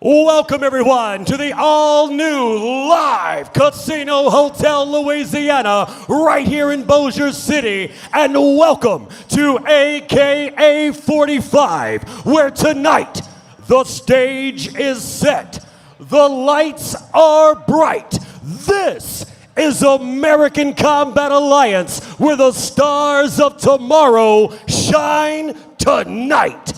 Welcome, everyone, to the all-new live Casino Hotel Louisiana right here in Bossier City. And welcome to AKA 45, where tonight the stage is set, the lights are bright. This is American Combat Alliance, where the stars of tomorrow shine tonight.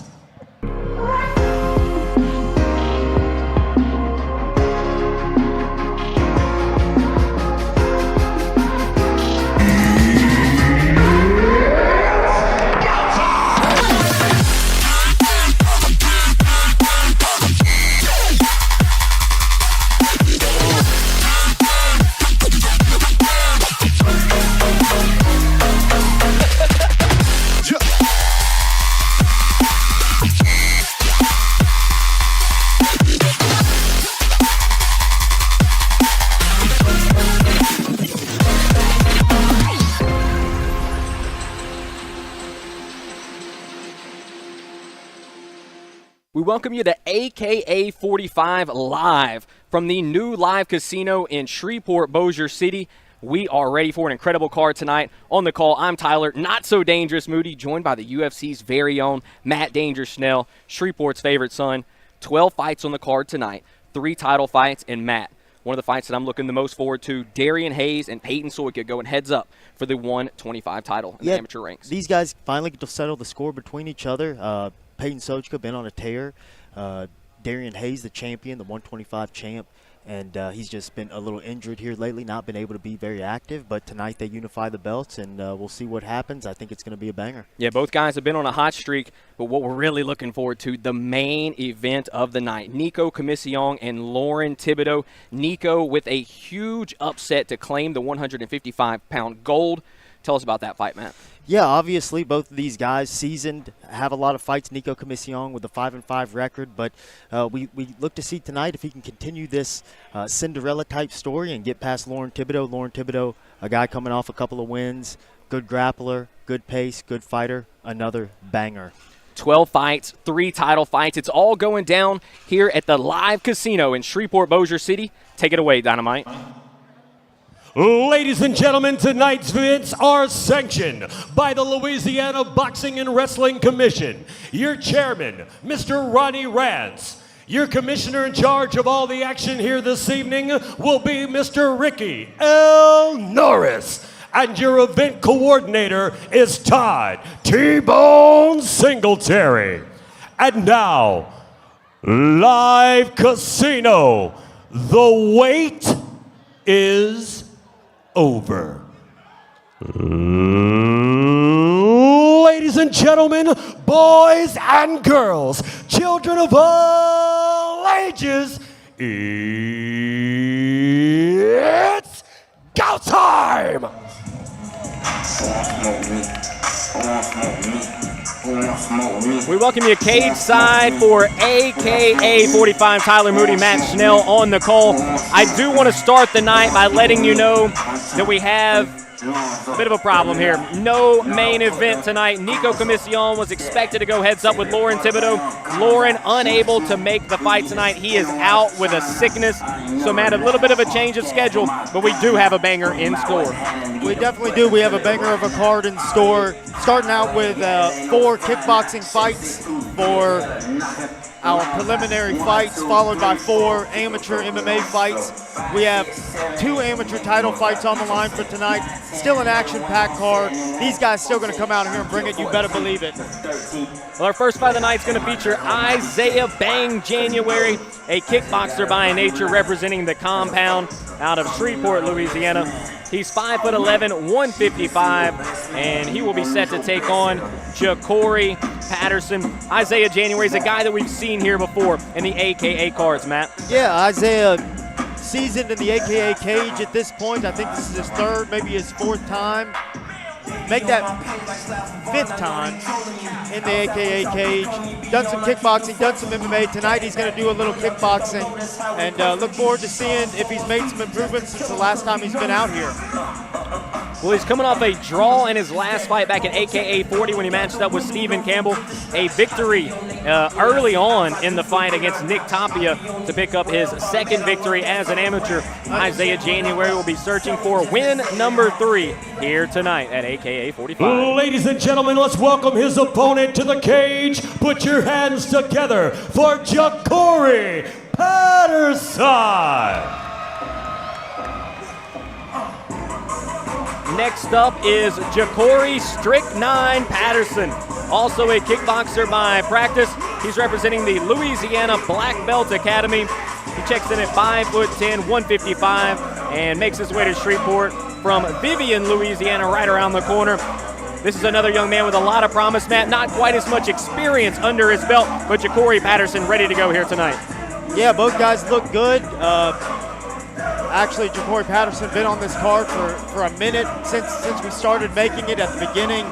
We welcome you to AKA 45 live from the new live casino in Shreveport, Bossier City. We are ready for an incredible card tonight. On the call, I'm Tyler, not so dangerous Moody, joined by the UFC's very own Matt Danger Schnell, Shreveport's favorite son. 12 fights on the card tonight, 3 title fights, and Matt, one of the fights that I'm looking the most forward to, Darian Hayes and Peyton Soyka going heads up for the 125 title in the amateur ranks. These guys finally get to settle the score between each other. Peyton Soyka been on a tear. Darian Hayes, the champion, the 125 champ, and he's just been a little injured here lately, not been able to be very active. But tonight they unify the belts, and we'll see what happens. I think it's going to be a banger. Yeah, both guys have been on a hot streak, but what we're really looking forward to, the main event of the night, Nico Commission and Lauren Thibodeau. Nico with a huge upset to claim the 155-pound gold. Tell us about that fight, Matt. Yeah, obviously both of these guys seasoned, have a lot of fights. Nico Commission with a 5-5 record, but we look to see tonight if he can continue this Cinderella-type story and get past Lauren Thibodeau. Lauren Thibodeau, a guy coming off a couple of wins, good grappler, good pace, good fighter, another banger. 12 fights, 3 title fights. It's all going down here at the live casino in Shreveport, Bossier City. Take it away, Dynamite. Ladies and gentlemen, tonight's events are sanctioned by the Louisiana Boxing and Wrestling Commission. Your chairman, Mr. Ronnie Rance. Your commissioner in charge of all the action here this evening will be Mr. Ricky L. Norris. And your event coordinator is Todd T-Bone Singletary. And now, live casino. The wait is over. Ladies and gentlemen, boys and girls, children of all ages, it's go time! We welcome you cage side for AKA 45. Tyler Moody, Matt Schnell on the call. I do want to start the night by letting you know that we have a bit of a problem here. No main event tonight. Nico Commission was expected to go heads up with Lauren Thibodeau. Lauren unable to make the fight tonight. He is out with a sickness. So, Matt, a little bit of a change of schedule, but we do have a banger in store. We definitely do. We have a banger of a card in store. Starting out with 4 kickboxing fights for our preliminary fights, followed by 4 amateur MMA fights. We have 2 amateur title fights on the line for tonight. Still an action-packed card. These guys still going to come out here and bring it. You better believe it. Well, our first fight of the night is going to feature Isaiah Bang January, a kickboxer by nature representing the compound out of Shreveport, Louisiana. He's 5'11", 155, and he will be set to take on Ja'Cory Patterson. Isaiah January is a guy that we've seen here before in the AKA cards, Matt. Yeah, Isaiah seasoned in the AKA cage at this point. I think this is his 3rd, maybe his 4th time. Make that 5th time in the AKA cage. Done some kickboxing, done some MMA. Tonight he's going to do a little kickboxing, and look forward to seeing if he's made some improvements since the last time he's been out here. Well, he's coming off a draw in his last fight back at AKA 40 when he matched up with Stephen Campbell. A victory early on in the fight against Nick Tapia to pick up his second victory as an amateur. Isaiah January will be searching for win number 3 here tonight at AKA 45. Ladies and gentlemen, let's welcome his opponent to the cage. Put your hands together for Jacory Patterson. Next up is Jacory Strychnine Patterson, also a kickboxer by practice. He's representing the Louisiana Black Belt Academy. He checks in at 5'10", 155, and makes his way to Shreveport from Vivian, Louisiana, right around the corner. This is another young man with a lot of promise, Matt. Not quite as much experience under his belt, but Jacory Patterson ready to go here tonight. Yeah, both guys look good. Actually, Jacory Patterson been on this card for a minute since we started making it at the beginning.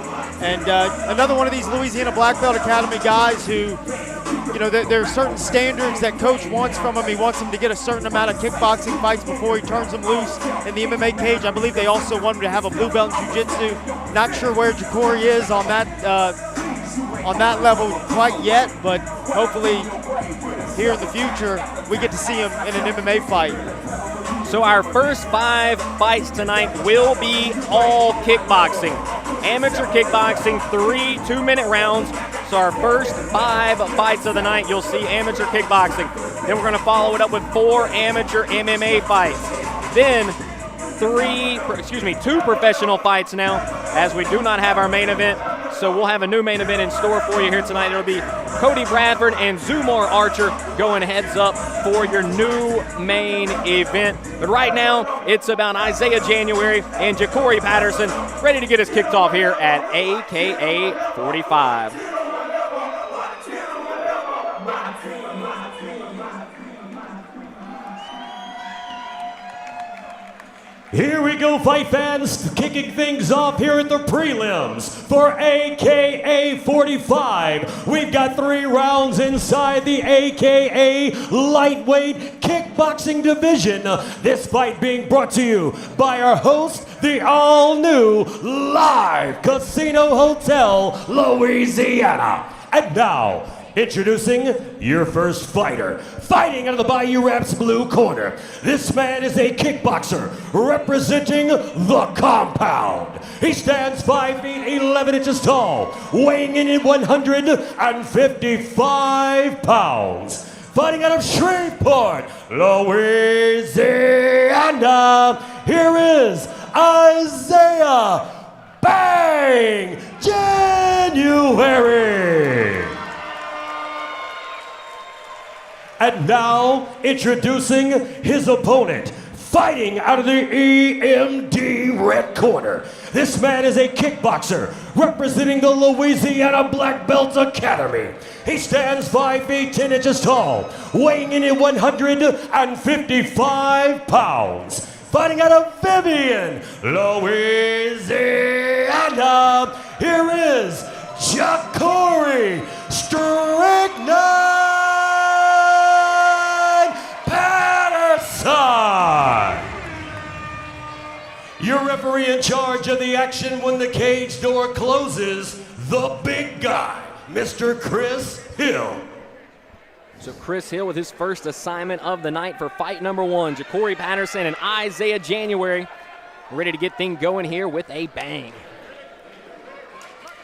And another one of these Louisiana Black Belt Academy guys who, you know, there are certain standards that coach wants from him. He wants him to get a certain amount of kickboxing fights before he turns them loose in the MMA cage. I believe they also want him to have a blue belt in jiu-jitsu. Not sure where Jacory is on that level quite yet, but hopefully here in the future we get to see him in an MMA fight. So our first 5 fights tonight will be all kickboxing. Amateur kickboxing, 3 2-minute rounds. So our first 5 fights of the night, you'll see amateur kickboxing. Then we're going to follow it up with 4 amateur MMA fights. Then 2 professional fights now, as we do not have our main event. So we'll have a new main event in store for you here tonight. It'll be Cody Bradford and Zumar Archer going heads up for your new main event. But right now, it's about Isaiah January and Jacory Patterson ready to get us kicked off here at AKA 45. Here we go, fight fans, kicking things off here at the prelims for AKA 45. We've got 3 rounds inside the AKA lightweight kickboxing division. This fight being brought to you by our host, the all-new live Casino Hotel Louisiana. And now, introducing your first fighter. Fighting out of the Bayou Raps blue corner. This man is a kickboxer representing the compound. He stands 5 feet 11 inches tall, weighing in at 155 pounds. Fighting out of Shreveport, Louisiana, here is Isaiah Bang January. And now, introducing his opponent, fighting out of the EMD red corner. This man is a kickboxer representing the Louisiana Black Belt Academy. He stands 5 feet 10 inches tall, weighing in at 155 pounds. Fighting out of Vivian, Louisiana, here is Jacory Strychnine Patterson. Your referee in charge of the action when the cage door closes, the big guy, Mr. Chris Hill. So Chris Hill with his first assignment of the night for fight number 1. Jacory Patterson and Isaiah January ready to get things going here with a bang.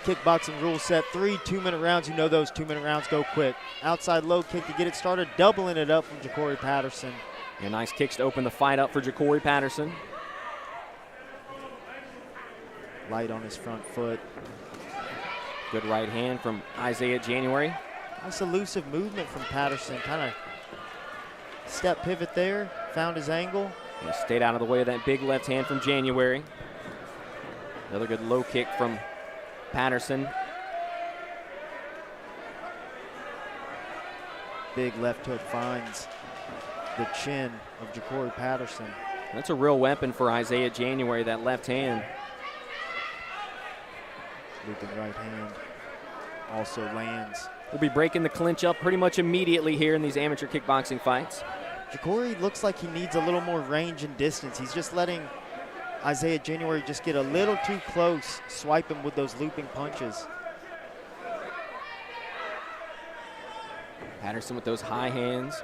Kickboxing rule set, 3 2-minute rounds. You know those 2-minute rounds go quick. Outside low kick to get it started, doubling it up from Jacory Patterson. And nice kicks to open the fight up for Jacory Patterson. Light on his front foot. Good right hand from Isaiah January. Nice elusive movement from Patterson. Kind of step pivot there, found his angle. He stayed out of the way of that big left hand from January. Another good low kick from Patterson. Big left hook finds the chin of Jacory Patterson. That's a real weapon for Isaiah January, that left hand. Looping right hand also lands. We'll be breaking the clinch up pretty much immediately here in these amateur kickboxing fights. Jacory looks like he needs a little more range and distance. He's just letting Isaiah January just get a little too close, swiping with those looping punches. Patterson with those high hands.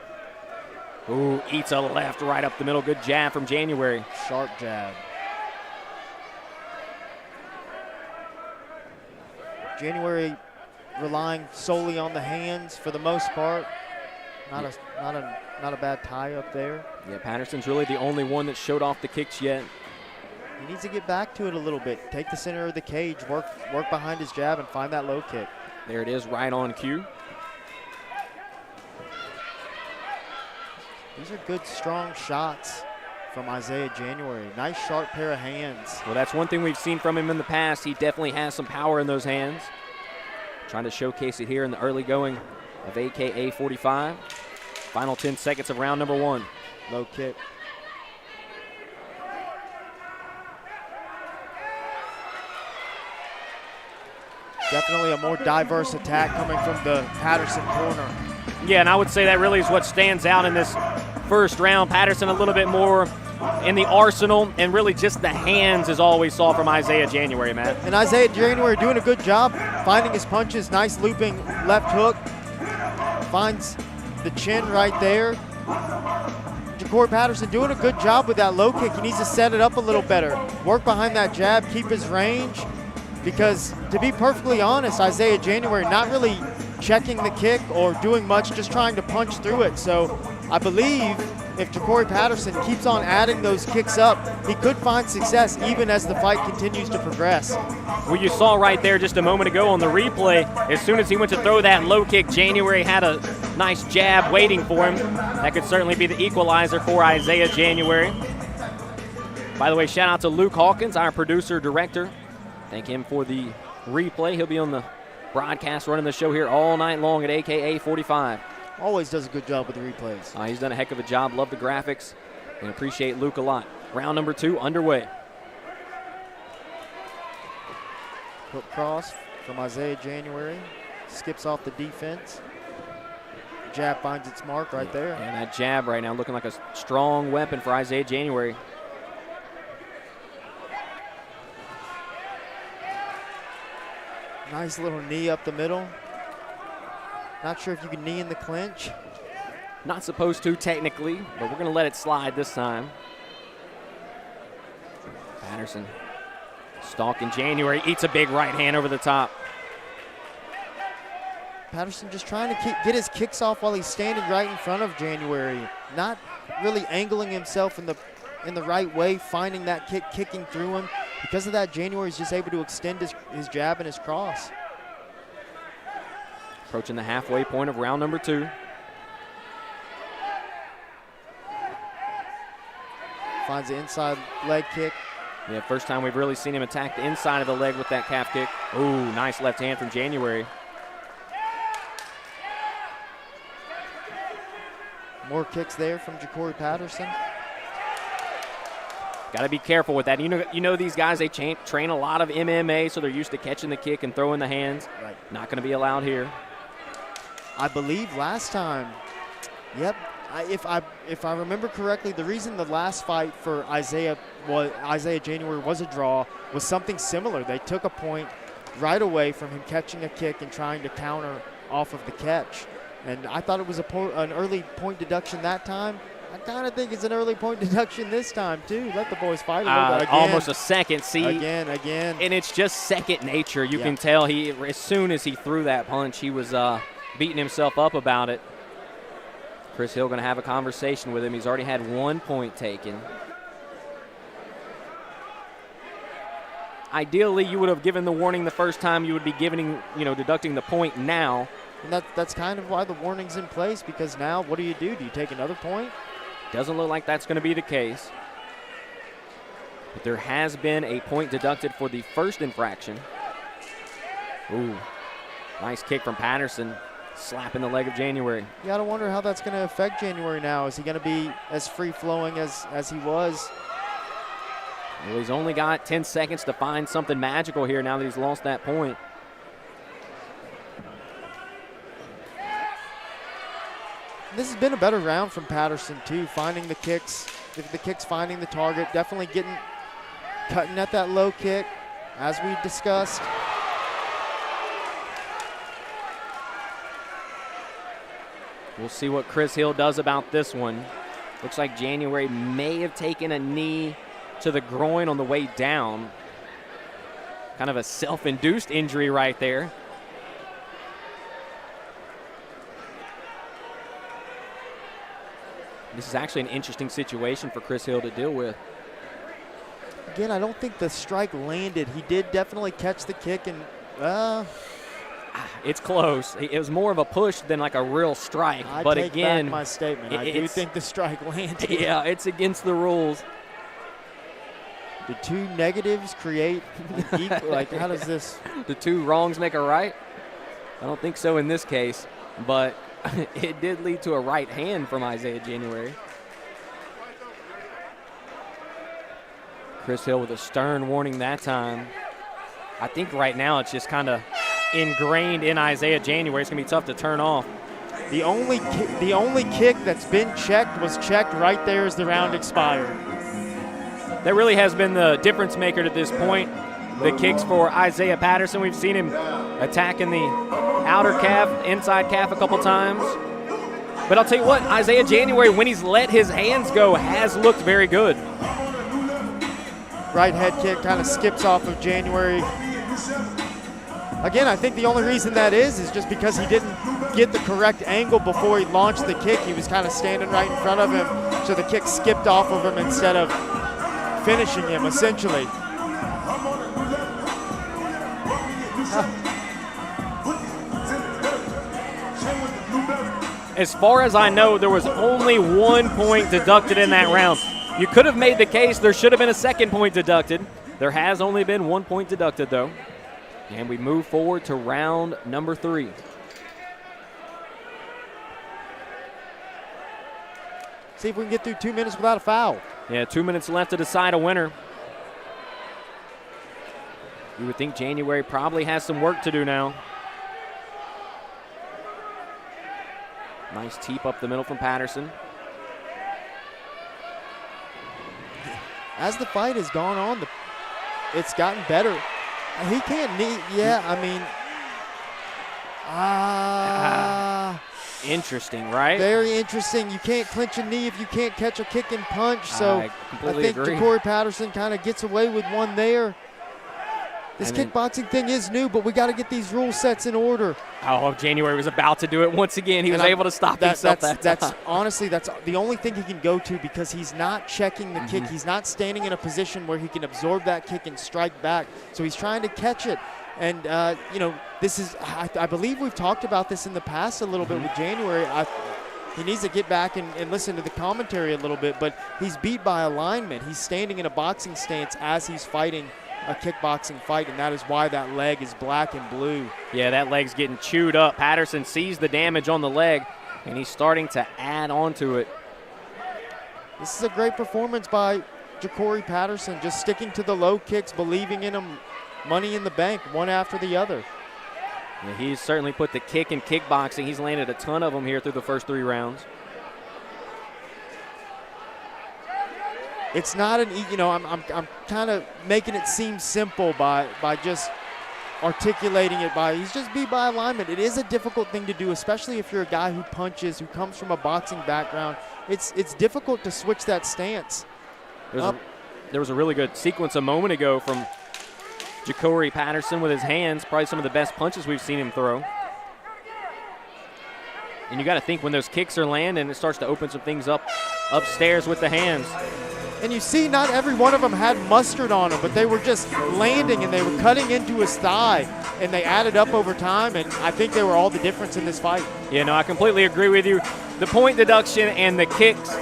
Ooh, eats a left right up the middle. Good jab from January. Sharp jab. January relying solely on the hands for the most part. Not a bad tie up there. Yeah, Patterson's really the only one that showed off the kicks yet. He needs to get back to it a little bit. Take the center of the cage, work behind his jab, and find that low kick. There it is, right on cue. These are good, strong shots from Isaiah January. Nice, sharp pair of hands. Well, that's one thing we've seen from him in the past. He definitely has some power in those hands. Trying to showcase it here in the early going of AKA 45. Final 10 seconds of round number 1. Low kick. Definitely a more diverse attack coming from the Patterson corner. Yeah, and I would say that really is what stands out in this first round. Patterson a little bit more in the arsenal, and really just the hands is all we saw from Isaiah January, Matt. And Isaiah January doing a good job finding his punches. Nice looping left hook. Finds the chin right there. Jacory Patterson doing a good job with that low kick. He needs to set it up a little better. Work behind that jab, keep his range. Because to be perfectly honest, Isaiah January not really checking the kick or doing much, just trying to punch through it. So I believe if Jacory Patterson keeps on adding those kicks up, he could find success even as the fight continues to progress. Well, you saw right there just a moment ago on the replay, as soon as he went to throw that low kick, January had a nice jab waiting for him. That could certainly be the equalizer for Isaiah January. By the way, shout out to Luke Hawkins, our producer, director. Thank him for the replay. He'll be on the broadcast running the show here all night long at AKA 45. Always does a good job with the replays. He's done a heck of a job. Love the graphics and appreciate Luke a lot. Round number 2 underway. Hook cross from Isaiah January. Skips off the defense. Jab finds its mark right there. And that jab right now looking like a strong weapon for Isaiah January. Nice little knee up the middle. Not sure if you can knee in the clinch. Not supposed to technically, but we're going to let it slide this time. Patterson stalking January, eats a big right hand over the top. Patterson just trying to get his kicks off while he's standing right in front of January. Not really angling himself in the right way, finding that kick, kicking through him. Because of that, January's just able to extend his jab and his cross. Approaching the halfway point of round number 2. Finds the inside leg kick. Yeah, first time we've really seen him attack the inside of the leg with that calf kick. Ooh, nice left hand from January. More kicks there from Jacory Patterson. Got to be careful with that. You know these guys, they train a lot of MMA, so they're used to catching the kick and throwing the hands. Right. Not going to be allowed here. I believe last time, yep, if I remember correctly, the reason the last fight for Isaiah January was a draw was something similar. They took a point right away from him catching a kick and trying to counter off of the catch. And I thought it was an early point deduction that time. I kind of think it's an early point deduction this time, too. Let the boys fight a little bit. Again, almost a second. See, again. And it's just second nature. You can tell as soon as he threw that punch, he was beating himself up about it. Chris Hill going to have a conversation with him. He's already had 1 point taken. Ideally, you would have given the warning the first time. You would be deducting the point now. And that's kind of why the warning's in place, because now what do? Do you take another point? Doesn't look like that's going to be the case. But there has been a point deducted for the first infraction. Ooh, nice kick from Patterson, slapping the leg of January. You got to wonder how that's going to affect January now. Is he going to be as free-flowing as he was? Well, he's only got 10 seconds to find something magical here now that he's lost that point. This has been a better round from Patterson, too, finding the kicks, finding the target, definitely cutting at that low kick, as we discussed. We'll see what Chris Hill does about this one. Looks like January may have taken a knee to the groin on the way down. Kind of a self-induced injury right there. This is actually an interesting situation for Chris Hill to deal with. Again, I don't think the strike landed. He did definitely catch the kick, and it's close. It was more of a push than like a real strike. But again, back my statement. I do think the strike landed. Yeah, it's against the rules. The two negatives create an equal. Like, how does this? The two wrongs make a right? I don't think so in this case, but it did lead to a right hand from Isaiah January. Chris Hill with a stern warning that time. I think right now it's just kind of ingrained in Isaiah January. It's going to be tough to turn off. The only kick that's been checked was checked right there as the round expired. That really has been the difference maker to this point. The kicks for Isaiah Patterson. We've seen him attacking the outer calf, inside calf a couple times. But I'll tell you what, Isaiah January, when he's let his hands go, has looked very good. Right head kick kind of skips off of January. Again, I think the only reason that is just because he didn't get the correct angle before he launched the kick. He was kind of standing right in front of him, so the kick skipped off of him instead of finishing him, essentially. As far as I know, there was only 1 point deducted in that round. You could have made the case there should have been a second point deducted. There has only been 1 point deducted, though. And we move forward to round number 3. See if we can get through 2 minutes without a foul. Yeah, 2 minutes left to decide a winner. You would think January probably has some work to do now. Nice teep up the middle from Patterson. As the fight has gone on, it's gotten better. He can't knee. Yeah, I mean, interesting, right? Very interesting. You can't clinch a knee if you can't catch a kick and punch. So I think agree. Ja'Cory Patterson kind of gets away with one there. This kickboxing thing is new, but we got to get these rule sets in order. Oh, January was about to do it once again. He was able to stop himself that time. That's honestly, that's the only thing he can go to, because he's not checking the kick. He's not standing in a position where he can absorb that kick and strike back. So he's trying to catch it. And, you know, this is, I believe we've talked about this in the past a little bit with January. He needs to get back and listen to the commentary a little bit, but he's beat by alignment. He's standing in a boxing stance as he's fighting a kickboxing fight, and that is why that leg is black and blue. Yeah, that leg's getting chewed up. Patterson sees the damage on the leg, and he's starting to add on to it. This is a great performance by Ja'Cory Patterson, just sticking to the low kicks, believing in them, money in the bank, one after the other. Yeah, he's certainly put the kick in kickboxing. He's landed a ton of them here through the first 3 rounds. It's not you know, I'm kind of making it seem simple by just articulating it by, he's just beat by alignment. It is a difficult thing to do, especially if you're a guy who punches, who comes from a boxing background. It's difficult to switch that stance. There was a really good sequence a moment ago from Ja'Cory Patterson with his hands, probably some of the best punches we've seen him throw. And you got to think when those kicks are landing, it starts to open some things up upstairs with the hands. And you see not every one of them had mustard on them, but they were just landing and they were cutting into his thigh, and they added up over time, and I think they were all the difference in this fight. Yeah, no, I completely agree with you. The point deduction and the kicks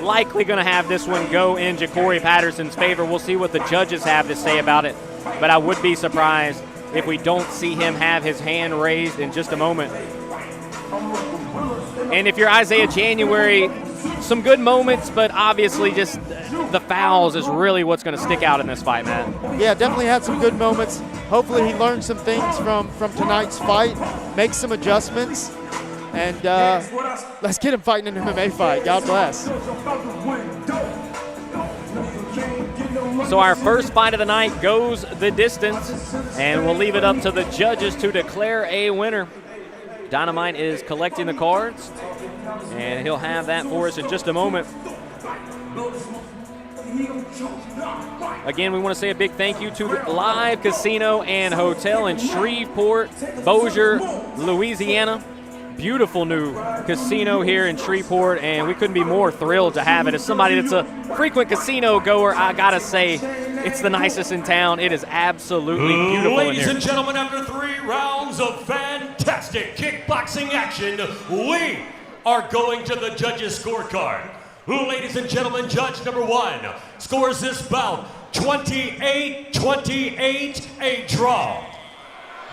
likely going to have this one go in Ja'Cory Patterson's favor. We'll see what the judges have to say about it, but I would be surprised if we don't see him have his hand raised in just a moment. And if you're Isaiah January, some good moments, but obviously just the fouls is really what's going to stick out in this fight, Matt. Yeah, definitely had some good moments. Hopefully he learned some things from tonight's fight, make some adjustments, and let's get him fighting an MMA fight. God bless. So our first fight of the night goes the distance, and we'll leave it up to the judges to declare a winner. Dynamite is collecting the cards, and he'll have that for us in just a moment. Again, we want to say a big thank you to Live Casino and Hotel in Shreveport, Bossier, Louisiana. Beautiful new casino here in Shreveport, and we couldn't be more thrilled to have it. As somebody that's a frequent casino goer, I gotta say, it's the nicest in town. It is absolutely beautiful in Ladies here. and gentlemen, after 3 rounds of fantastic kickboxing action, we are going to the judges' scorecard. Ladies and gentlemen, judge number 1 scores this bout 28-28, a draw.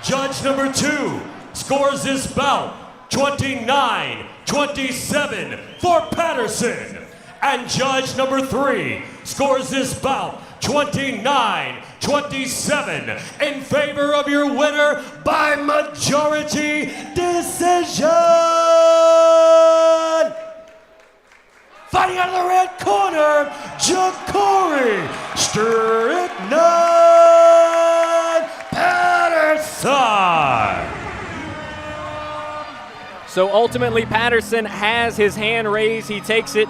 Judge number 2 scores this bout 29-27 for Patterson. And judge number 3 scores this bout 29-27 in favor of your winner by majority decision. Fighting out of the red corner, Ja'Cory Strickland Patterson. So ultimately, Patterson has his hand raised. He takes it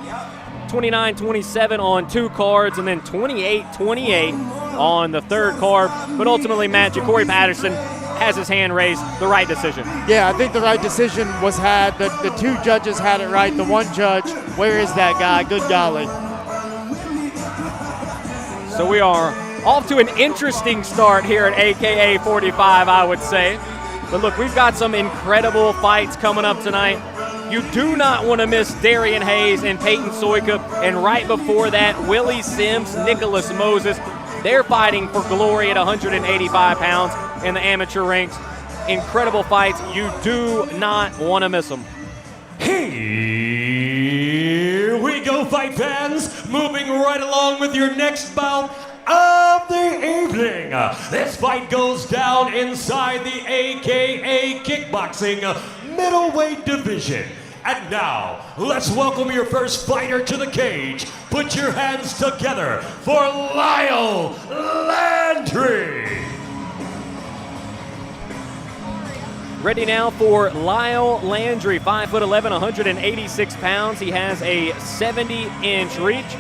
29-27 on 2 cards, and then 28-28 on the 3rd card. But ultimately, Matt, Ja'Cory Patterson has his hand raised. The right decision. Yeah, I think the right decision was had. The 2 judges had it right. The 1 judge, where is that guy? Good golly. So we are off to an interesting start here at AKA 45, I would say. But look, we've got some incredible fights coming up tonight. You do not want to miss Darian Hayes and Peyton Soyka. And right before that, Willie Sims, Nicholas Moses. They're fighting for glory at 185 pounds in the amateur ranks. Incredible fights. You do not want to miss them. Here we go, fight fans. Moving right along with your next bout of the evening. This fight goes down inside the AKA Kickboxing middleweight division. And now, let's welcome your first fighter to the cage. Put your hands together for Lyle Landry. Ready now for Lyle Landry, 5'11", 186 pounds. He has a 70-inch reach.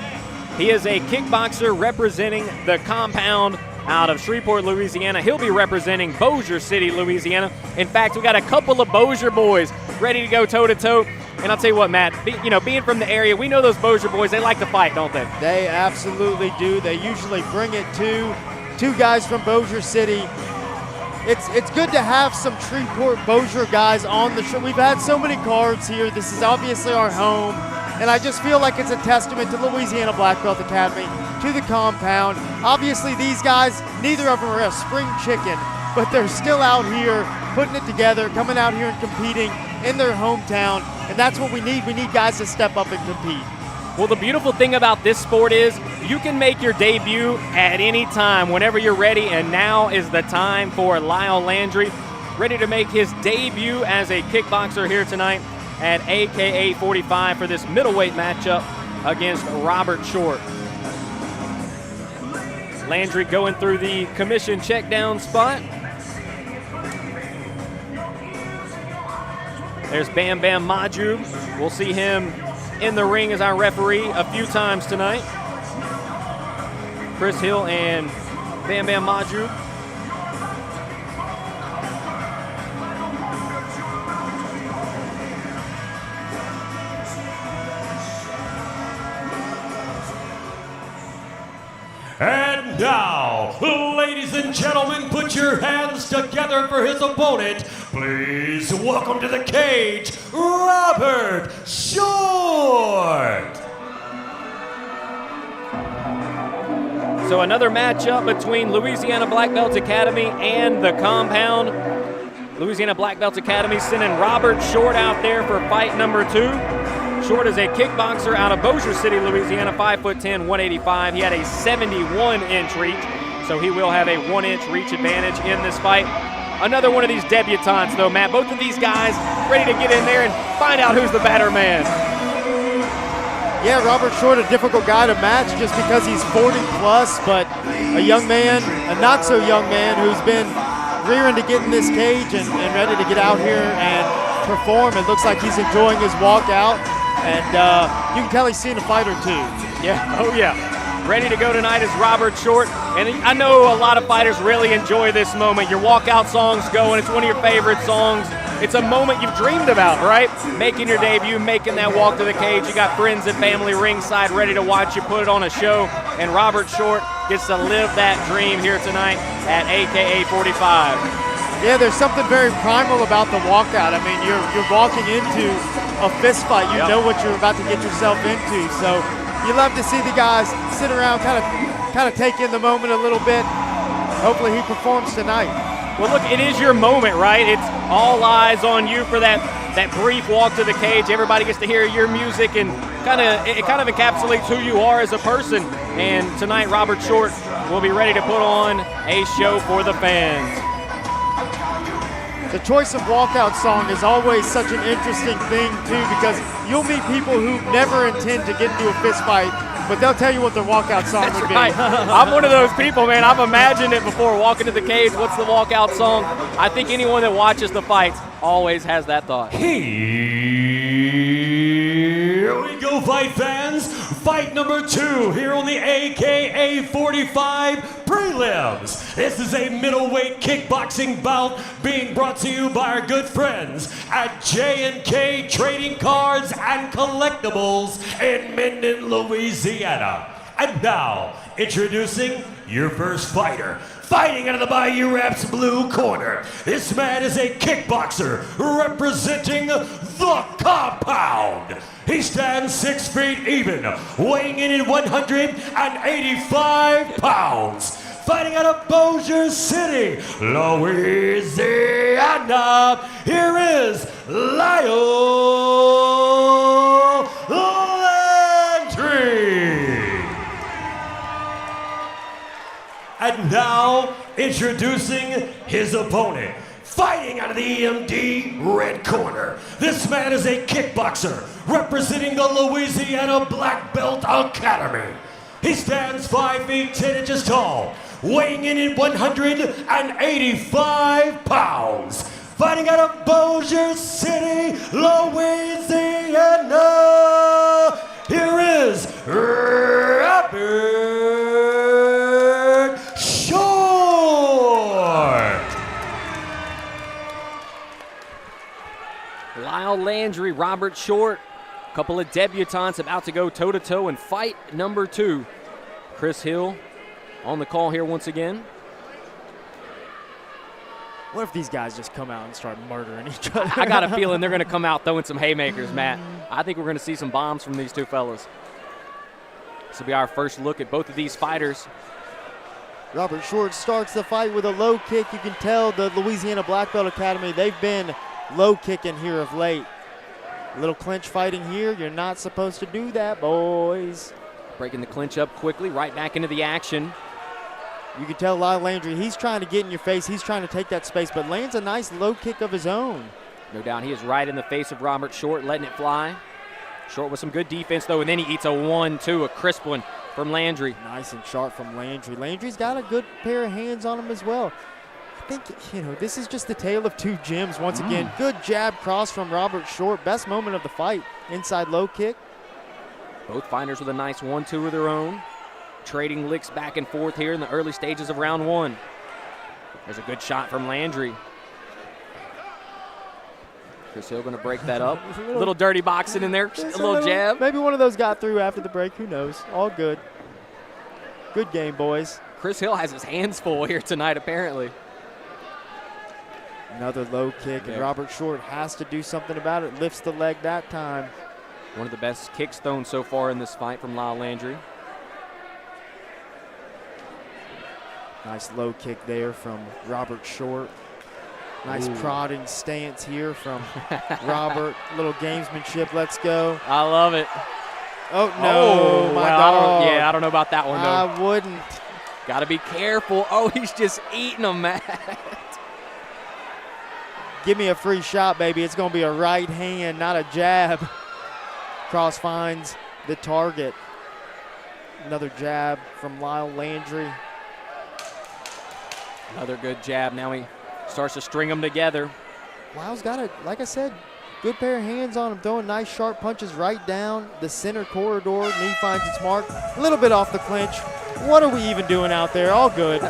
He is a kickboxer representing the compound out of Shreveport, Louisiana. He'll be representing Bossier City, Louisiana. In fact, we got a couple of Bossier boys ready to go toe-to-toe. And I'll tell you what, Matt, being from the area, we know those Bossier boys, they like to fight, don't they? They absolutely do. They usually bring it to 2 guys from Bossier City. It's good to have some Shreveport Bossier guys on the show. We've had so many cards here. This is obviously our home. And I just feel like it's a testament to Louisiana Black Belt Academy, to the compound. Obviously, these guys, neither of them are a spring chicken, but they're still out here putting it together, coming out here and competing in their hometown. And that's what we need. We need guys to step up and compete. Well, the beautiful thing about this sport is you can make your debut at any time, whenever you're ready, and now is the time for Lyle Landry, ready to make his debut as a kickboxer here tonight at AKA 45 for this middleweight matchup against Robert Short. Landry going through the commission check down spot. There's Bam Bam Majub. We'll see him in the ring as our referee a few times tonight. Chris Hill and Bam Bam Majub. And now, ladies and gentlemen, put your hands together for his opponent. Please welcome to the cage, Robert Short. So another matchup between Louisiana Black Belt Academy and the compound. Louisiana Black Belt Academy sending Robert Short out there for fight number 2. Short is a kickboxer out of Bossier City, Louisiana, 5'10", 185. He had a 71-inch reach, so he will have a 1-inch reach advantage in this fight. Another one of these debutantes, though, Matt. Both of these guys ready to get in there and find out who's the better man. Yeah, Robert Short, a difficult guy to match just because he's 40 plus, but a young man, a not so young man who's been rearing to get in this cage and ready to get out here and perform. It looks like he's enjoying his walkout, and you can tell he's seen a fight or two. Yeah, oh yeah. Ready to go tonight is Robert Short, and I know a lot of fighters really enjoy this moment. Your walkout song's going, it's one of your favorite songs. It's a moment you've dreamed about, right? Making your debut, making that walk to the cage. You got friends and family ringside ready to watch you put it on a show, and Robert Short gets to live that dream here tonight at AKA 45. Yeah, there's something very primal about the walkout. I mean, you're walking into a fist fight. You know what you're about to get yourself into. So you love to see the guys sit around, kind of take in the moment a little bit. Hopefully he performs tonight. Well, look, it is your moment, right? It's all eyes on you for that brief walk to the cage. Everybody gets to hear your music, and it kind of encapsulates who you are as a person. And tonight, Robert Short will be ready to put on a show for the fans. The choice of walkout song is always such an interesting thing, too, because you'll meet people who never intend to get into a fist fight, but they'll tell you what their walkout song would be. Right. I'm one of those people, man. I've imagined it before walking to the cage. What's the walkout song? I think anyone that watches the fights always has that thought. Here we go, fight fans. Fight number 2 here on the AKA 45 prelims. This is a middleweight kickboxing bout being brought to you by our good friends at J&K Trading Cards and Collectibles in Minden, Louisiana. And now, introducing your first fighter. Fighting out of the Bayou Raps blue corner. This man is a kickboxer representing the compound. He stands 6 feet even, weighing in at 185 pounds. Fighting out of Bossier City, Louisiana. Here is Lyle Landry. And now, introducing his opponent. Fighting out of the EMD red corner. This man is a kickboxer representing the Louisiana Black Belt Academy. He stands 5 feet 10 inches tall, weighing in at 185 pounds. Fighting out of Bossier City, Louisiana. Here is Robert Short. Lyle Landry, Robert Short, a couple of debutantes about to go toe-to-toe in fight number 2. Chris Hill on the call here once again. What if these guys just come out and start murdering each other? I got a feeling they're going to come out throwing some haymakers, Matt. I think we're going to see some bombs from these two fellas. This will be our first look at both of these fighters. Robert Short starts the fight with a low kick. You can tell the Louisiana Black Belt Academy, they've been low kicking here of late. A little clinch fighting here. You're not supposed to do that, boys. Breaking the clinch up quickly, right back into the action. You can tell Lyle Landry, he's trying to get in your face. He's trying to take that space, but lands a nice low kick of his own. No doubt he is right in the face of Robert Short, letting it fly. Short with some good defense, though, and then he eats a 1-2, a crisp one from Landry. Nice and sharp from Landry. Landry's got a good pair of hands on him as well. I think, this is just the tale of two gyms once again. Good jab cross from Robert Short. Best moment of the fight. Inside low kick. Both fighters with a nice 1-2 of their own. Trading licks back and forth here in the early stages of round 1. There's a good shot from Landry. Chris Hill going to break that up. A little dirty boxing in there. A little jab. Maybe one of those got through after the break. Who knows? All good. Good game, boys. Chris Hill has his hands full here tonight, apparently. Another low kick, and Robert Short has to do something about it. Lifts the leg that time. One of the best kicks thrown so far in this fight from Lyle Landry. Nice low kick there from Robert Short. Nice prodding stance here from Robert. Little gamesmanship. Let's go. I love it. Oh, no. My dog. I don't know about that one, though. I wouldn't. Got to be careful. Oh, he's just eating them, Matt. Give me a free shot, baby. It's going to be a right hand, not a jab. Cross finds the target. Another jab from Lyle Landry. Another good jab. Now he starts to string them together. Lyle's got it, like I said, good pair of hands on him, throwing nice sharp punches right down the center corridor. Knee finds its mark. A little bit off the clinch. What are we even doing out there? All good.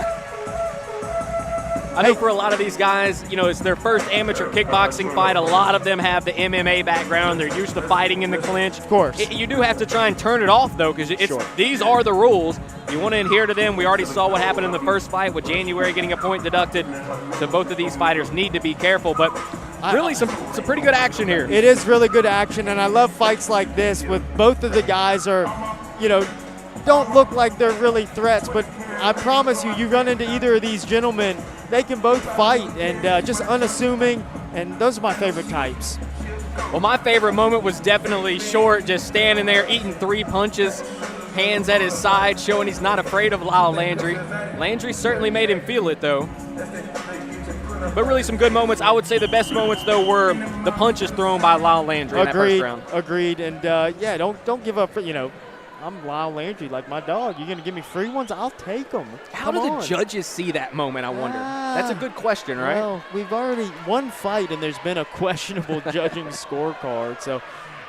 I know for a lot of these guys, you know, it's their first amateur kickboxing fight. A lot of them have the MMA background. They're used to fighting in the clinch. Of course. You do have to try and turn it off, though, because these are the rules. You want to adhere to them. We already saw what happened in the first fight with January getting a point deducted. So both of these fighters need to be careful. But really some pretty good action here. It is really good action, and I love fights like this with both of the guys are, you know, don't look like they're really threats, but I promise you run into either of these gentlemen, they can both fight and just unassuming, and those are my favorite types. Well, my favorite moment was definitely Short just standing there eating 3 punches, hands at his side, showing he's not afraid of Lyle Landry. Landry certainly made him feel it, though. But really some good moments. I would say the best moments, though, were the punches thrown by Lyle Landry in that first round. Agreed, and yeah, don't give up, you know. I'm Lyle Landry, like my dog. You're going to give me free ones? I'll take them. How do the judges see that moment, I wonder? That's a good question, right? Well, we've already one fight, and there's been a questionable judging scorecard. So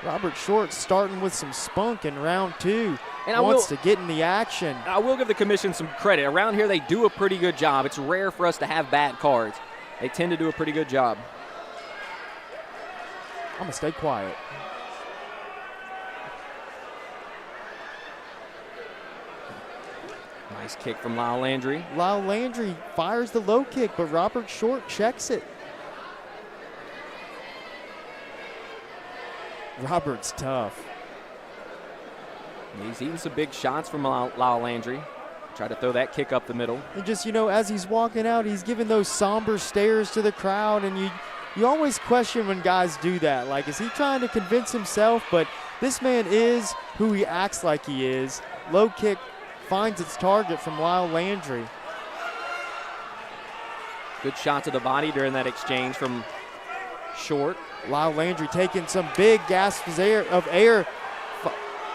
Robert Short starting with some spunk in round 2. And wants to get in the action. I will give the commission some credit. Around here, they do a pretty good job. It's rare for us to have bad cards. They tend to do a pretty good job. I'm going to stay quiet. Nice kick from Lyle Landry. Lyle Landry fires the low kick, but Robert Short checks it. Robert's tough. He's eating some big shots from Lyle Landry. Try to throw that kick up the middle. And just, you know, as he's walking out, he's giving those somber stares to the crowd, and you always question when guys do that. Like, is he trying to convince himself? But this man is who he acts like he is. Low kick finds its target from Lyle Landry. Good shot to the body during that exchange from Short. Lyle Landry taking some big gasps of air.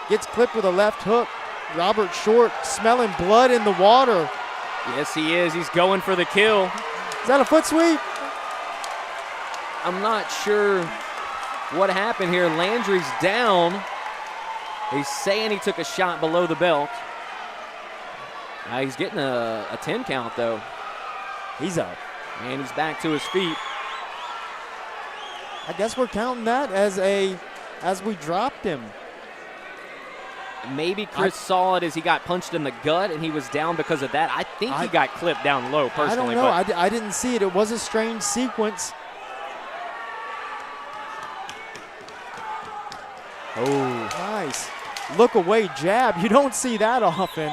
Gets clipped with a left hook. Robert Short smelling blood in the water. Yes, he is. He's going for the kill. Is that a foot sweep? I'm not sure what happened here. Landry's down. He's saying he took a shot below the belt. He's getting a 10 count, though. He's up. And he's back to his feet. I guess we're counting that as we dropped him. Maybe Chris saw it as he got punched in the gut and he was down because of that. I think he got clipped down low, personally. I don't know. I didn't see it. It was a strange sequence. Oh, nice. Look away jab. You don't see that often.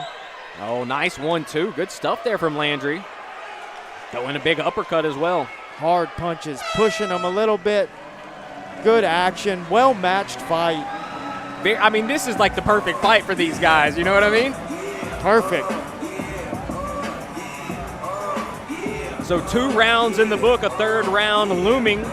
Oh, nice 1-2. Good stuff there from Landry. Going a big uppercut as well. Hard punches, pushing him a little bit. Good action. Well-matched fight. I mean, this is like the perfect fight for these guys. You know what I mean? Perfect. So 2 rounds in the book, a 3rd round looming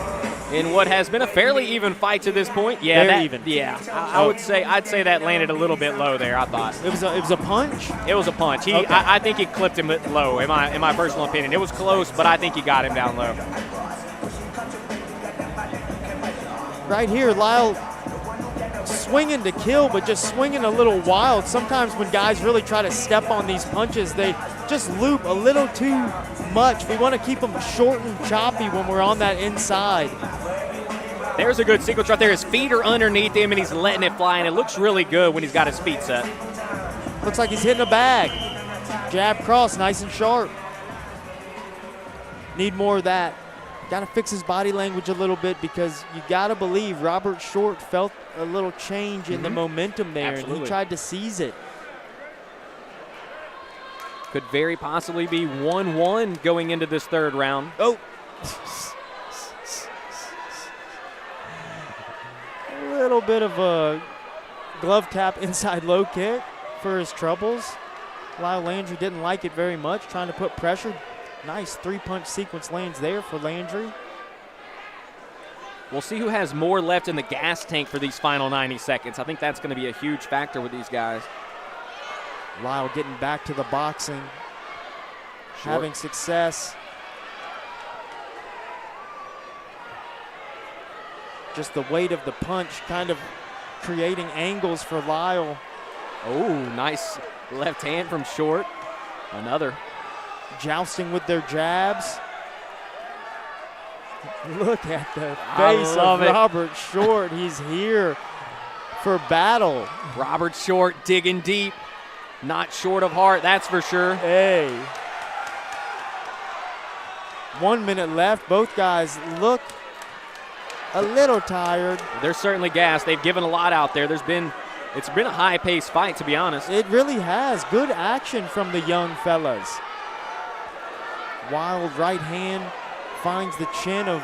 in what has been a fairly even fight to this point. Yeah, Very even. Yeah, I'd say that landed a little bit low there. I thought it was a punch. It was a punch. I think he clipped him low. In my personal opinion, it was close, but I think he got him down low. Right here, Lyle swinging to kill, but just swinging a little wild. Sometimes when guys really try to step on these punches, they just loop a little too much. We want to keep them short and choppy when we're on that inside. There's a good sequence right there. His feet are underneath him, and he's letting it fly, and it looks really good when he's got his feet set. Looks like he's hitting a bag. Jab cross, nice and sharp. Need more of that. Got to fix his body language a little bit because you got to believe Robert Short felt a little change in the momentum there, and he tried to seize it. Could very possibly be 1-1 going into this 3rd round. Oh. A little bit of a glove tap inside low kick for his troubles. Lyle Landry didn't like it very much, trying to put pressure. Nice 3-punch sequence lands there for Landry. We'll see who has more left in the gas tank for these final 90 seconds. I think that's going to be a huge factor with these guys. Lyle getting back to the boxing, having success. Just the weight of the punch kind of creating angles for Lyle. Oh, nice left hand from Short. Another. Jousting with their jabs. Look at the face of Robert Short. He's here for battle. Robert Short digging deep. Not short of heart, that's for sure. Hey. 1 minute left. Both guys look a little tired. They're certainly gassed. They've given a lot out there. It's been a high-paced fight, to be honest. It really has. Good action from the young fellas. Wild right hand finds the chin of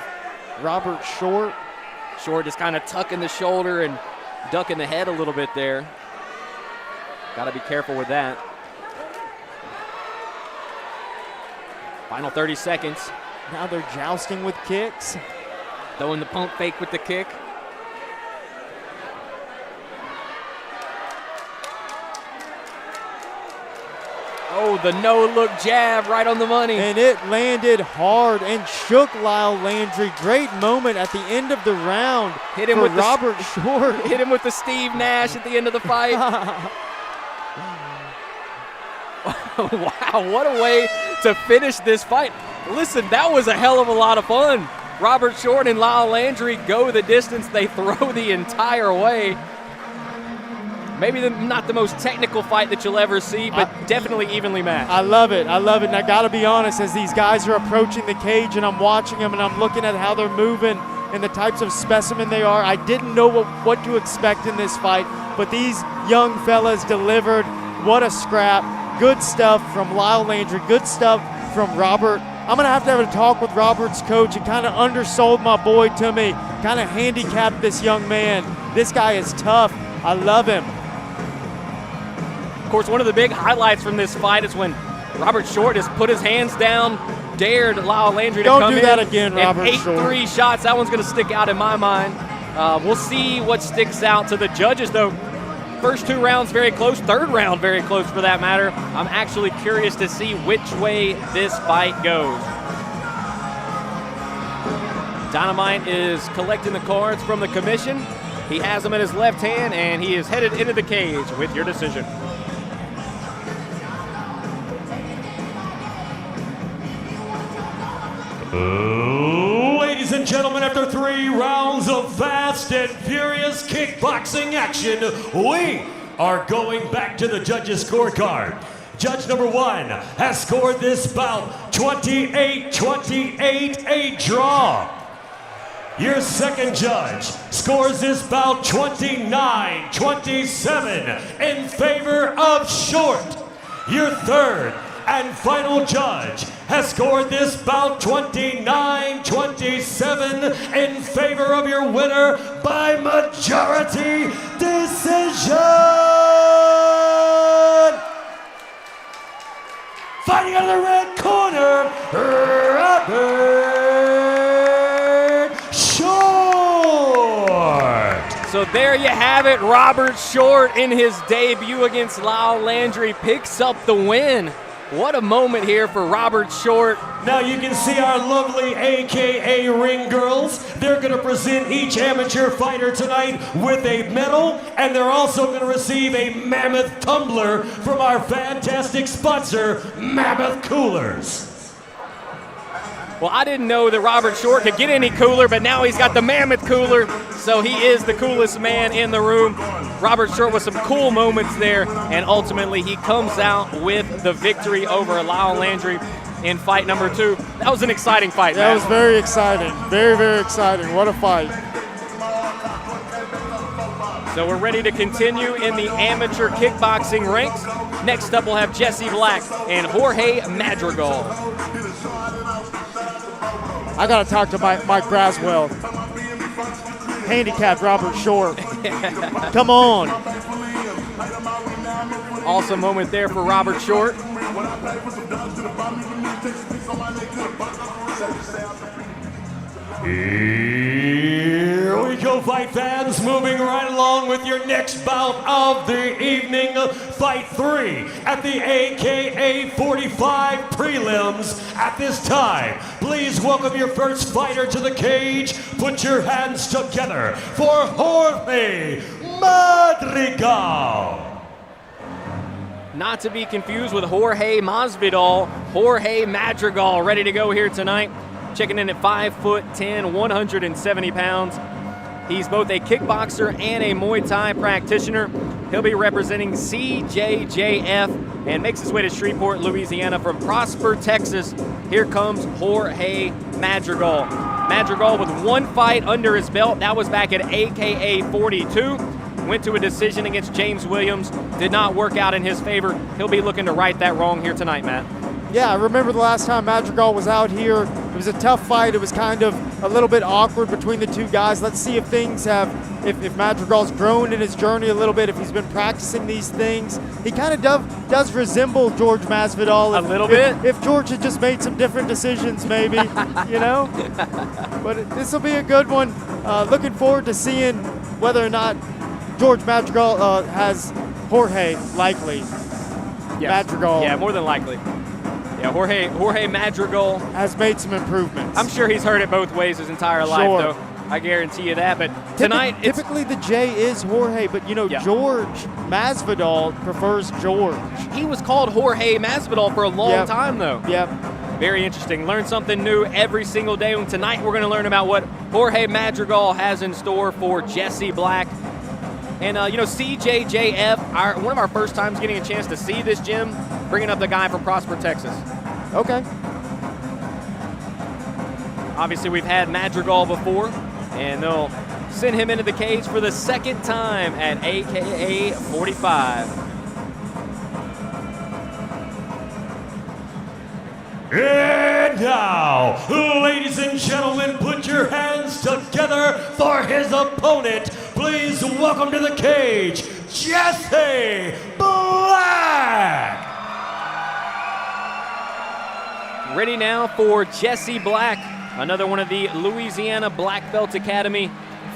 Robert Short. Short just kind of tucking the shoulder and ducking the head a little bit there. Got to be careful with that. Final 30 seconds. Now they're jousting with kicks. Throwing the pump fake with the kick. Oh, the no-look jab right on the money. And it landed hard and shook Lyle Landry. Great moment at the end of the round. Hit him for with Robert Short. Hit him with the Steve Nash at the end of the fight. Wow, what a way to finish this fight. Listen, that was a hell of a lot of fun. Robert Short and Lyle Landry go the distance. They throw the entire way. Maybe not the most technical fight that you'll ever see, but definitely evenly matched. I love it. I love it. And I got to be honest, as these guys are approaching the cage and I'm watching them and I'm looking at how they're moving and the types of specimen they are, I didn't know what to expect in this fight, but these young fellas delivered. What a scrap. Good stuff from Lyle Landry. Good stuff from Robert. I'm going to have a talk with Robert's coach and kind of undersold my boy to me, kind of handicapped this young man. This guy is tough. I love him. Of course, one of the big highlights from this fight is when Robert Short has put his hands down, dared Lyle Landry to come in. Don't do that again, Robert Short. 8-3 shots. That one's going to stick out in my mind. We'll see what sticks out to the judges, though. First 2 rounds very close. 3rd round very close, for that matter. I'm actually curious to see which way this fight goes. Dynamite is collecting the cards from the commission. He has them in his left hand, and he is headed into the cage with your decision. Ladies and gentlemen, after 3 rounds of fast and furious kickboxing action, we are going back to the judges' scorecard. Judge number 1 has scored this bout 28-28, a draw. Your second judge scores this bout 29-27 in favor of Short. Your third and final judge has scored this bout 29-27 in favor of your winner by majority decision. Fighting out of the red corner, Robert Short. So there you have it. Robert Short, in his debut against Lyle Landry, picks up the win. What a moment here for Robert Short. Now you can see our lovely AKA ring girls. They're going to present each amateur fighter tonight with a medal, and they're also going to receive a Mammoth tumbler from our fantastic sponsor, Mammoth Coolers. Well, I didn't know that Robert Short could get any cooler, but now he's got the Mammoth cooler, so he is the coolest man in the room. Robert Short with some cool moments there, and ultimately he comes out with the victory over Lyle Landry in fight number 2. That was an exciting fight, man. That was very exciting. Very, very exciting. What a fight. So we're ready to continue in the amateur kickboxing ranks. Next up, we'll have Jesse Black and Jorge Madrigal. I got to talk to Mike Braswell. Handicapped Robert Short. Come on. Awesome moment there for Robert Short. Here go, fight fans. Moving right along with your next bout of the evening, fight 3 at the AKA 45 prelims. At this time, please welcome your first fighter to the cage. Put your hands together for Jorge Madrigal. Not to be confused with Jorge Masvidal. Jorge Madrigal ready to go here tonight. Checking in at 5'10", 170 pounds. He's both a kickboxer and a Muay Thai practitioner. He'll be representing CJJF and makes his way to Shreveport, Louisiana from Prosper, Texas. Here comes Jorge Madrigal. Madrigal with one fight under his belt. That was back at AKA 42. Went to a decision against James Williams. Did not work out in his favor. He'll be looking to right that wrong here tonight, Matt. Yeah, I remember the last time Madrigal was out here. It was a tough fight. It was kind of a little bit awkward between the two guys. Let's see if things have, if Madrigal's grown in his journey a little bit, if he's been practicing these things. He kind of does resemble George Masvidal. A little bit? If George had just made some different decisions, maybe, you know? But this will be a good one. Looking forward to seeing whether or not George Madrigal has Jorge likely. Yes. Madrigal. Yeah, more than likely. Yeah, Jorge Madrigal has made some improvements. I'm sure he's heard it both ways his entire life, though. I guarantee you that. But tonight, typically the J is Jorge, but you know, George Masvidal prefers George. He was called Jorge Masvidal for a long time, though. Yep. Very interesting. Learn something new every single day. And tonight we're going to learn about what Jorge Madrigal has in store for Jesse Black. And, you know, CJJF, one of our first times getting a chance to see this gym, bringing up the guy from Prosper, Texas. Okay. Obviously, we've had Madrigal before, and they'll send him into the cage for the second time at AKA 45. And now, ladies and gentlemen, put your hands together for his opponent. Please welcome to the cage, Jesse Black. Ready now for Jesse Black, another one of the Louisiana Black Belt Academy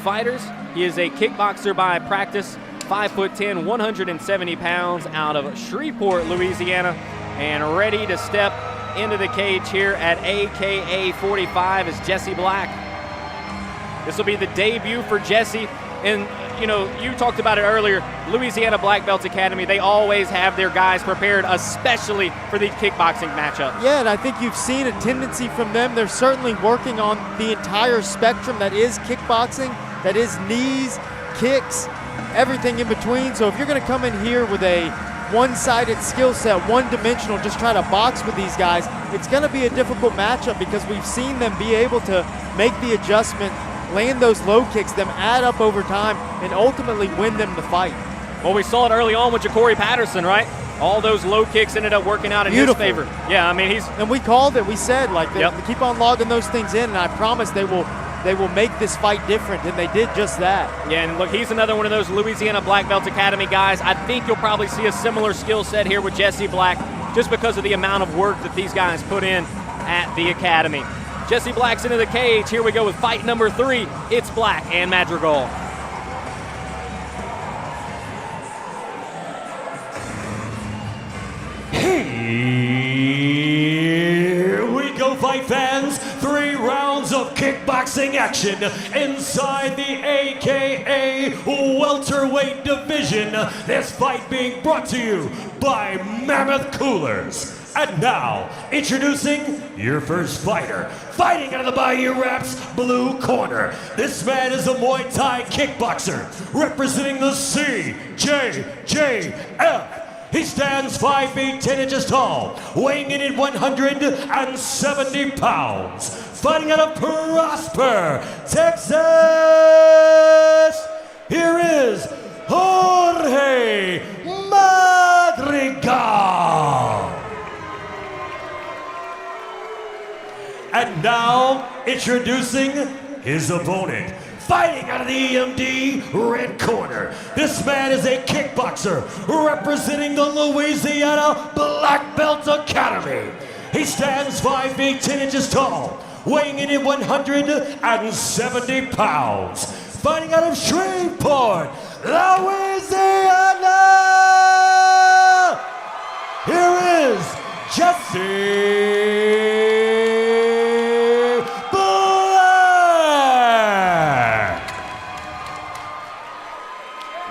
fighters. He is a kickboxer by practice, 5'10", 170 pounds, out of Shreveport, Louisiana, and ready to step into the cage here at AKA 45 is Jesse Black. This will be the debut for Jesse. And, you know, you talked about it earlier, Louisiana Black Belt Academy, they always have their guys prepared, especially for these kickboxing matchups. Yeah, and I think you've seen a tendency from them. They're certainly working on the entire spectrum that is kickboxing, that is knees, kicks, everything in between. So if you're going to come in here with a one-sided skill set, one-dimensional, just try to box with these guys, it's going to be a difficult matchup because we've seen them be able to make the adjustment, land those low kicks, them add up over time, and ultimately win them the fight. Well, we saw it early on with Ja'Cory Patterson, right? All those low kicks ended up working out in his favor. Yeah, I mean, and we called it. We said, like, they keep on logging those things in, and I promise they will make this fight different, and they did just that. Yeah, and look, he's another one of those Louisiana Black Belt Academy guys. I think you'll probably see a similar skill set here with Jesse Black just because of the amount of work that these guys put in at the academy. Jesse Black's into the cage. Here we go with fight number 3. It's Black and Madrigal. Here we go, fight fans. 3 rounds of kickboxing action inside the AKA welterweight division. This fight being brought to you by Mammoth Coolers. And now, introducing your first fighter. Fighting out of the Bayou Raps blue corner. This man is a Muay Thai kickboxer representing the CJJF. He stands 5 feet 10 inches tall, weighing in at 170 pounds. Fighting out of Prosper, Texas. Here is Jorge Madrigal. And now, introducing his opponent. Fighting out of the EMD red corner. This man is a kickboxer representing the Louisiana Black Belt Academy. He stands 5 feet 10 inches tall, weighing in at 170 pounds. fighting out of Shreveport, Louisiana. Here is Jesse Black.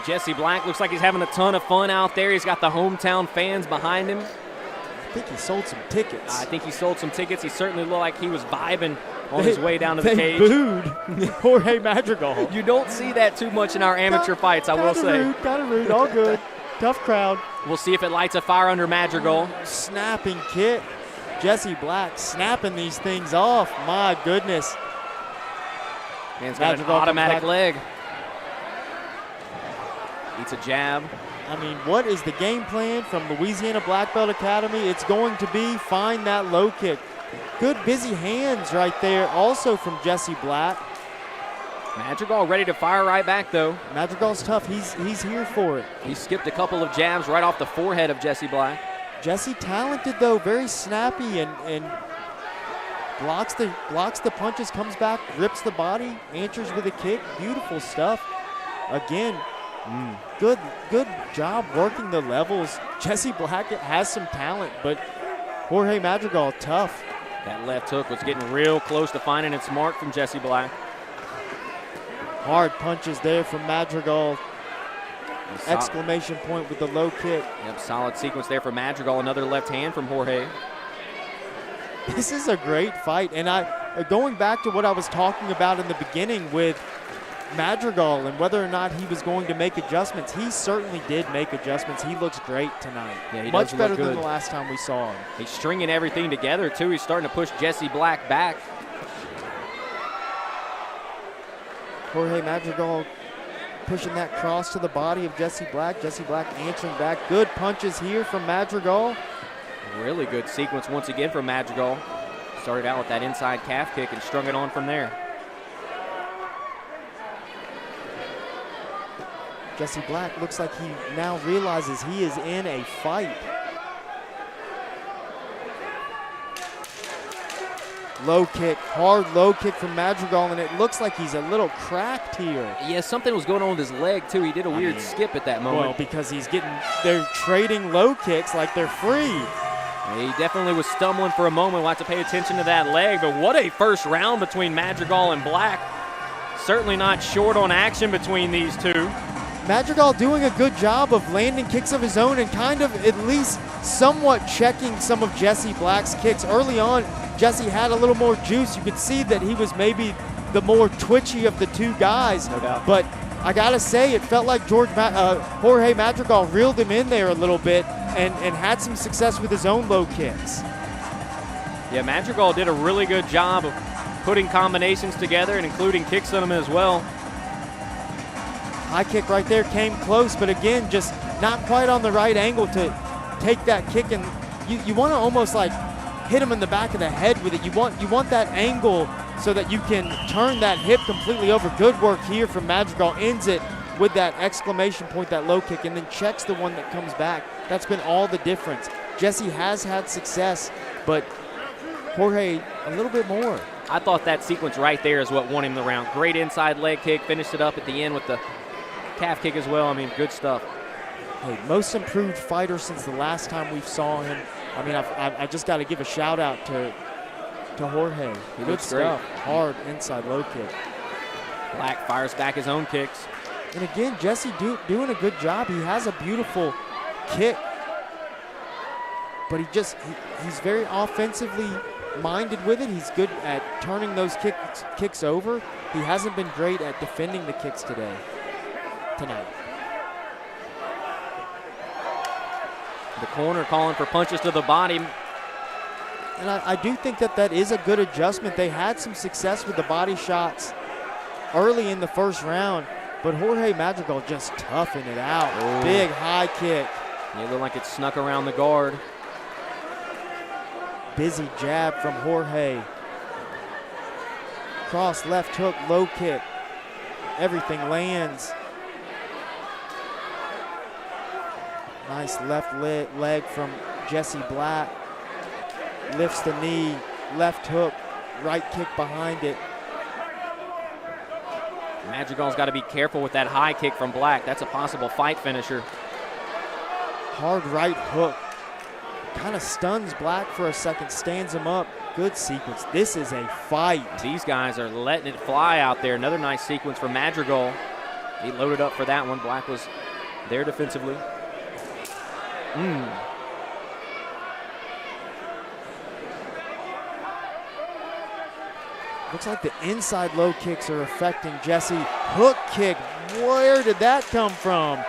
Jesse Black looks like he's having a ton of fun out there. He's got the hometown fans behind him. I think he sold some tickets. I think he sold some tickets. He certainly looked like he was vibing on his way down to the they cage. booed Jorge Madrigal. You don't see that too much in our amateur fights, I will say. Kind of rude, all good. Tough crowd. We'll see if it lights a fire under Madrigal. Snapping kick. Jesse Black snapping these things off. My goodness. Man's got an Madrigal automatic comes leg. Eats a jab. I mean, what is the game plan from Louisiana Black Belt Academy? It's going to be find that low kick. Good busy hands right there also from Jesse Black. Madrigal ready to fire right back, though. Madrigal's tough. He's here for it. He skipped a couple of jabs right off the forehead of Jesse Black. Jesse talented, though, very snappy and blocks the punches, comes back, rips the body, answers with a kick. Beautiful stuff. Again, good job working the levels. Jesse Black has some talent, but Jorge Madrigal, tough. That left hook was getting real close to finding its mark from Jesse Black. Hard punches there from Madrigal. Exclamation point with the low kick. Yep, solid sequence there for Madrigal. Another left hand from Jorge. This is a great fight, and going back to what I was talking about in the beginning with Madrigal and whether or not he was going to make adjustments, he certainly did make adjustments. He looks great tonight. Yeah, he much does better look than good. the last time we saw him. He's stringing everything together, too. He's starting to push Jesse Black back. Jorge Madrigal pushing that cross to the body of Jesse Black. Jesse Black answering back. Good punches here from Madrigal. Really good sequence once again from Madrigal. Started out with that inside calf kick and strung it on from there. Jesse Black looks like he now realizes he is in a fight. Low kick, hard low kick from Madrigal, and it looks like he's a little cracked here. Yeah, something was going on with his leg, too. He did a weird skip at that moment. Well, because they're trading low kicks like they're free. He definitely was stumbling for a moment. We'll have to pay attention to that leg, but what a first round between Madrigal and Black. Certainly not short on action between these two. Madrigal doing a good job of landing kicks of his own and kind of at least somewhat checking some of Jesse Black's kicks. Early on, Jesse had a little more juice. You could see that he was maybe the more twitchy of the two guys. No doubt. But I got to say, it felt like Jorge Madrigal reeled him in there a little bit and had some success with his own low kicks. Yeah, Madrigal did a really good job of putting combinations together and including kicks on him as well. High kick right there came close, but again, just not quite on the right angle to take that kick. And you want to almost like hit him in the back of the head with it. You want that angle so that you can turn that hip completely over. Good work here from Madrigal. Ends it with that exclamation point, that low kick, and then checks the one that comes back. That's been all the difference. Jesse has had success, but Jorge a little bit more. I thought that sequence right there is what won him the round. Great inside leg kick, finished it up at the end with the calf kick as well. I mean, good stuff. Hey, most improved fighter since the last time we saw him. I mean, I just got to give a shout out to Jorge. He Good looks stuff. great. Hard inside low kick. Black fires back his own kicks. And again, Jesse doing a good job. He has a beautiful kick, but he's very offensively minded with it. He's good at turning those kicks over. He hasn't been great at defending the kicks tonight. The corner calling for punches to the body. And I do think that is a good adjustment. They had some success with the body shots early in the first round, but Jorge Madrigal just toughing it out. Ooh. Big high kick. It looked like it snuck around the guard. Busy jab from Jorge. Cross left hook, low kick. Everything lands. Nice left leg from Jesse Black. Lifts the knee, left hook, right kick behind it. Madrigal's got to be careful with that high kick from Black. That's a possible fight finisher. Hard right hook. Kind of stuns Black for a second, stands him up. Good sequence. This is a fight. These guys are letting it fly out there. Another nice sequence for Madrigal. He loaded up for that one. Black was there defensively. Looks like the inside low kicks are affecting Jesse. Hook kick, where did that come from?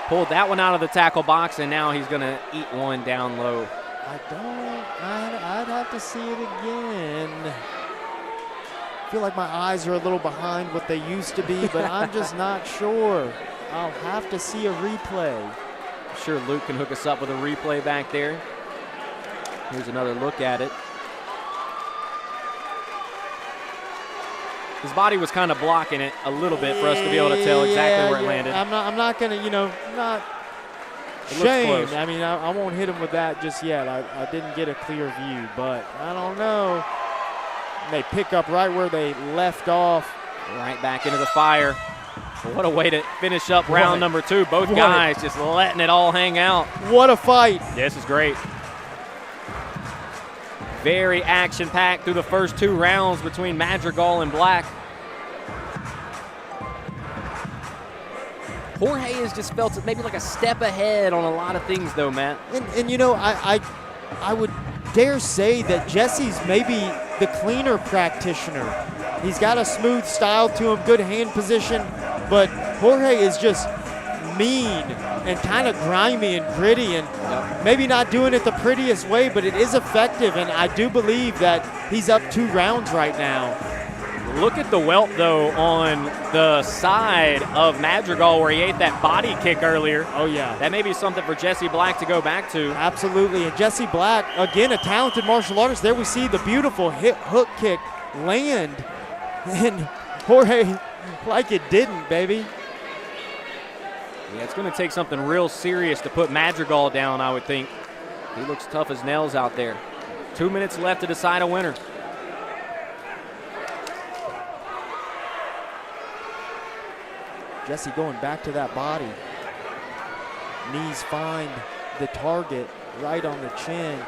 Pulled that one out of the tackle box, and now he's going to eat one down low. I'd have to see it again. I feel like my eyes are a little behind what they used to be, but I'm just not sure. I'll have to see a replay. I'm sure Luke can hook us up with a replay back there. Here's another look at it. His body was kind of blocking it a little bit for us to be able to tell exactly where it landed. I'm not going to, not shame. I mean, I won't hit him with that just yet. I didn't get a clear view, but I don't know. They pick up right where they left off. Right back into the fire. What a way to finish up round number 2. Both guys just letting it all hang out. What a fight. Yeah, this is great. Very action-packed through the first 2 rounds between Madrigal and Black. Jorge has just felt maybe like a step ahead on a lot of things, though, Matt. And I would dare say that Jesse's maybe the cleaner practitioner. He's got a smooth style to him, good hand position, but Jorge is just mean and kind of grimy and gritty, and maybe not doing it the prettiest way, but it is effective, and I do believe that he's up 2 rounds right now. Look at the welt, though, on the side of Madrigal where he ate that body kick earlier. Oh, yeah. That may be something for Jesse Black to go back to. Absolutely, and Jesse Black, again, a talented martial artist. There we see the beautiful hook kick land, and Jorge, like it didn't, baby. Yeah, it's going to take something real serious to put Madrigal down, I would think. He looks tough as nails out there. 2 minutes left to decide a winner. Jesse going back to that body. Knees find the target right on the chin.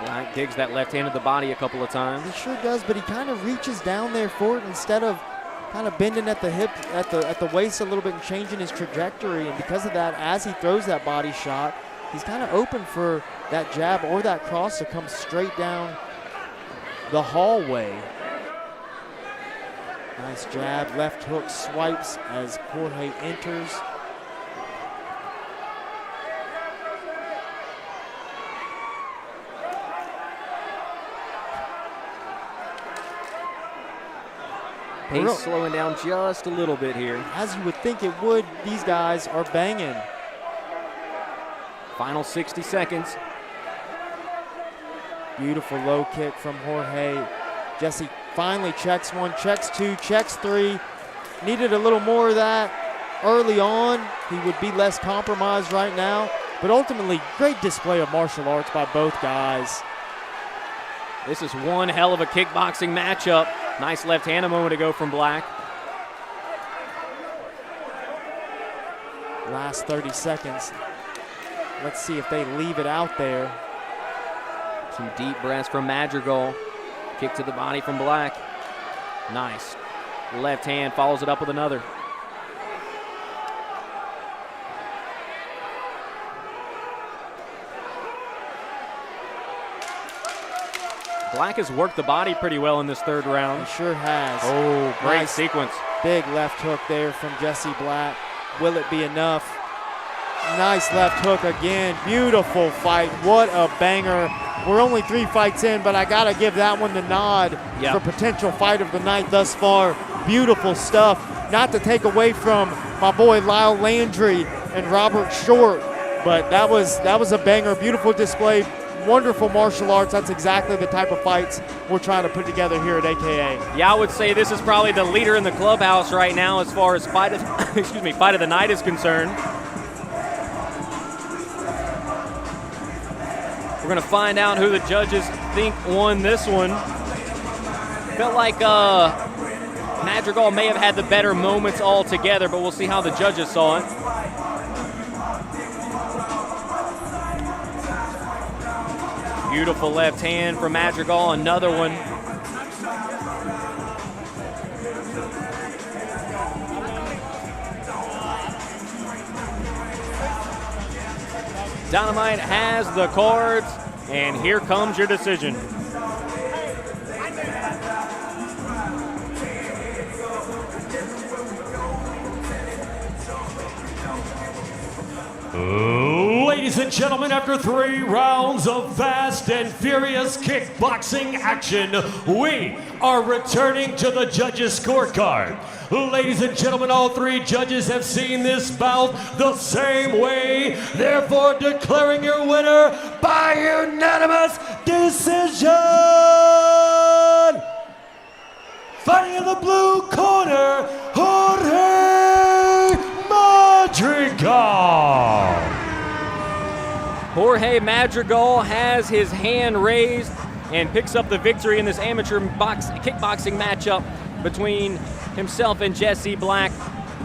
Black digs that left hand of the body a couple of times. He sure does, but he kind of reaches down there for it instead of kind of bending at the hip, at the waist a little bit and changing his trajectory. And because of that, as he throws that body shot, he's kind of open for that jab or that cross to come straight down the hallway. Nice jab, left hook swipes as Jorge enters. Pace slowing down just a little bit here. As you would think it would, these guys are banging. Final 60 seconds. Beautiful low kick from Jorge. Jesse finally checks 1, checks 2, checks 3. Needed a little more of that early on. He would be less compromised right now. But ultimately, great display of martial arts by both guys. This is one hell of a kickboxing matchup. Nice left hand a moment ago from Black. Last 30 seconds. Let's see if they leave it out there. Some deep breaths from Madrigal. Kick to the body from Black. Nice. Left hand follows it up with another. Black has worked the body pretty well in this 3rd round. He sure has. Oh, great sequence. Big left hook there from Jesse Black. Will it be enough? Nice left hook again. Beautiful fight. What a banger. We're only 3 fights in, but I got to give that one the nod for potential fight of the night thus far. Beautiful stuff. Not to take away from my boy Lyle Landry and Robert Short, but that was a banger. Beautiful display. Wonderful martial arts. That's exactly the type of fights we're trying to put together here at AKA. Yeah, I would say this is probably the leader in the clubhouse right now as far as fight of the night is concerned. We're going to find out who the judges think won this one. Felt like Madrigal may have had the better moments altogether, but we'll see how the judges saw it. Beautiful left hand from Madrigal, another one. Dynamite has the cards, and here comes your decision. Ladies and gentlemen, after 3 rounds of fast and furious kickboxing action, we are returning to the judges' scorecard. Ladies and gentlemen, all 3 judges have seen this bout the same way, therefore declaring your winner by unanimous decision! Fighting in the blue corner, Jorge Madrigal! Jorge Madrigal has his hand raised and picks up the victory in this amateur kickboxing matchup between himself and Jesse Black.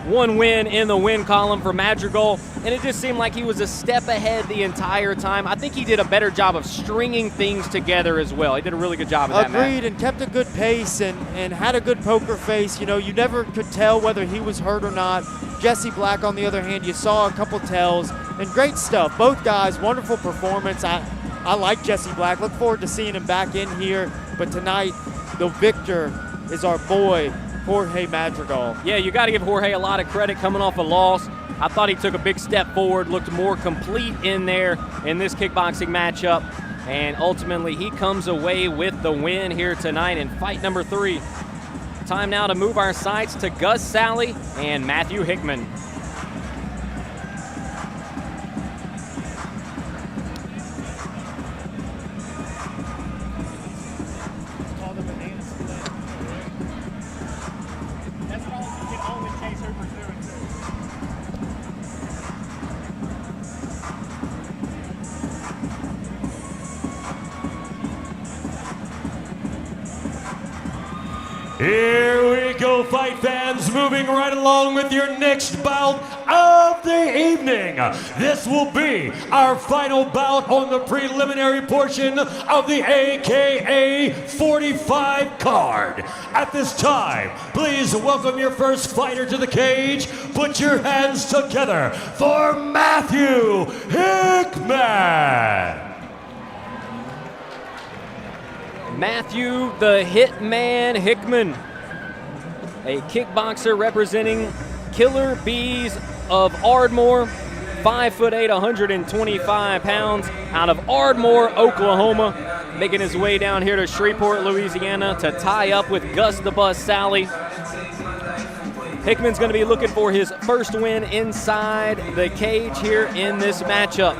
1 win in the win column for Madrigal, and it just seemed like he was a step ahead the entire time. I think he did a better job of stringing things together as well. He did a really good job of that, Matt. Agreed, and kept a good pace and had a good poker face. You know, you never could tell whether he was hurt or not. Jesse Black, on the other hand, you saw a couple tells, and great stuff. Both guys, wonderful performance. I like Jesse Black. Look forward to seeing him back in here. But tonight, the victor is our boy, Jorge Madrigal. Yeah, you got to give Jorge a lot of credit coming off a loss. I thought he took a big step forward, looked more complete in there in this kickboxing matchup, and ultimately he comes away with the win here tonight in fight number 3. Time now to move our sights to Gus Sally and Matthew Hickman. Here we go, fight fans, moving right along with your next bout of the evening. This will be our final bout on the preliminary portion of the AKA 45 card. At this time, please welcome your first fighter to the cage. Put your hands together for Matthew Hickman. Matthew the Hitman Hickman, a kickboxer representing Killer Bees of Ardmore, 5'8", 125 pounds, out of Ardmore, Oklahoma, making his way down here to Shreveport, Louisiana to tie up with Gus the Bus Sally. Hickman's going to be looking for his first win inside the cage here in this matchup.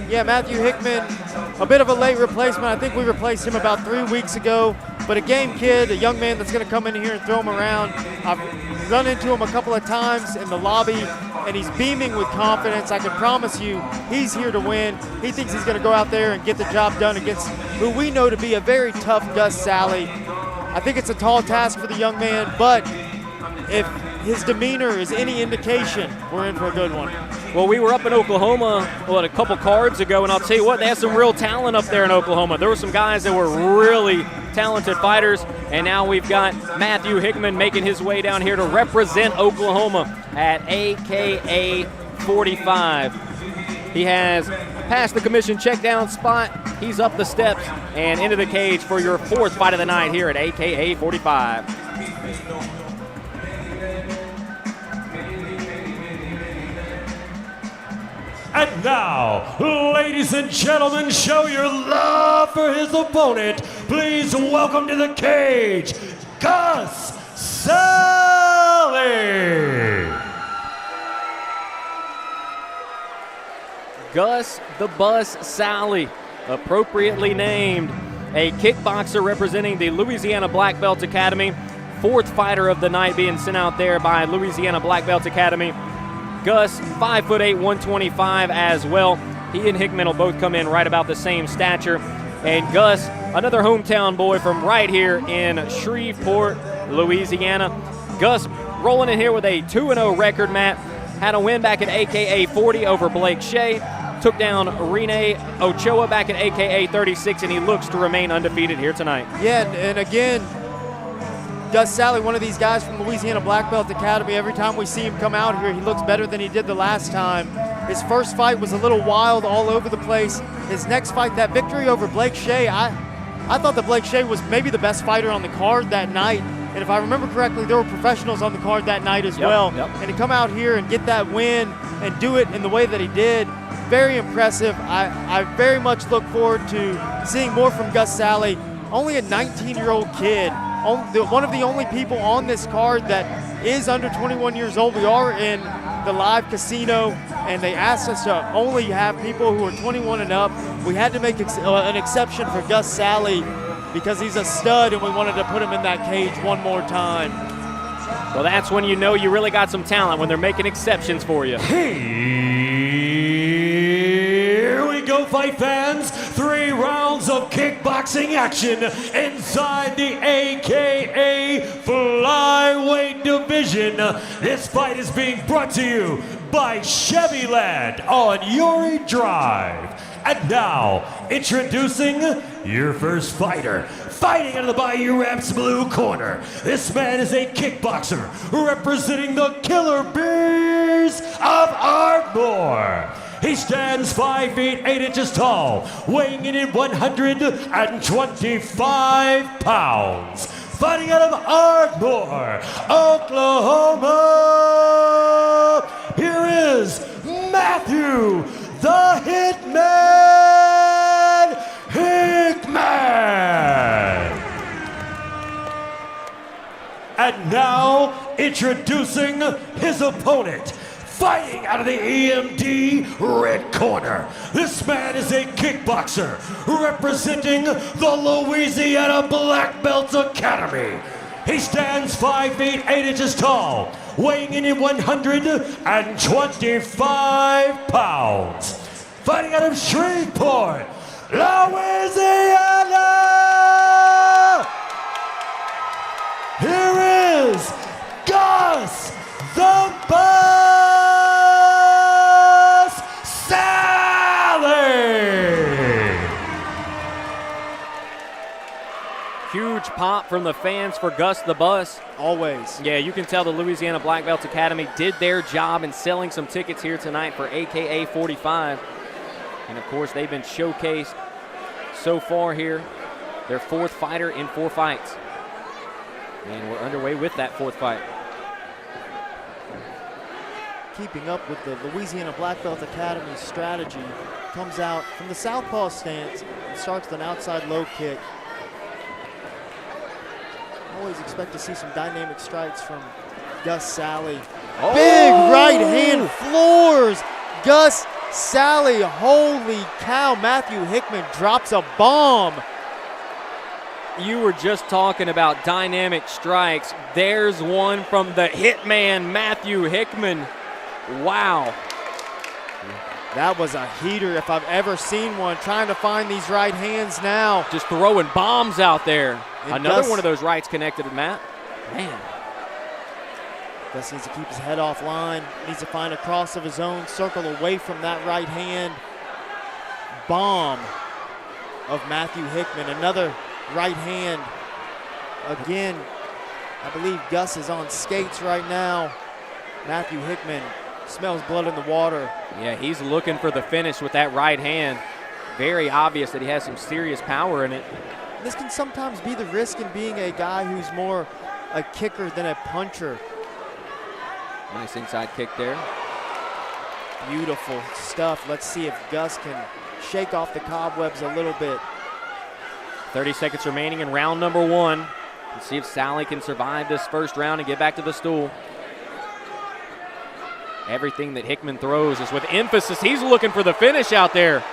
Yeah, Matthew Hickman, a bit of a late replacement. I think we replaced him about 3 weeks ago, but a game kid, a young man that's going to come in here and throw him around. I've run into him a couple of times in the lobby, and he's beaming with confidence. I can promise you he's here to win. He thinks he's going to go out there and get the job done against who we know to be a very tough Gus Sally. I think it's a tall task for the young man, but if his demeanor is any indication, we're in for a good one. Well, we were up in Oklahoma a couple cards ago, and I'll tell you what, they had some real talent up there in Oklahoma. There were some guys that were really talented fighters, and now we've got Matthew Hickman making his way down here to represent Oklahoma at AKA 45. He has passed the commission check down spot. He's up the steps and into the cage for your 4th fight of the night here at AKA 45. And now, ladies and gentlemen, show your love for his opponent. Please welcome to the cage, Gus Sally. Gus the Bus Sally, appropriately named, a kickboxer representing the Louisiana Black Belt Academy. 4th fighter of the night being sent out there by Louisiana Black Belt Academy. Gus, 5'8", 125 as well. He and Hickman will both come in right about the same stature. And Gus, another hometown boy from right here in Shreveport, Louisiana. Gus rolling in here with a 2-0 record, Matt. Had a win back at AKA 40 over Blake Shea. Took down Rene Ochoa back at AKA 36, and he looks to remain undefeated here tonight. Yeah, and again, Gus Sally, one of these guys from Louisiana Black Belt Academy, every time we see him come out here, he looks better than he did the last time. His first fight was a little wild, all over the place. His next fight, that victory over Blake Shea, I thought that Blake Shea was maybe the best fighter on the card that night. And if I remember correctly, there were professionals on the card that night as well. And to come out here and get that win and do it in the way that he did, very impressive. I very much look forward to seeing more from Gus Sally. Only a 19-year-old kid, one of the only people on this card that is under 21 years old. We are in the live casino, and they asked us to only have people who are 21 and up. We had to make an exception for Gus Sally because he's a stud, and we wanted to put him in that cage one more time. Well, that's when you know you really got some talent, when they're making exceptions for you. Here we go, fight fans. 3 rounds of kickboxing action inside the AKA flyweight division. This fight is being brought to you by Chevyland on Uri Drive. And now, introducing your first fighter. Fighting out of the Bayou Raps blue corner. This man is a kickboxer representing the Killer Bears of Ardmore. He stands 5 feet 8 inches tall, weighing in at 125 pounds. Fighting out of Ardmore, Oklahoma, here is Matthew the Hitman Hickman. And now, introducing his opponent. Fighting out of the EMD red corner. This man is a kickboxer representing the Louisiana Black Belt Academy. He stands 5 feet 8 inches tall, weighing in at 125 pounds. Fighting out of Shreveport, Louisiana, here is Gus the Bus Sally. Huge pop from the fans for Gus the Bus. Always. Yeah, you can tell the Louisiana Black Belt Academy did their job in selling some tickets here tonight for AKA 45. And of course, they've been showcased so far here. Their 4th fighter in 4 fights. And we're underway with that 4th fight. Keeping up with the Louisiana Black Belt Academy strategy, comes out from the southpaw stance and starts with an outside low kick. Always expect to see some dynamic strikes from Gus Sally. Oh. Big right hand floors Gus Sally. Holy cow, Matthew Hickman drops a bomb. You were just talking about dynamic strikes. There's one from the hitman, Matthew Hickman. Wow. That was a heater if I've ever seen one. Trying to find these right hands now. Just throwing bombs out there. And Another Gus, one of those rights connected to Matt. Man. Gus needs to keep his head off line. Needs to find a cross of his own. Circle away from that right hand. Bomb of Matthew Hickman. Another right hand. Again, I believe Gus is on skates right now. Matthew Hickman smells blood in the water. Yeah, he's looking for the finish with that right hand. Very obvious that he has some serious power in it. This can sometimes be the risk in being a guy who's more a kicker than a puncher. Nice inside kick there. Beautiful stuff. Let's see if Gus can shake off the cobwebs a little bit. 30 seconds remaining in round number 1. Let's see if Sally can survive this first round and get back to the stool. Everything that Hickman throws is with emphasis. He's looking for the finish out there.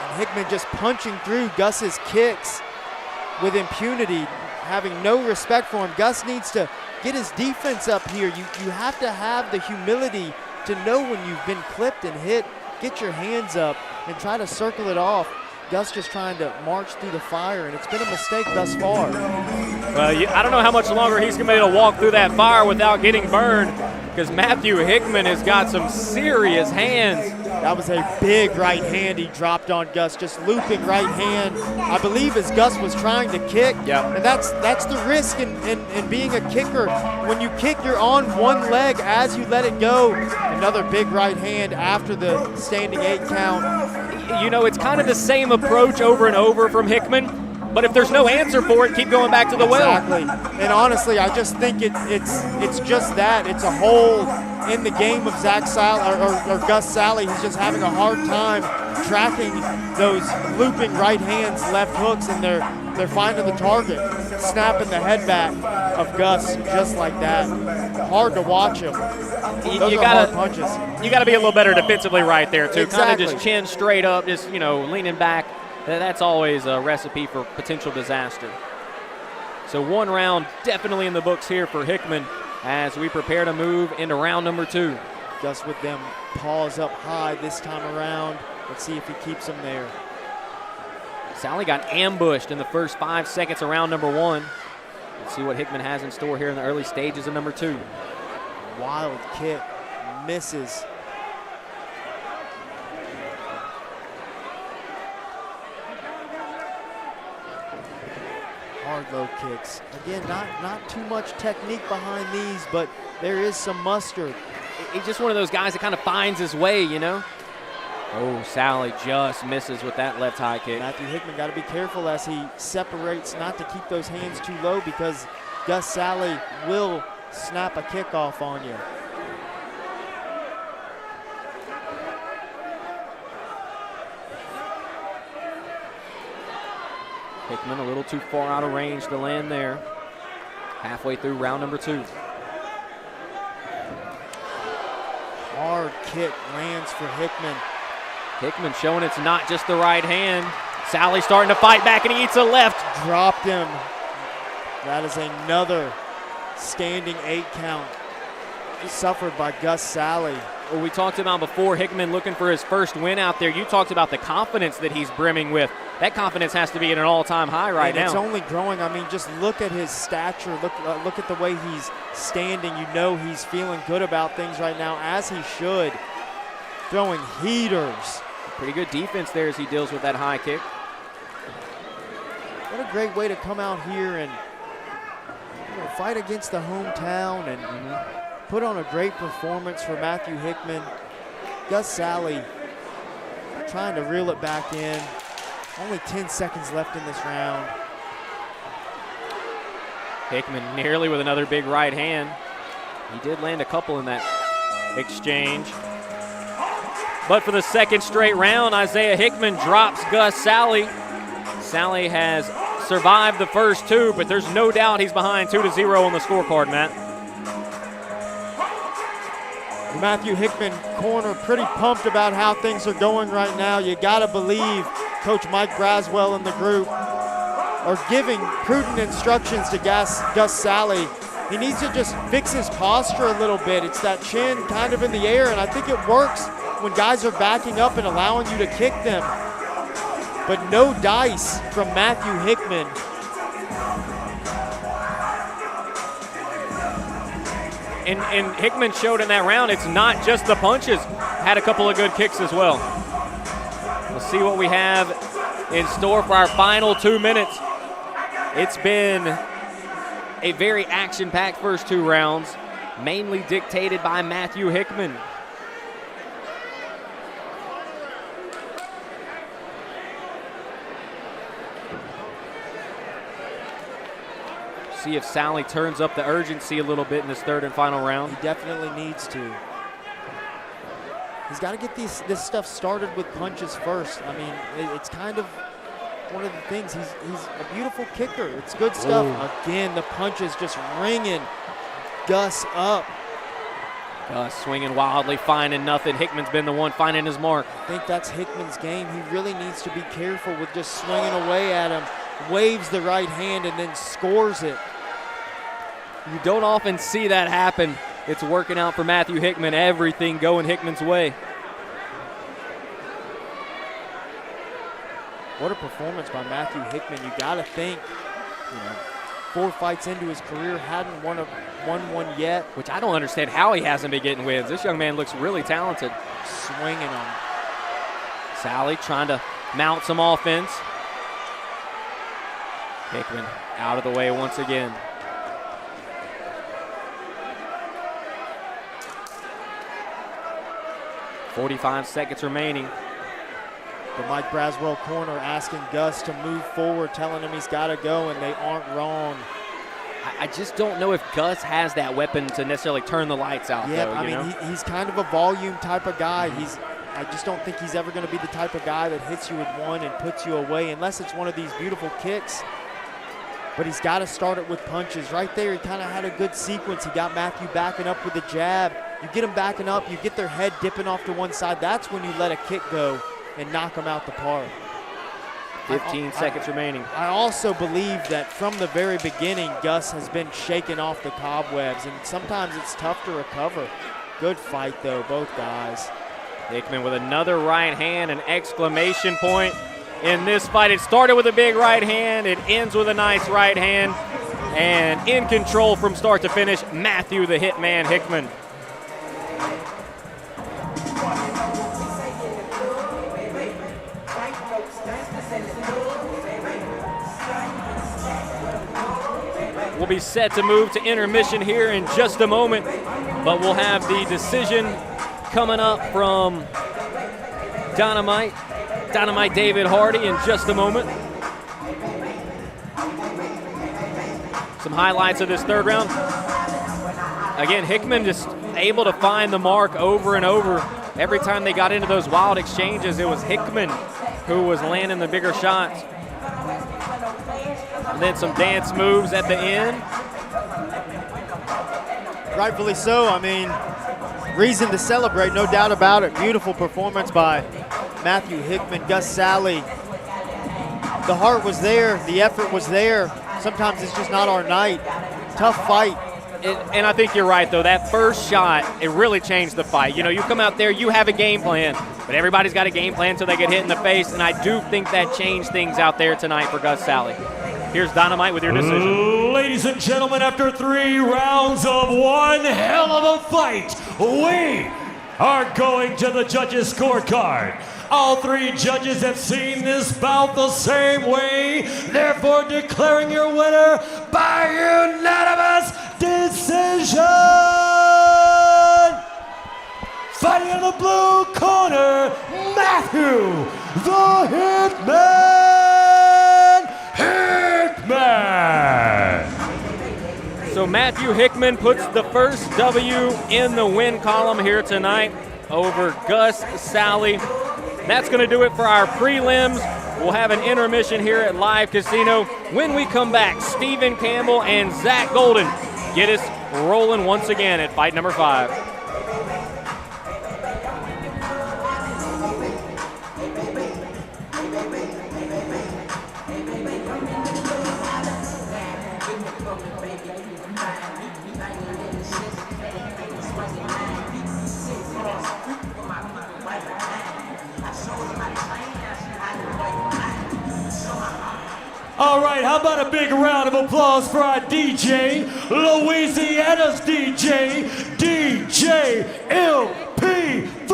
And Hickman just punching through Gus's kicks with impunity, having no respect for him. Gus needs to get his defense up here. You have to have the humility to know when you've been clipped and hit. Get your hands up and try to circle it off. Gus just trying to march through the fire, and it's been a mistake thus far. Well, I don't know how much longer he's going to be able to walk through that fire without getting burned, because Matthew Hickman has got some serious hands. That was a big right hand he dropped on Gus, just looping right hand, I believe, as Gus was trying to kick. Yep. And that's the risk in being a kicker. When you kick, you're on one leg as you let it go. Another big right hand after the standing 8 count. You know, it's kind of the same approach over and over from Hickman. But if there's no answer for it, keep going back to the well. Exactly. And honestly, I just think it's just that. It's a hole in the game of Zach Sally or Gus Sally. He's just having a hard time tracking those looping right hands, left hooks, and they're finding the target, snapping the head back of Gus just like that. Hard to watch him. Those are hard punches. You got to be a little better defensively right there too. Exactly. Kind of just chin straight up, just leaning back. That's always a recipe for potential disaster. So 1 round definitely in the books here for Hickman as we prepare to move into round number 2. Gus with them paws up high this time around. Let's see if he keeps them there. Sally got ambushed in the first 5 seconds of round number 1. Let's see what Hickman has in store here in the early stages of number 2. Wild kick, misses. Hard low kicks. Again, not too much technique behind these, but there is some mustard. He's just one of those guys that kind of finds his way, Oh, Sally just misses with that left high kick. Matthew Hickman got to be careful as he separates, not to keep those hands too low, because Gus Sally will snap a kickoff on you. Hickman a little too far out of range to land there. Halfway through round number 2. Hard kick lands for Hickman. Hickman showing it's not just the right hand. Sally starting to fight back, and he eats a left. Dropped him. That is another standing 8 count suffered by Gus Sally. Well, we talked about before Hickman looking for his first win out there. You talked about the confidence that he's brimming with. That confidence has to be at an all-time high right now. It's only growing. I mean, just look at his stature. Look at the way he's standing. You know he's feeling good about things right now, as he should. Throwing heaters. Pretty good defense there as he deals with that high kick. What a great way to come out here and fight against the hometown and put on a great performance for Matthew Hickman. Gus Sally trying to reel it back in. Only 10 seconds left in this round. Hickman nearly with another big right hand. He did land a couple in that exchange. But for the second straight round, Isaiah Hickman drops Gus Sally. Sally has survived the first 2, but there's no doubt he's behind 2-0 on the scorecard, Matt. Matthew Hickman corner pretty pumped about how things are going right now. You gotta believe Coach Mike Braswell and the group are giving prudent instructions to Gus Sally. He needs to just fix his posture a little bit. It's that chin kind of in the air, and I think it works when guys are backing up and allowing you to kick them. But no dice from Matthew Hickman. And Hickman showed in that round it's not just the punches. Had a couple of good kicks as well. We'll see what we have in store for our final 2 minutes. It's been a very action-packed first 2 rounds, mainly dictated by Matthew Hickman. See if Sally turns up the urgency a little bit in this third and final round. He definitely needs to. He's got to get this stuff started with punches first. I mean, it's kind of one of the things. He's a beautiful kicker. It's good stuff. Ooh. Again, the punches just ringing Gus up. Gus swinging wildly, finding nothing. Hickman's been the one finding his mark. I think that's Hickman's game. He really needs to be careful with just swinging away at him. Waves the right hand and then scores it. You don't often see that happen. It's working out for Matthew Hickman. Everything going Hickman's way. What a performance by Matthew Hickman. You got to think, 4 fights into his career, hadn't won one yet. Which I don't understand how he hasn't been getting wins. This young man looks really talented. Swinging him. Sally trying to mount some offense. Hickman out of the way once again. .45 seconds remaining. The Mike Braswell corner asking Gus to move forward, telling him he's got to go, and they aren't wrong. I just don't know if Gus has that weapon to necessarily turn the lights out. Yeah, though, I mean, he's kind of a volume type of guy. I just don't think he's ever going to be the type of guy that hits you with one and puts you away, unless it's one of these beautiful kicks. But he's got to start it with punches. Right there, he kind of had a good sequence. He got Matthew backing up with a jab. You get him backing up, you get their head dipping off to one side. That's when you let a kick go and knock them out the park. 15 seconds remaining. I also believe that from the very beginning, Gus has been shaking off the cobwebs, and sometimes it's tough to recover. Good fight, though, both guys. Hickman with another right hand, an exclamation point in this fight. It started with a big right hand. It ends with a nice right hand. And in control from start to finish, Matthew the Hitman Hickman. We'll be set to move to intermission here in just a moment, but we'll have the decision coming up from Dynamite David Hardy in just a moment. Some highlights of this third round. Again, Hickman just able to find the mark over and over. Every time they got into those wild exchanges, it was Hickman who was landing the bigger shots. And then some dance moves at the end. Rightfully so. I mean, reason to celebrate, no doubt about it. Beautiful performance by Matthew Hickman. Gus Sally, the heart was there, the effort was there. Sometimes it's just not our night. Tough fight. And I think you're right, though. That first shot, it really changed the fight. You know, you come out there, you have a game plan, but everybody's got a game plan until they get hit in the face, and I do think that changed things out there tonight for Gus Sally. Here's Dynamite with your decision. Ladies and gentlemen, after 3 rounds of one hell of a fight, we are going to the judges' scorecard. All 3 judges have seen this bout the same way, therefore declaring your winner by unanimous decision. Fighting in the blue corner, Matthew the Hitman Hickman. So Matthew Hickman puts the first W in the win column here tonight over Gus Sally. That's going to do it for our prelims. We'll have an intermission here at Live Casino. When we come back, Stephen Campbell and Zach Golden get us rolling once again at fight number 5. All right, how about a big round of applause for our DJ, Louisiana's DJ, DJ LP3.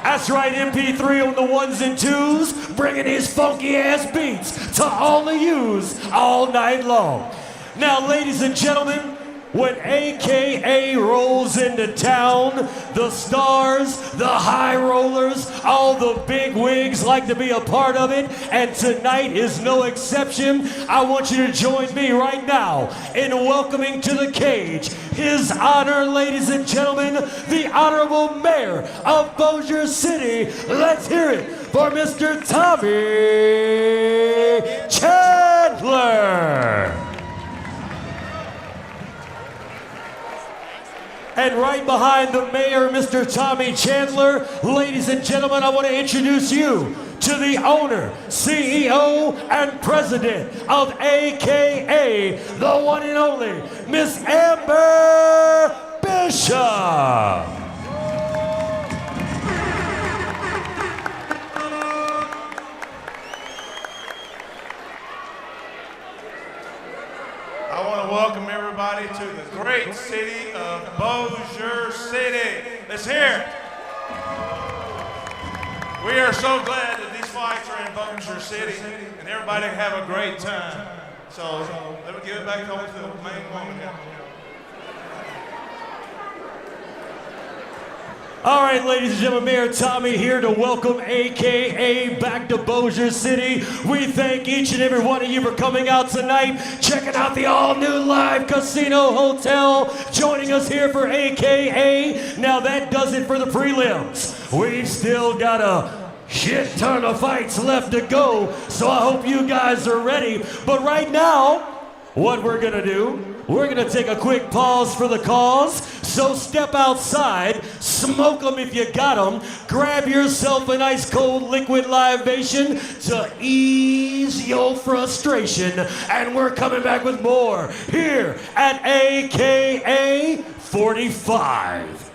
That's right, MP3 on the ones and twos, bringing his funky ass beats to all the yous all night long. Now, ladies and gentlemen, when AKA rolls into town, the stars, the high rollers, all the big wigs like to be a part of it, and tonight is no exception. I want you to join me right now in welcoming to the cage His Honor, ladies and gentlemen, the Honorable Mayor of Bossier City. Let's hear it for Mr. Tommy Chandler. And right behind the mayor, Mr. Tommy Chandler, ladies and gentlemen, I want to introduce you to the owner, CEO, and president of AKA, the one and only, Miss Amber Bishop. welcome everybody to the great city of Bossier City. Let's hear it. We are so glad that these fights are in Bossier City and everybody can have a great time. So let me give it back over to the main woman here. All right, ladies and gentlemen, Mayor Tommy here to welcome AKA back to Bossier City. We thank each and every one of you for coming out tonight, checking out the all-new live Casino Hotel, joining us here for AKA. Now that does it for the prelims. We've still got a shit ton of fights left to go, so I hope you guys are ready. But right now, what we're gonna do, we're gonna take a quick pause for the cause. So step outside, smoke them if you got them, grab yourself an ice cold liquid libation to ease your frustration. And we're coming back with more here at AKA 45.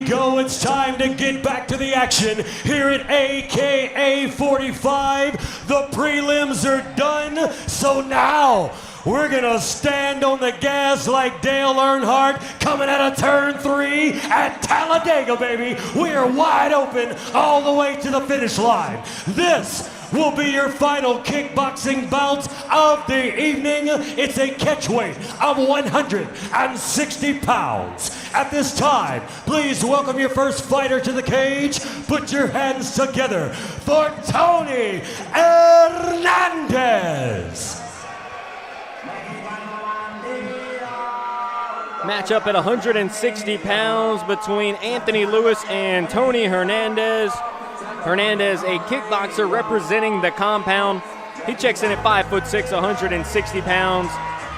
go. It's time to get back to the action here at AKA 45. The prelims are done, so now we're gonna stand on the gas like Dale Earnhardt coming out of turn 3 at Talladega, baby. We are wide open all the way to the finish line. This will be your final kickboxing bout of the evening. It's a catch weight of 160 pounds. At this time, please welcome your first fighter to the cage. Put your hands together for Tony Hernandez. Matchup at 160 pounds between Anthony Lewis and Tony Hernandez. Hernandez, a kickboxer representing the compound. He checks in at 5'6", 160 pounds,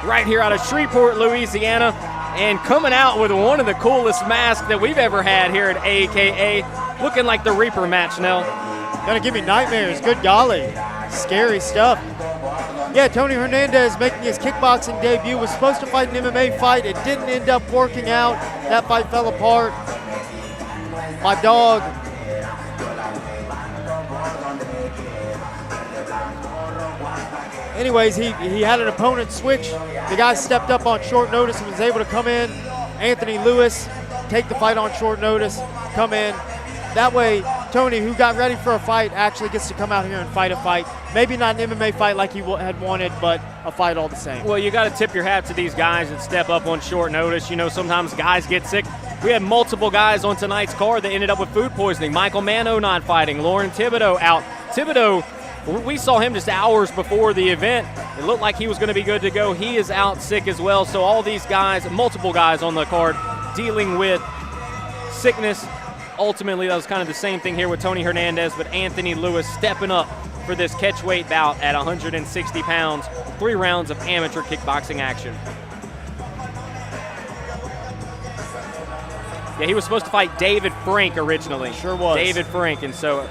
right here out of Shreveport, Louisiana, and coming out with one of the coolest masks that we've ever had here at AKA, looking like the Reaper match, Nell. Gonna give me nightmares, good golly. Scary stuff. Yeah, Tony Hernandez making his kickboxing debut, was supposed to fight an MMA fight. It didn't end up working out. That fight fell apart. My dog. Anyways, he had an opponent switch. The guy stepped up on short notice and was able to come in. Anthony Lewis, take the fight on short notice, come in. That way, Tony, who got ready for a fight, actually gets to come out here and fight a fight. Maybe not an MMA fight like he had wanted, but a fight all the same. Well, you got to tip your hat to these guys that step up on short notice. You know, sometimes guys get sick. We had multiple guys on tonight's card that ended up with food poisoning. Michael Mano not fighting. Lauren Thibodeau out. Thibodeau, we saw him just hours before the event. It looked like he was going to be good to go. He is out sick as well. So all these guys, multiple guys on the card, dealing with sickness. Ultimately, that was kind of the same thing here with Tony Hernandez, but Anthony Lewis stepping up for this catchweight bout at 160 pounds. 3 rounds of amateur kickboxing action. Yeah, he was supposed to fight David Frank originally. Sure was. David Frank, and so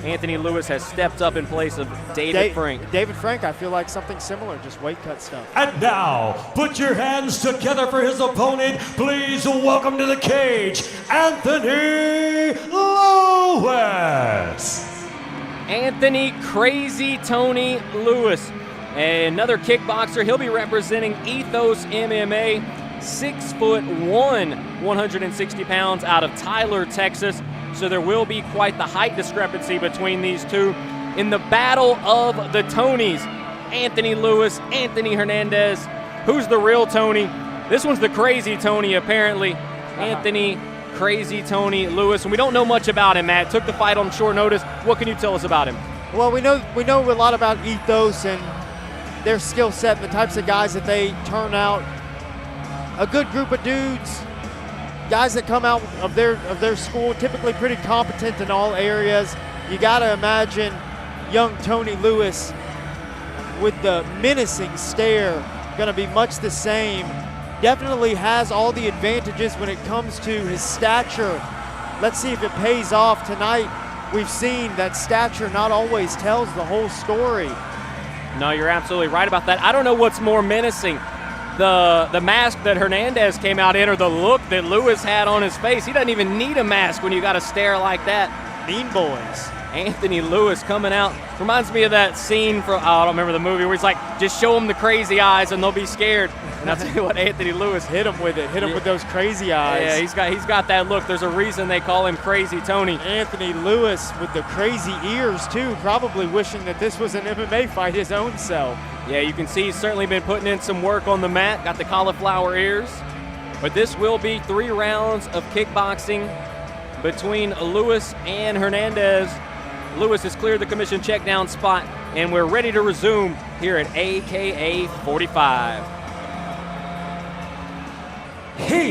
Anthony Lewis has stepped up in place of David Frank. David Frank, I feel like something similar, just weight cut stuff. And now, put your hands together for his opponent. Please welcome to the cage, Anthony Lewis. Anthony Crazy Tony Lewis, another kickboxer. He'll be representing Ethos MMA, 6'1", 160 pounds out of Tyler, Texas. So there will be quite the height discrepancy between these two. In the battle of the Tonys, Anthony Lewis, Anthony Hernandez. Who's the real Tony? This one's the Crazy Tony, apparently. Anthony Crazy Tony Lewis. And we don't know much about him, Matt. Took the fight on short notice. What can you tell us about him? Well, we know a lot about Ethos and their skill set and the types of guys that they turn out. A good group of dudes. Guys that come out of their school, typically pretty competent in all areas. You got to imagine young Tony Lewis with the menacing stare, going to be much the same. Definitely has all the advantages when it comes to his stature. Let's see if it pays off tonight. We've seen that stature not always tells the whole story. No, you're absolutely right about that. I don't know what's more menacing. The mask that Hernandez came out in, or the look that Lewis had on his face. He doesn't even need a mask when you got a stare like that. Mean Boys. Anthony Lewis coming out. Reminds me of that scene from, I don't remember the movie, where he's like, just show them the crazy eyes and they'll be scared. And I'll tell you what, Anthony Lewis hit him with it. Hit him with those crazy eyes. Yeah, he's got that look. There's a reason they call him Crazy Tony. Anthony Lewis with the crazy ears too, probably wishing that this was an MMA fight his own self. Yeah, you can see he's certainly been putting in some work on the mat. Got the cauliflower ears. But this will be 3 rounds of kickboxing between Lewis and Hernandez. Lewis has cleared the commission check down spot, and we're ready to resume here at AKA 45. Here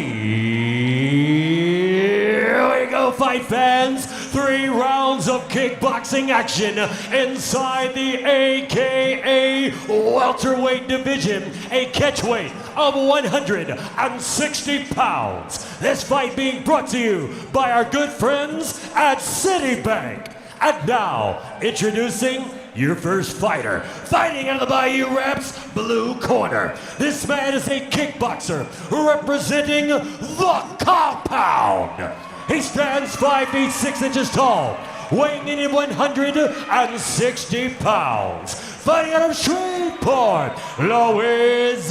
we go, fight fans. 3 rounds of kickboxing action inside the AKA welterweight division. A catchweight of 160 pounds. This fight being brought to you by our good friends at Citibank. And now, introducing your first fighter, fighting out of the Bayou Raps blue corner. This man is a kickboxer representing the compound. He stands 5 feet 6 inches tall, weighing in at 160 pounds. Fighting out of Shreveport, Louisiana,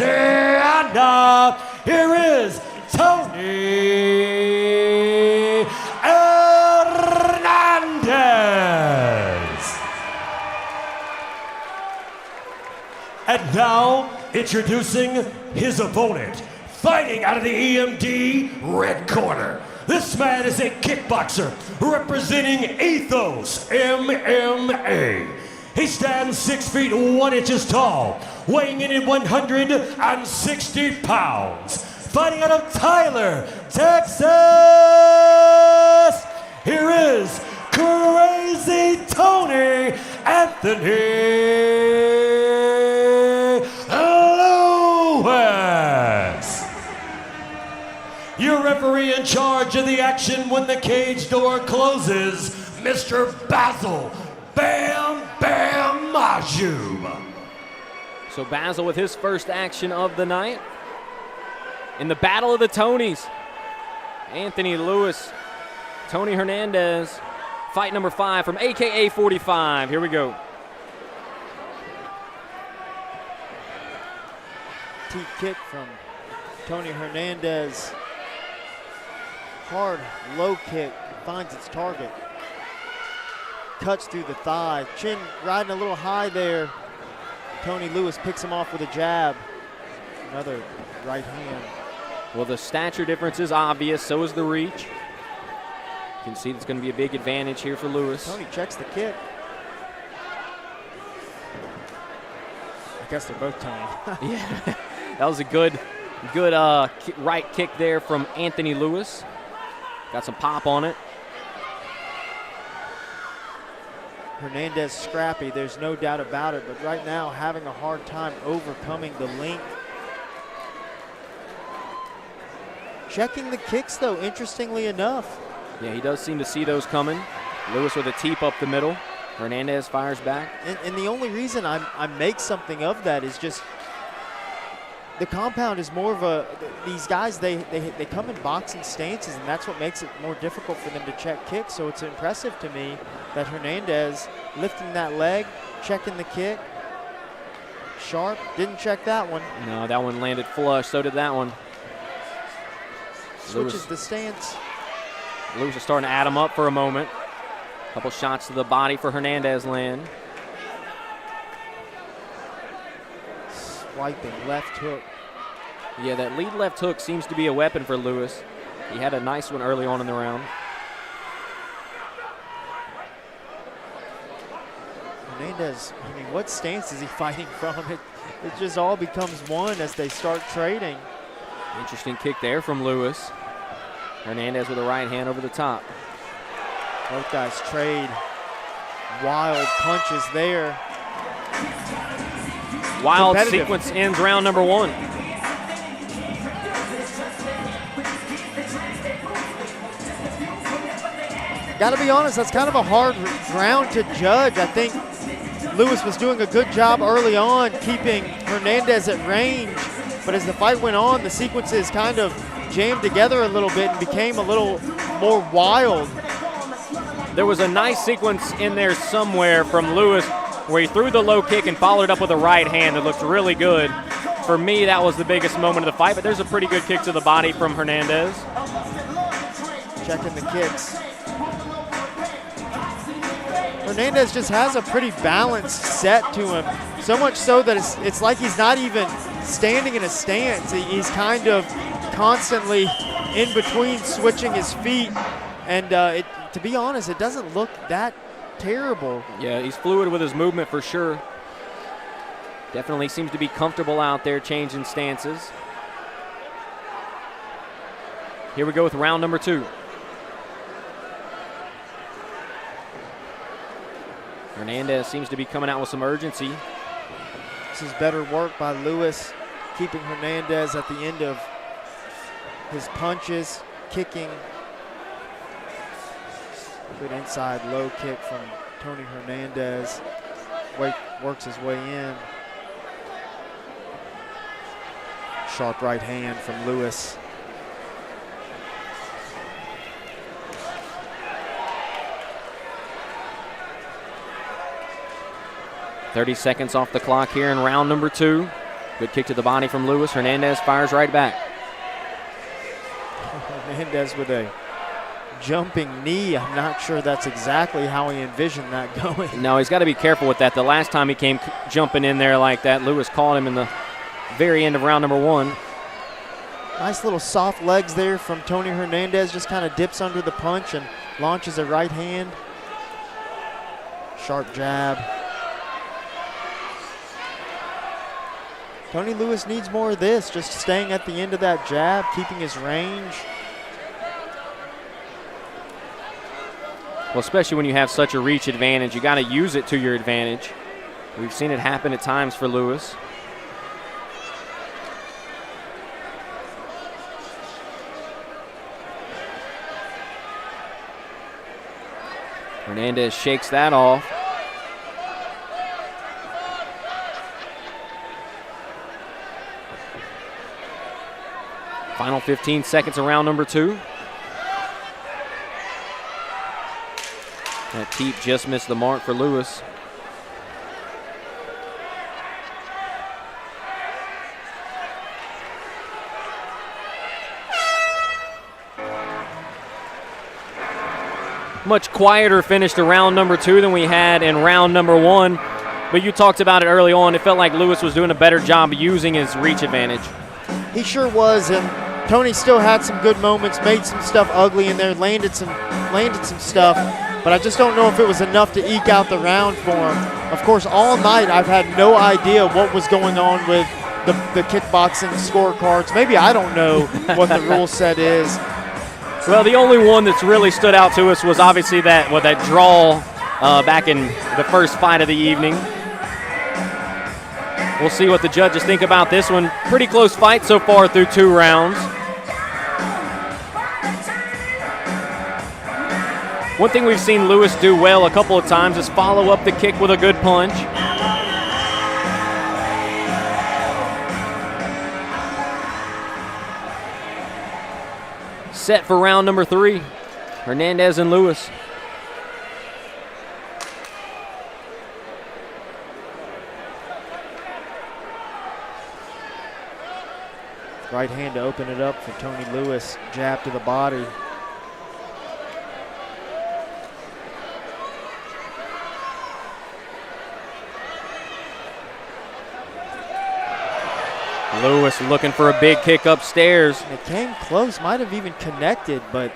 here is Tony Hernandez. And now, introducing his opponent, fighting out of the EMD red corner. This man is a kickboxer representing Ethos MMA. He stands 6 feet 1 inches tall, weighing in at 160 pounds. Fighting out of Tyler, Texas, here is Crazy Tony Anthony Lewis. Your referee in charge of the action when the cage door closes, Mr. Basil Bam Bam Majub. So Basil with his first action of the night. In the Battle of the Tonys, Anthony Lewis, Tony Hernandez, fight number 5 from AKA 45. Here we go. T kick from Tony Hernandez. Hard low kick finds its target. Cuts through the thigh. Chin riding a little high there. Tony Lewis picks him off with a jab. Another right hand. Well, the stature difference is obvious, so is the reach. You can see it's going to be a big advantage here for Lewis. Tony checks the kick. I guess they're both Tony. Yeah, that was a good right kick there from Anthony Lewis. Got some pop on it. Hernandez scrappy, there's no doubt about it, but right now having a hard time overcoming the length. Checking the kicks though, interestingly enough. Yeah, he does seem to see those coming. Lewis with a teep up the middle. Hernandez fires back. And the only reason I make something of that is just the compound is more of a, these guys, they come in boxing stances, and that's what makes it more difficult for them to check kicks. So it's impressive to me that Hernandez lifting that leg, checking the kick. Sharp, didn't check that one. No, that one landed flush, so did that one. Switches the stance. Lewis is starting to add him up for a moment. Couple shots to the body for Hernandez land. Swiping left hook. Yeah, that lead left hook seems to be a weapon for Lewis. He had a nice one early on in the round. Hernandez, I mean, what stance is he fighting from? It just all becomes one as they start trading. Interesting kick there from Lewis. Hernandez with a right hand over the top. Both guys trade wild punches there. Wild sequence ends round number 1. Got to be honest, that's kind of a hard round to judge. I think Lewis was doing a good job early on keeping Hernandez at range, but as the fight went on, the sequences kind of jammed together a little bit and became a little more wild. There was a nice sequence in there somewhere from Lewis where he threw the low kick and followed up with a right hand that looked really good. For me, that was the biggest moment of the fight, but there's a pretty good kick to the body from Hernandez. Checking the kicks. Hernandez just has a pretty balanced set to him, so much so that it's like he's not even standing in a stance. He's kind of constantly in between switching his feet, and to be honest, it doesn't look that terrible. Yeah, he's fluid with his movement for sure. Definitely seems to be comfortable out there changing stances. Here we go with round number 2. Hernandez seems to be coming out with some urgency. This is better work by Lewis, keeping Hernandez at the end of his punches, kicking. Good inside low kick from Tony Hernandez. Works his way in. Sharp right hand from Lewis. 30 seconds off the clock here in round number 2. Good kick to the body from Lewis. Hernandez fires right back. Hernandez with a jumping knee. I'm not sure that's exactly how he envisioned that going. No, he's got to be careful with that. The last time he came jumping in there like that, Lewis caught him in the very end of round number 1. Nice little soft legs there from Tony Hernandez. Just kind of dips under the punch and launches a right hand. Sharp jab. Tony Lewis needs more of this, just staying at the end of that jab, keeping his range. Well, especially when you have such a reach advantage, you got to use it to your advantage. We've seen it happen at times for Lewis. Hernandez shakes that off. Final 15 seconds of round number 2. That teep just missed the mark for Lewis. Much quieter finish to round number 2 than we had in round number 1. But you talked about it early on. It felt like Lewis was doing a better job using his reach advantage. He sure was, and Tony still had some good moments, made some stuff ugly in there, landed some stuff, but I just don't know if it was enough to eke out the round for him. Of course, all night I've had no idea what was going on with the kickboxing scorecards. Maybe I don't know what the rule set is. Well, the only one that's really stood out to us was obviously that draw back in the first fight of the evening. We'll see what the judges think about this one. Pretty close fight so far through 2 rounds. One thing we've seen Lewis do well a couple of times is follow up the kick with a good punch. Set for round number 3. Hernandez and Lewis. Right hand to open it up for Tony Lewis. Jab to the body. Lewis looking for a big kick upstairs. It came close, might have even connected, but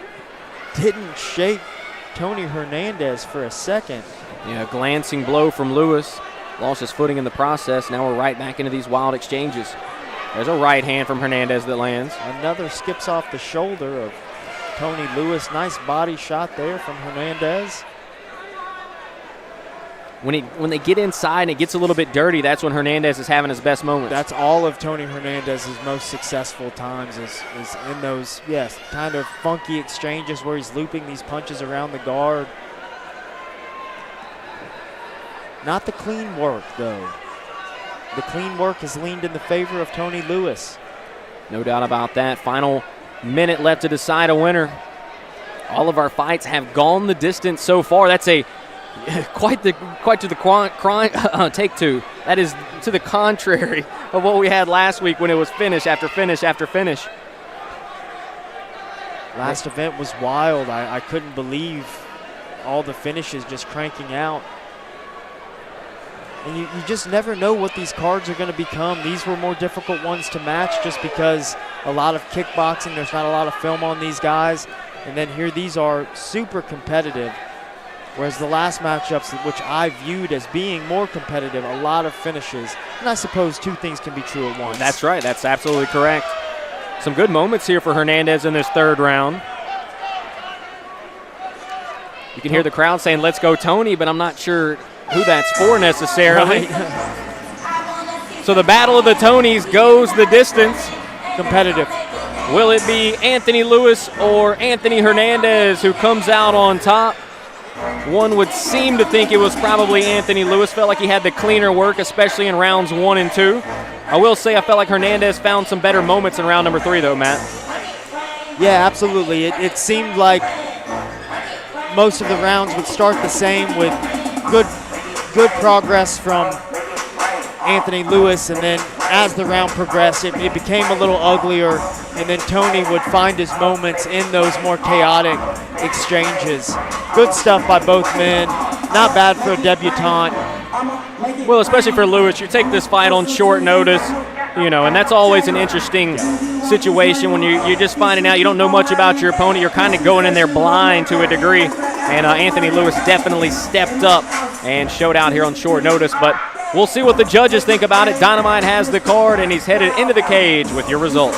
didn't shake Tony Hernandez for a second. Yeah, glancing blow from Lewis. Lost his footing in the process. Now we're right back into these wild exchanges. There's a right hand from Hernandez that lands. Another skips off the shoulder of Tony Lewis. Nice body shot there from Hernandez. When they get inside and it gets a little bit dirty, that's when Hernandez is having his best moments. That's all of Tony Hernandez's most successful times is in those, yes, kind of funky exchanges where he's looping these punches around the guard. Not the clean work, though. The clean work has leaned in the favor of Tony Lewis. No doubt about that. Final minute left to decide a winner. All of our fights have gone the distance so far. That's a quite to the take 2. That is to the contrary of what we had last week when it was finish after finish after finish. Last event was wild. I couldn't believe all the finishes just cranking out. And you just never know what these cards are going to become. These were more difficult ones to match just because a lot of kickboxing, there's not a lot of film on these guys. And then here these are super competitive. Whereas the last matchups, which I viewed as being more competitive, a lot of finishes. And I suppose 2 things can be true at once. That's right. That's absolutely correct. Some good moments here for Hernandez in this 3rd round. You can hear the crowd saying, "Let's go, Tony," but I'm not sure who that's for necessarily. Right. So the battle of the Tonys goes the distance. Competitive. Will it be Anthony Lewis or Anthony Hernandez who comes out on top? One would seem to think it was probably Anthony Lewis. Felt like he had the cleaner work, especially in rounds 1 and 2. I will say I felt like Hernandez found some better moments in round number 3, though, Matt. Yeah, absolutely. It seemed like most of the rounds would start the same with good progress from Anthony Lewis, and then as the round progressed, it became a little uglier, and then Tony would find his moments in those more chaotic exchanges. Good stuff by both men. Not bad for a debutante. Well, especially for Lewis, you take this fight on short notice, you know, and that's always an interesting situation when you're just finding out you don't know much about your opponent. You're kind of going in there blind to a degree, and Anthony Lewis definitely stepped up and showed out here on short notice, but we'll see what the judges think about it. Dynamite has the card, and he's headed into the cage with your result.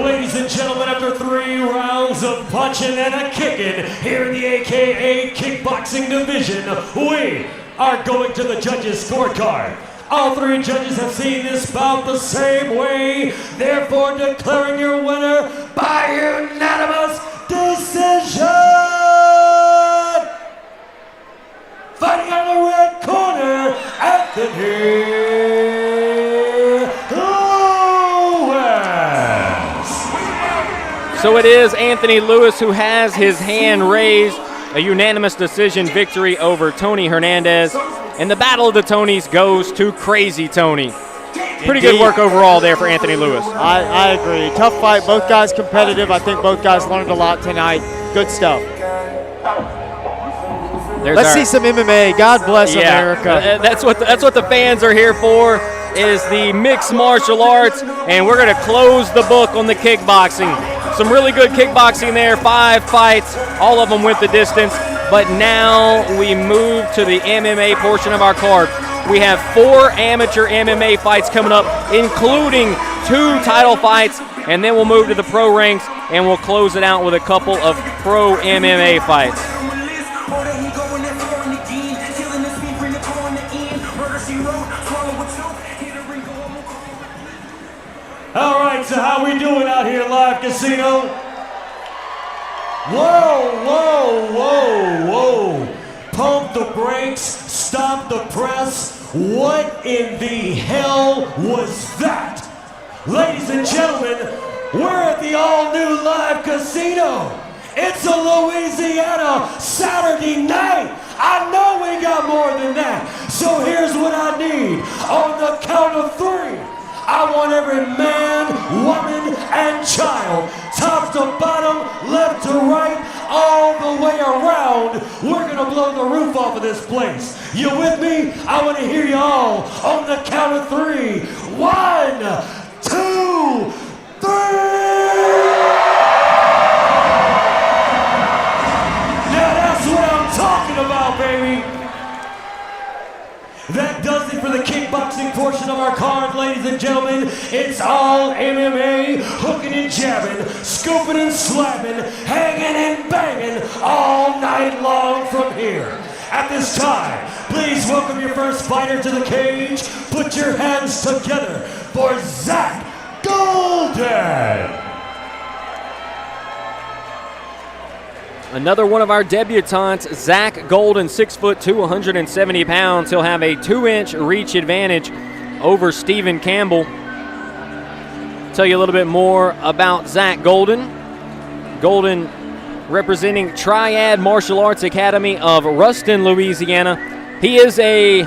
Ladies and gentlemen, after 3 rounds of punching and a kicking here in the AKA Kickboxing division, we are going to the judges' scorecard. All 3 judges have seen this bout the same way, therefore declaring your winner by unanimous decision. Fighting out of the red corner, Anthony Lewis. So it is Anthony Lewis who has his hand raised. A unanimous decision victory over Tony Hernandez. And the Battle of the Tonys goes to Crazy Tony. Pretty good work overall there for Anthony Lewis. I agree. Tough fight. Both guys competitive. I think both guys learned a lot tonight. Good stuff. Let's see some MMA. God bless America. That's what the fans are here for, is the mixed martial arts. And we're going to close the book on the kickboxing. Some really good kickboxing there, 5 fights, all of them went the distance. But now we move to the MMA portion of our card. We have 4 amateur MMA fights coming up, including 2 title fights, and then we'll move to the pro ranks, and we'll close it out with a couple of pro MMA fights. All right, so how we doing out here live, Casino? Whoa, whoa, whoa, whoa. Pump the brakes, stop the press. What in the hell was that? Ladies and gentlemen, we're at the all-new live casino. It's a Louisiana Saturday night. I know we got more than that. So here's what I need. On the count of 3. I want every man, woman, and child, top to bottom, left to right, all the way around. We're gonna blow the roof off of this place. You with me? I wanna hear you all on the count of 3. 1, 2, 3. Now that's what I'm talking about, baby. That does it for the kickboxing portion of our card, ladies and gentlemen. It's all MMA, hooking and jabbing, scooping and slapping, hanging and banging all night long from here. At this time, please welcome your first fighter to the cage. Put your hands together for Zach Golden. Another one of our debutantes, Zach Golden, 6'2", 170 pounds. He'll have a 2-inch reach advantage over Stephen Campbell. Tell you a little bit more about Zach Golden. Golden representing Triad Martial Arts Academy of Ruston, Louisiana. He is a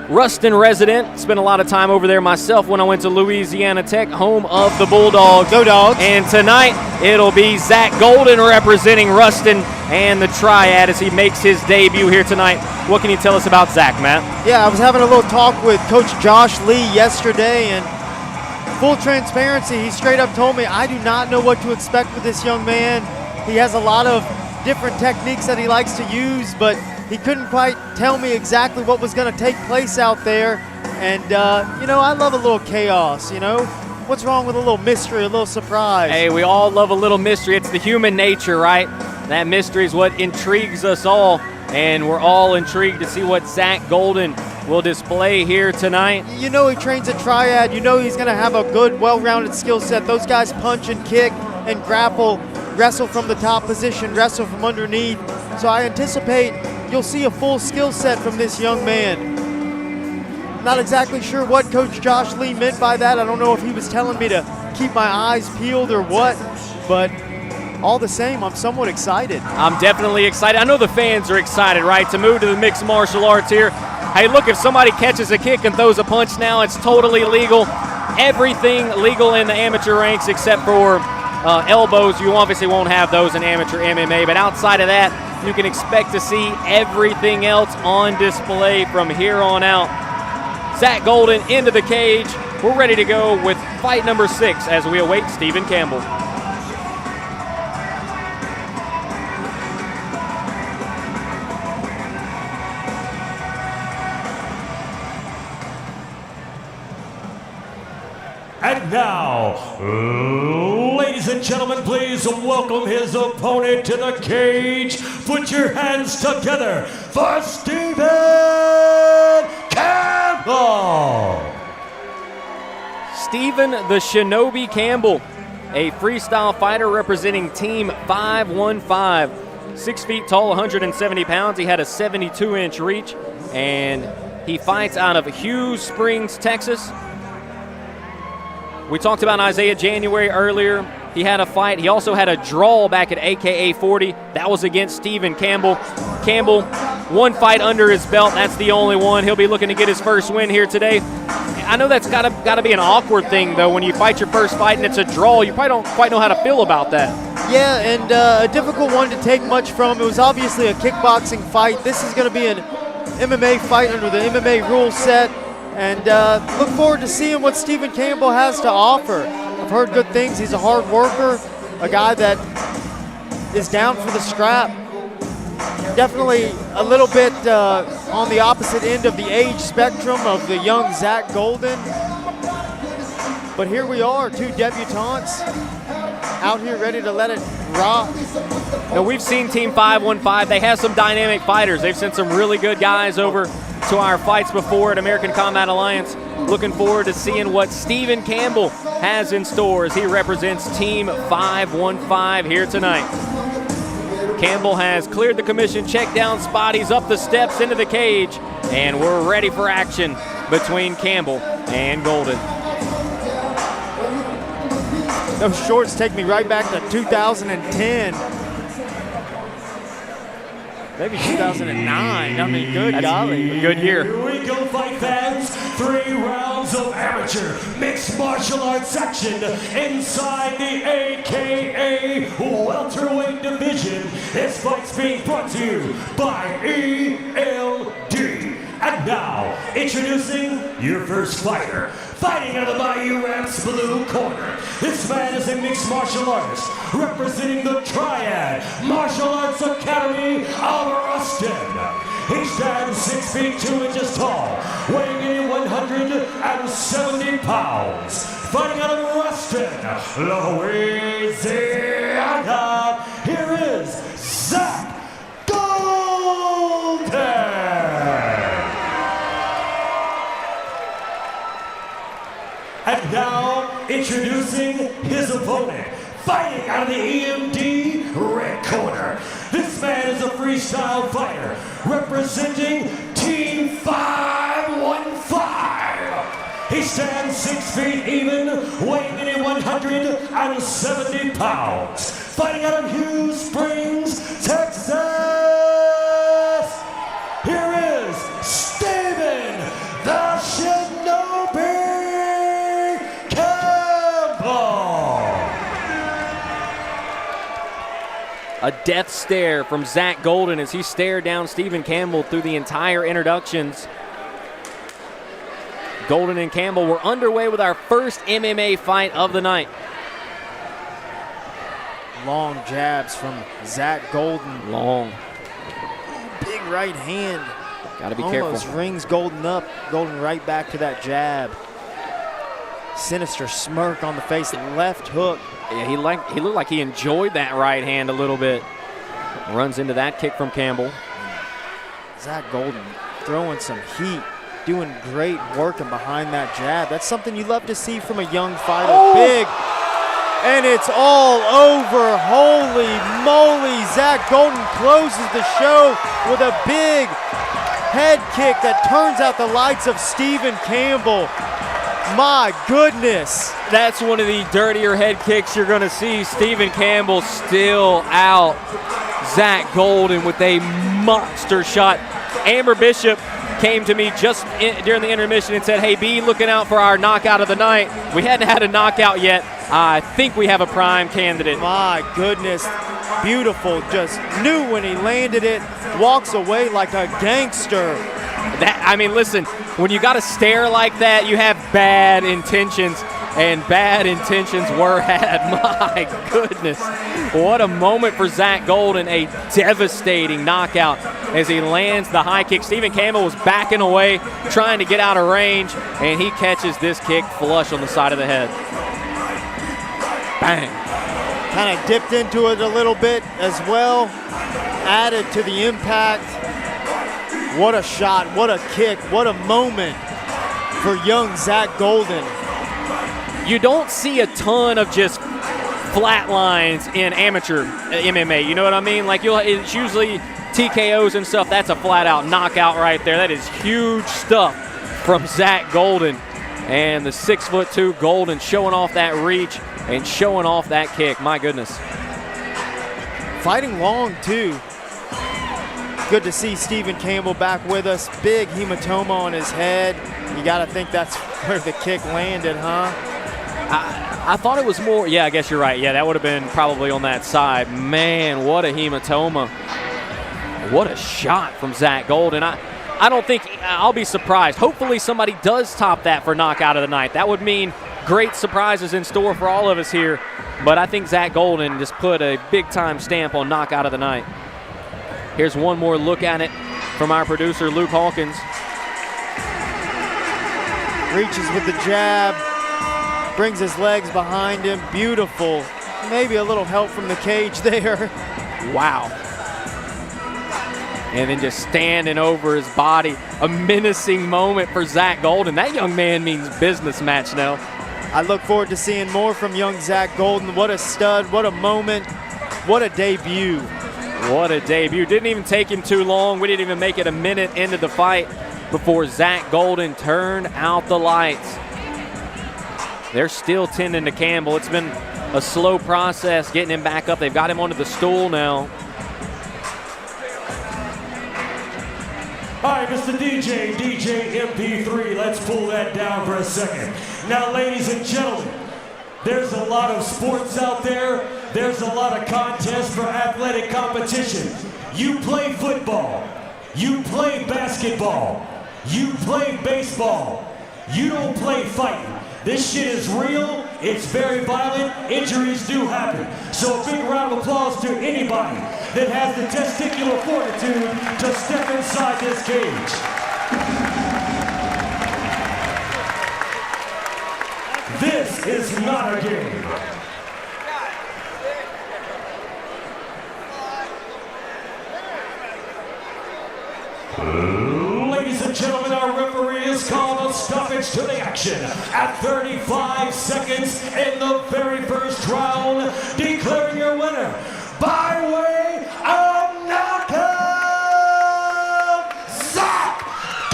Ruston resident. Spent a lot of time over there myself when I went to Louisiana Tech, home of the Bulldogs. Go Dogs. And tonight, it'll be Zach Golden representing Ruston and the Triad as he makes his debut here tonight. What can you tell us about Zach, Matt? Yeah, I was having a little talk with Coach Josh Lee yesterday, and full transparency, he straight up told me, I do not know what to expect with this young man. He has a lot of different techniques that he likes to use, but he couldn't quite tell me exactly what was going to take place out there. And, you know, I love a little chaos, you know. What's wrong with a little mystery, a little surprise? Hey, we all love a little mystery. It's the human nature, right? That mystery is what intrigues us all, and we're all intrigued to see what Zach Golden will display here tonight. You know he trains at Triad. You know he's going to have a good, well-rounded skill set. Those guys punch and kick and grapple, wrestle from the top position, wrestle from underneath. So I anticipate you'll see a full skill set from this young man. Not exactly sure what Coach Josh Lee meant by that. I don't know if he was telling me to keep my eyes peeled or what, but all the same, I'm somewhat excited. I'm definitely excited. I know the fans are excited, right, to move to the mixed martial arts here. Hey, look, if somebody catches a kick and throws a punch now, it's totally legal. Everything legal in the amateur ranks except for elbows. You obviously won't have those in amateur MMA, but outside of that, you can expect to see everything else on display from here on out. Zach Golden into the cage. We're ready to go with fight number 6 as we await Stephen Campbell. And now, ladies and gentlemen, please welcome his opponent to the cage. Put your hands together for Stephen Campbell. Stephen the Shinobi Campbell, a freestyle fighter representing Team 515. 6 feet tall, 170 pounds. He had a 72-inch reach, and he fights out of Hughes Springs, Texas. We talked about Isaiah January earlier. He had a fight. He also had a draw back at AKA 40. That was against Stephen Campbell. Campbell, one fight under his belt. That's the only one. He'll be looking to get his first win here today. I know that's got to be an awkward thing, though, when you fight your first fight and it's a draw. You probably don't quite know how to feel about that. Yeah, and a difficult one to take much from. It was obviously a kickboxing fight. This is going to be an MMA fight under the MMA rule set. And look forward to seeing what Stephen Campbell has to offer. I've heard good things. He's a hard worker, a guy that is down for the scrap. Definitely a little bit on the opposite end of the age spectrum of the young Zach Golden. But here we are, 2 debutantes out here ready to let it rock. Now, we've seen Team 515. They have some dynamic fighters. They've sent some really good guys over to our fights before at American Combat Alliance. Looking forward to seeing what Stephen Campbell has in store as he represents Team 515 here tonight. Campbell has cleared the commission, checked down spot. He's up the steps into the cage, and we're ready for action between Campbell and Golden. Those shorts take me right back to 2010. Maybe 2009. I mean, good golly. A good year. Here we go, fight fans. 3 rounds of amateur mixed martial arts action inside the AKA welterweight division. This fight's being brought to you by ELD. And now, introducing your first fighter. Fighting out of the Bayou Ramps blue corner. This man is a mixed martial artist representing the Triad Martial Arts Academy of Ruston. He stands 6 feet 2 inches tall, weighing in 170 pounds. Fighting out of Ruston, Louisiana, here is Zach Golden. And now, introducing his opponent, fighting out of the EMD red corner. This man is a freestyle fighter representing Team 515. He stands 6 feet even, weighing in 170 pounds. Fighting out of Hughes Springs, Texas. Here is Stephen the Shinobi Campbell. A death stare from Zach Golden as he stared down Stephen Campbell through the entire introductions. Golden and Campbell were underway with our first MMA fight of the night. Long jabs from Zach Golden. Long. Big right hand. Gotta be Almost careful. rings Golden up. Golden right back to that jab. Sinister smirk on the face. Left hook. Yeah, he looked like he enjoyed that right hand a little bit. Runs into that kick from Campbell. Zach Golden throwing some heat. Doing great working behind that jab. That's something you love to see from a young fighter. Oh. Big. And it's all over. Holy moly. Zach Golden closes the show with a big head kick that turns out the lights of Stephen Campbell. My goodness. That's one of the dirtier head kicks you're going to see. Stephen Campbell still out. Zach Golden with a monster shot. Amber Bishop came to me just during the intermission and said, hey, be looking out for our knockout of the night. We hadn't had a knockout yet. I think we have a prime candidate. My goodness. Beautiful. Just knew when he landed it. Walks away like a gangster. Listen, when you got to stare like that, you have bad intentions, and bad intentions were had. My goodness. What a moment for Zach Golden, a devastating knockout as he lands the high kick. Stephen Campbell was backing away, trying to get out of range, and he catches this kick flush on the side of the head. Bang. Kind of dipped into it a little bit as well, added to the impact. What a shot, what a kick, what a moment for young Zach Golden. You don't see a ton of just flat lines in amateur MMA, you know what I mean? Like it's usually TKOs and stuff. That's a flat out knockout right there. That is huge stuff from Zach Golden. And the 6'2" Golden showing off that reach and showing off that kick. My goodness. Fighting long too. Good to see Stephen Campbell back with us. Big hematoma on his head. You got to think that's where the kick landed, huh? I thought it was more, yeah, I guess you're right. Yeah, that would have been probably on that side. Man, what a hematoma. What a shot from Zach Golden. I don't think, I'll be surprised. Hopefully somebody does top that for knockout of the night. That would mean great surprises in store for all of us here. But I think Zach Golden just put a big-time stamp on knockout of the night. Here's one more look at it from our producer, Luke Hawkins. Reaches with the jab, brings his legs behind him. Beautiful. Maybe a little help from the cage there. Wow. And then just standing over his body. A menacing moment for Zach Golden. That young man means business, Matt Snell. I look forward to seeing more from young Zach Golden. What a stud, what a moment, what a debut. What a debut. Didn't even take him too long. We didn't even make it a minute into the fight before Zach Golden turned out the lights. They're still tending to Campbell. It's been a slow process getting him back up. They've got him onto the stool now. All right, Mr. DJ MP3, let's pull that down for a second. Now, ladies and gentlemen, there's a lot of sports out there. There's a lot of contests for athletic competition. You play football. You play basketball. You play baseball. You don't play fighting. This shit is real. It's very violent. Injuries do happen. So a big round of applause to anybody that has the testicular fortitude to step inside this cage. This is not a game. Ladies and gentlemen, our referee has called a stoppage to the action at 35 seconds in the very first round, declaring your winner by way of knockout, Zach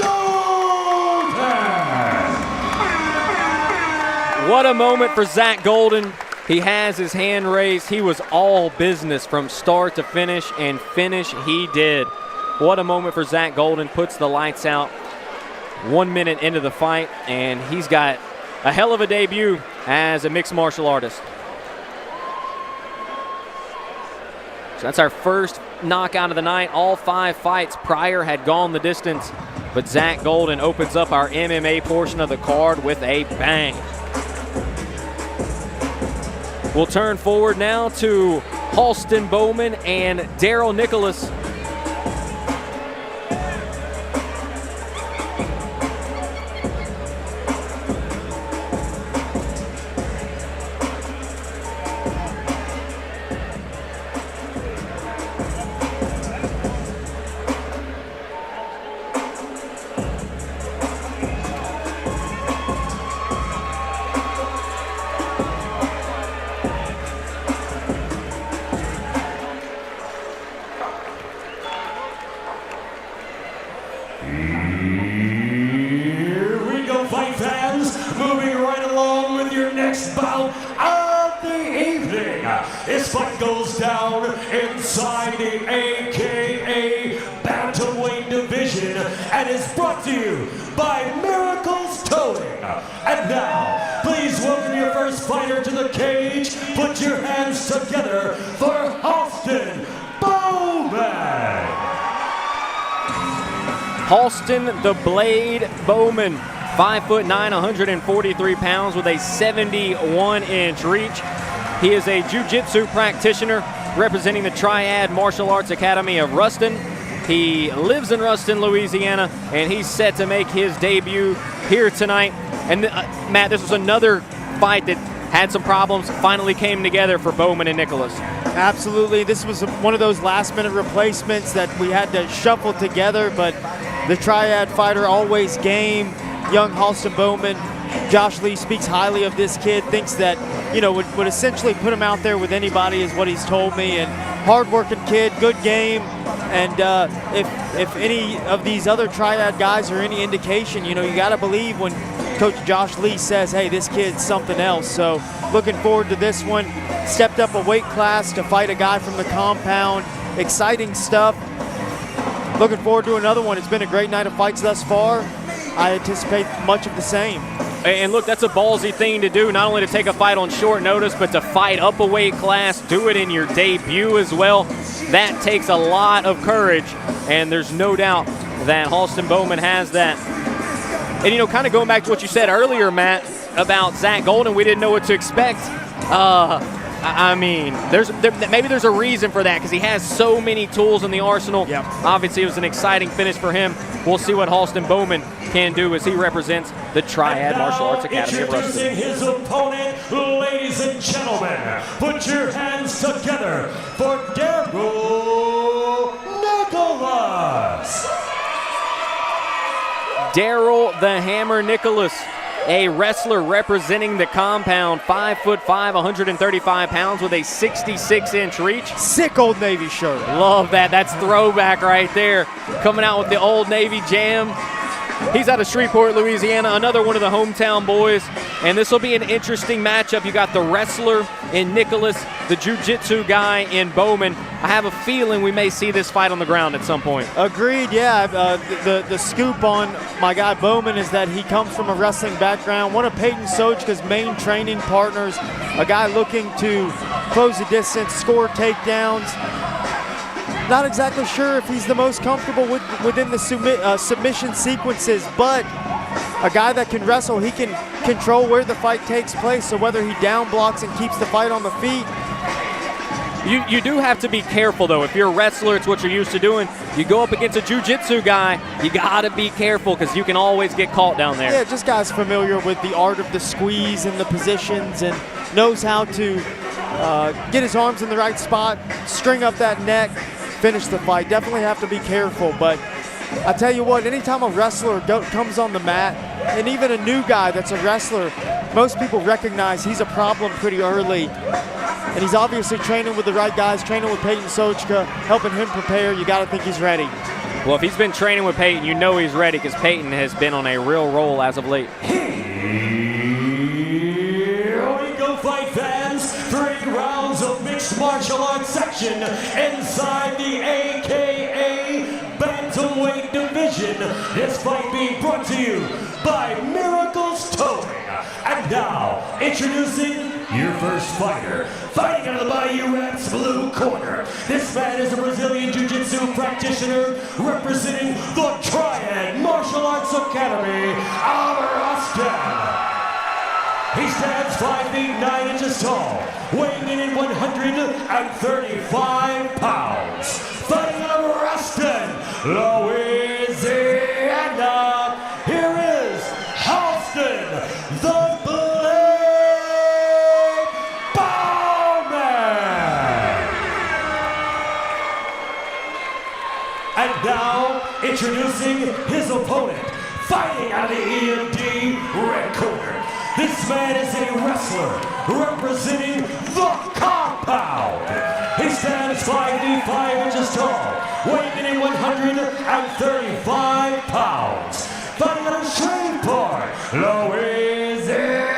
Golden. What a moment for Zach Golden. He has his hand raised. He was all business from start to finish, and finish he did. What a moment for Zach Golden. Puts the lights out 1 minute into the fight, and he's got a hell of a debut as a mixed martial artist. So that's our first knockout of the night. All 5 fights prior had gone the distance, but Zach Golden opens up our MMA portion of the card with a bang. We'll turn forward now to Halston Bowman and Daryl Nicholas. Moving bout of the evening. This fight goes down inside the AKA Bantamweight division and is brought to you by Miracles Towing. And now, please welcome your first fighter to the cage. Put your hands together for Halston Bowman. Halston the Blade Bowman, 5'9", 143 pounds with a 71-inch reach. He is a jiu-jitsu practitioner representing the Triad Martial Arts Academy of Ruston. He lives in Ruston, Louisiana, and he's set to make his debut here tonight. And Matt, this was another fight that had some problems, finally came together for Bowman and Nicholas. Absolutely. This was one of those last-minute replacements that we had to shuffle together, but the Triad fighter always game. Young Halston Bowman, Josh Lee speaks highly of this kid, thinks that, you know, would essentially put him out there with anybody is what he's told me. And hard-working kid, good game. And if any of these other Triad guys are any indication, you know, you got to believe when Coach Josh Lee says, hey, this kid's something else. So looking forward to this one. Stepped up a weight class to fight a guy from the compound. Exciting stuff. Looking forward to another one. It's been a great night of fights thus far. I anticipate much of the same. And look, that's a ballsy thing to do, not only to take a fight on short notice, but to fight up a weight class, do it in your debut as well. That takes a lot of courage, and there's no doubt that Halston Bowman has that. And, you know, kind of going back to what you said earlier, Matt, about Zach Golden, we didn't know what to expect. I mean, maybe there's a reason for that because he has so many tools in the arsenal. Yep. Obviously, it was an exciting finish for him. We'll see what Halston Bowman can do as he represents the Triad Martial Arts Academy of Ruston. Introducing his opponent, ladies and gentlemen, put your hands together for Daryl Nicholas. Daryl the Hammer Nicholas, a wrestler representing the compound, 5'5", 135 pounds with a 66-inch reach. Sick Old Navy shirt. Love that. That's throwback right there. Coming out with the Old Navy jam. He's out of Shreveport, Louisiana, another one of the hometown boys. And this will be an interesting matchup. You got the wrestler in Nicholas, the jiu-jitsu guy in Bowman. I have a feeling we may see this fight on the ground at some point. Agreed, yeah. The scoop on my guy Bowman is that he comes from a wrestling background, one of Peyton Sochka's main training partners, a guy looking to close the distance, score takedowns. Not exactly sure if he's the most comfortable within the submission sequences, but a guy that can wrestle, he can control where the fight takes place, so whether he down blocks and keeps the fight on the feet. You do have to be careful, though. If you're a wrestler, it's what you're used to doing. You go up against a jiu-jitsu guy, you got to be careful because you can always get caught down there. Yeah, just guys familiar with the art of the squeeze and the positions and knows how to get his arms in the right spot, string up that neck, finish the fight. Definitely have to be careful, but I tell you what, anytime a wrestler comes on the mat, and even a new guy that's a wrestler, most people recognize he's a problem pretty early. And he's obviously training with the right guys, training with Peyton Sochka, helping him prepare. You got to think he's ready. Well, if he's been training with Peyton, you know he's ready because Peyton has been on a real roll as of late. Here we go, fight fans. 3 rounds of mixed martial arts section inside the AKA Bantamweight division. This fight being brought to you by Miracles Towing. And now, introducing your first fighter, fighting out of the Bayou Rats blue corner. This man is a Brazilian Jiu-Jitsu practitioner representing the Triad Martial Arts Academy of Ruston. He stands 5 feet 9 inches tall, weighing in at 135 pounds. Fighting out of Ruston, Louisiana, here is Halston the Blade Bowman. And now, introducing his opponent, fighting out of the EMD red corner. This man is a wrestler representing the compound. He stands 5 feet 5 inches tall, weighing in at 135 pounds. Fighting out of Shreveport, Louisiana,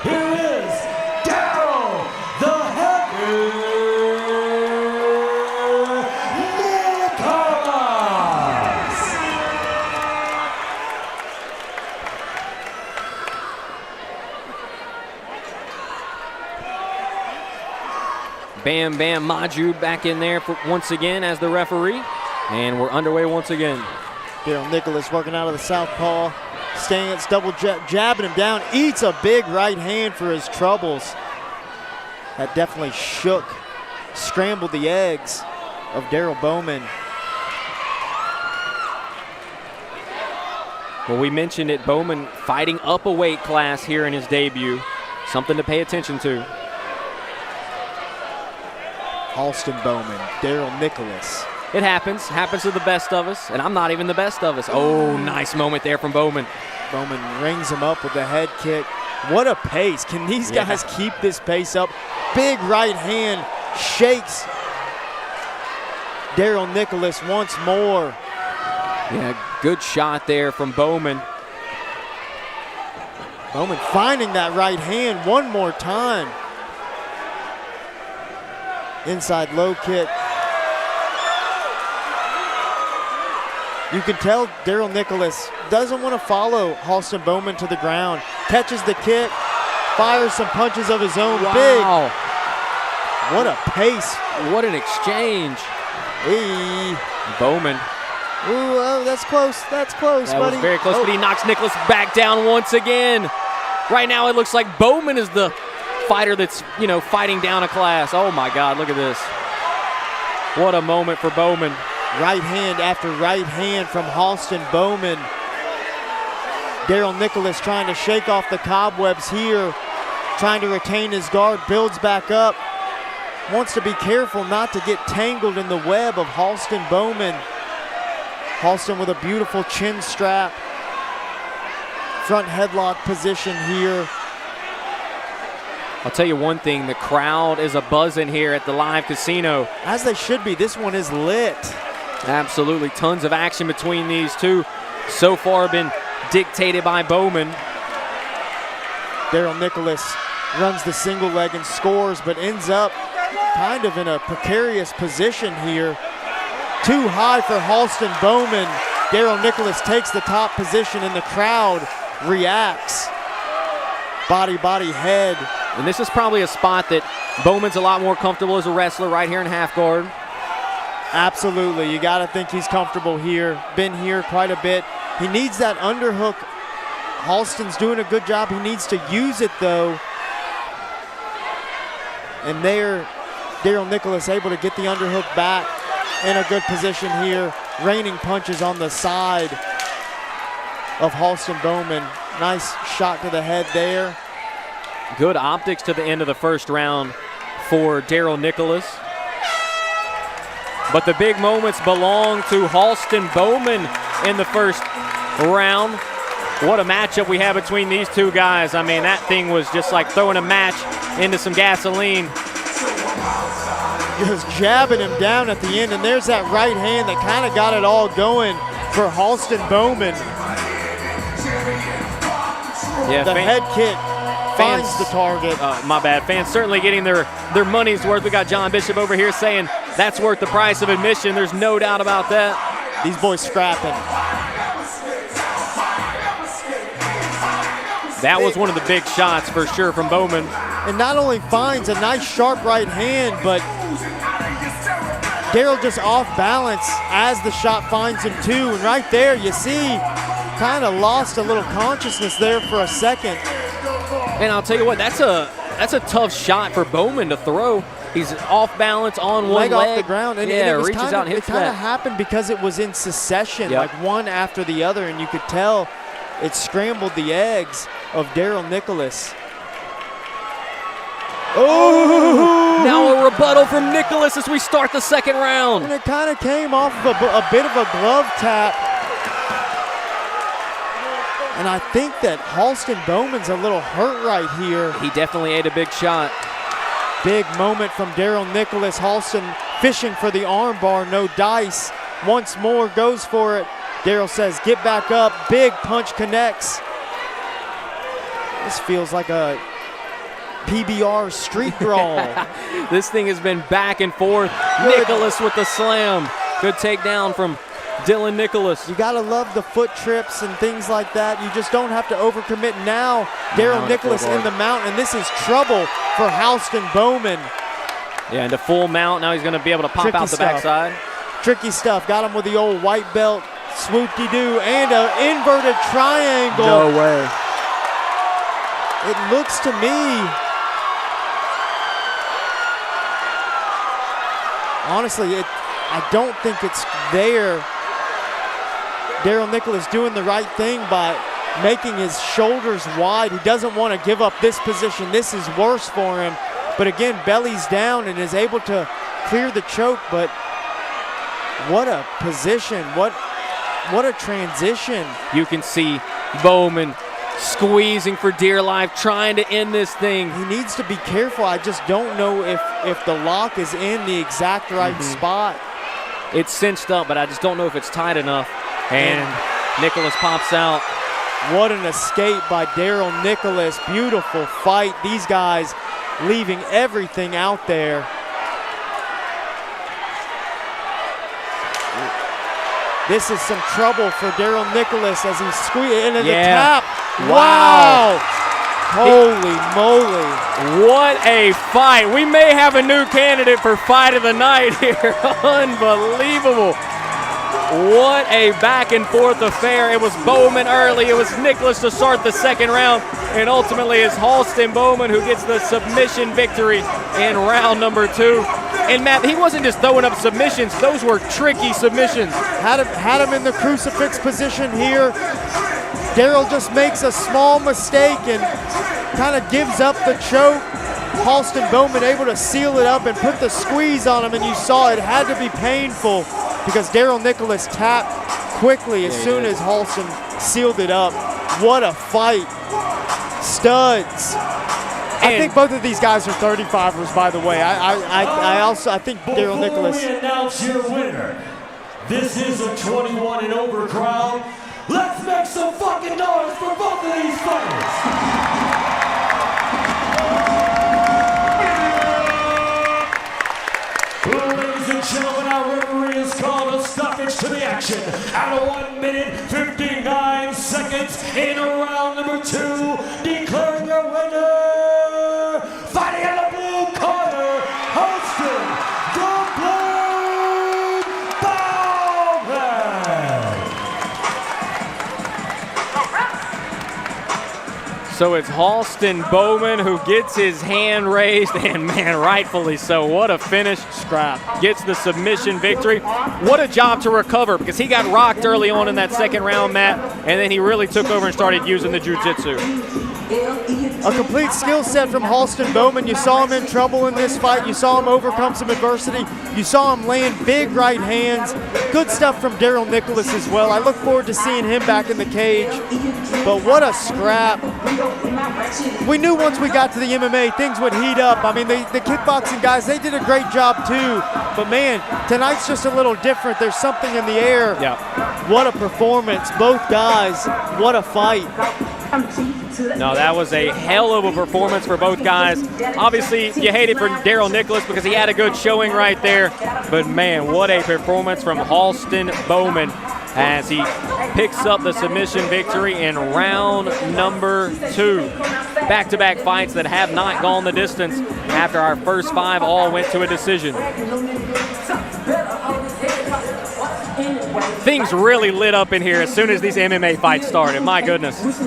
here Bam Bam Maju back in there for once again as the referee. And we're underway once again. Daryl Nicholas working out of the southpaw stance, double jabbing him down, eats a big right hand for his troubles. That definitely scrambled the eggs of Daryl Bowman. Well, we mentioned it, Bowman fighting up a weight class here in his debut. Something to pay attention to. Halston Bowman, Daryl Nicholas. It happens to the best of us, and I'm not even the best of us. Oh, nice moment there from Bowman. Bowman rings him up with the head kick. What a pace. Can these guys keep this pace up? Big right hand shakes Daryl Nicholas once more. Yeah, good shot there from Bowman. Bowman finding that right hand one more time. Inside low kick. You can tell Daryl Nicholas doesn't want to follow Halston Bowman to the ground. Catches the kick, fires some punches of his own. Wow. Big. What a pace. What an exchange. Hey. Bowman. Ooh, oh, that's close. That's close, That buddy. was very close, but he knocks Nicholas back down once again. Right now it looks like Bowman is the fighter that's, fighting down a class. Oh my God, look at this. What a moment for Bowman. Right hand after right hand from Halston Bowman. Daryl Nicholas trying to shake off the cobwebs here, trying to retain his guard, builds back up. Wants to be careful not to get tangled in the web of Halston Bowman. Halston with a beautiful chin strap. Front headlock position here. I'll tell you one thing, the crowd is a-buzzing here at the live casino. As they should be, this one is lit. Absolutely, tons of action between these two. So far been dictated by Bowman. Daryl Nicholas runs the single leg and scores, but ends up kind of in a precarious position here. Too high for Halston Bowman. Daryl Nicholas takes the top position and the crowd reacts. Body, head. And this is probably a spot that Bowman's a lot more comfortable as a wrestler right here in half guard. Absolutely, you gotta think he's comfortable here. Been here quite a bit. He needs that underhook. Halston's doing a good job. He needs to use it though. And there, Daryl Nicholas able to get the underhook back in a good position here. Raining punches on the side of Halston Bowman. Nice shot to the head there. Good optics to the end of the first round for Daryl Nicholas. But the big moments belong to Halston Bowman in the first round. What a matchup we have between these two guys. I mean, that thing was just like throwing a match into some gasoline. Just jabbing him down at the end, and there's that right hand that kind of got it all going for Halston Bowman. Yeah, The head kick finds the target. My bad. Fans certainly getting their money's worth. We got John Bishop over here saying that's worth the price of admission. There's no doubt about that. These boys scrapping. That was one of the big shots for sure from Bowman. And not only finds a nice sharp right hand, but Daryl just off balance as the shot finds him too. And right there you see kind of lost a little consciousness there for a second. And I'll tell you what, that's a tough shot for Bowman to throw. He's off balance on one leg. Off the ground. And yeah, it was reaches out and hits it kind that. of happened because it was in succession, Yep. like one after the other, and you could tell it scrambled the eggs of Daryl Nicholas. Oh! Now a rebuttal from Nicholas as we start the second round. And it kind of came off of a bit of a glove tap. And I think that Halston Bowman's a little hurt right here. He definitely ate a big shot. Big moment from Daryl Nicholas. Halston fishing for the arm bar, no dice. Once more goes for it. Daryl says, get back up. Big punch connects. This feels like a PBR street brawl. This thing has been back and forth. Good. Nicholas with the slam. Good takedown from Dylan Nicholas. You gotta love the foot trips and things like that. You just don't have to overcommit. Now, Daryl Nicholas in the mount, and this is trouble for Halston Bowman. Yeah, into full mount. Now he's going to be able to pop Tricky out the stuff. backside. Tricky stuff. Got him with the old white belt, swoop-de-doo, and an inverted triangle. No way. It looks to me, honestly, I don't think it's there. Daryl Nicholas doing the right thing by making his shoulders wide. He doesn't want to give up this position. This is worse for him. But again, belly's down and is able to clear the choke. But what a position. What a transition. You can see Bowman squeezing for dear life, trying to end this thing. He needs to be careful. I just don't know if the lock is in the exact right spot. It's cinched up, but I just don't know if it's tight enough. And Nicholas pops out. What an escape by Daryl Nicholas. Beautiful fight. These guys leaving everything out there. This is some trouble for Daryl Nicholas as he squeezes into the tap. Wow. Holy moly. What a fight. We may have a new candidate for fight of the night here. Unbelievable. What a back and forth affair. It was Bowman early. It was Nicholas to start the second round. And ultimately it's Halston Bowman who gets the submission victory in round number 2. And Matt, he wasn't just throwing up submissions. Those were tricky submissions. Had him in the crucifix position here. Daryl just makes a small mistake and kind of gives up the choke. Halston Bowman able to seal it up and put the squeeze on him, and you saw it had to be painful because Daryl Nicholas tapped quickly as soon as Halston sealed it up. What a fight. Studs. I think both of these guys are 35ers, by the way. I think Daryl Nicholas. Before we announce your winner, this is a 21 and over crowd. Let's make some fucking noise for both of these fighters. Ladies and gentlemen, our referee has called a stoppage to the action at 1 minute 59 seconds in round number 2, declaring your winner, fighting in the blue corner, Halston the Blue Bowman. So it's Halston Bowman who gets his hand raised, and man, rightfully so. What a finish. Scrap. Gets the submission victory. What a job to recover, because he got rocked early on in that second round, Matt, and then he really took over and started using the jiu-jitsu. A complete skill set from Halston Bowman. You saw him in trouble in this fight. You saw him overcome some adversity. You saw him laying big right hands. Good stuff from Daryl Nicholas as well. I look forward to seeing him back in the cage. But what a scrap. We knew once we got to the MMA, things would heat up. I mean, the kickboxing guys, they did a great job too. But man, tonight's just a little different. There's something in the air. Yeah. What a performance. Both guys, what a fight. No, that was a hell of a performance for both guys. Obviously, you hate it for Daryl Nicholas because he had a good showing right there. But man, what a performance from Halston Bowman as he picks up the submission victory in round number 2. Back-to-back fights that have not gone the distance after our first 5 all went to a decision. Things really lit up in here as soon as these MMA fights started. My goodness. Ladies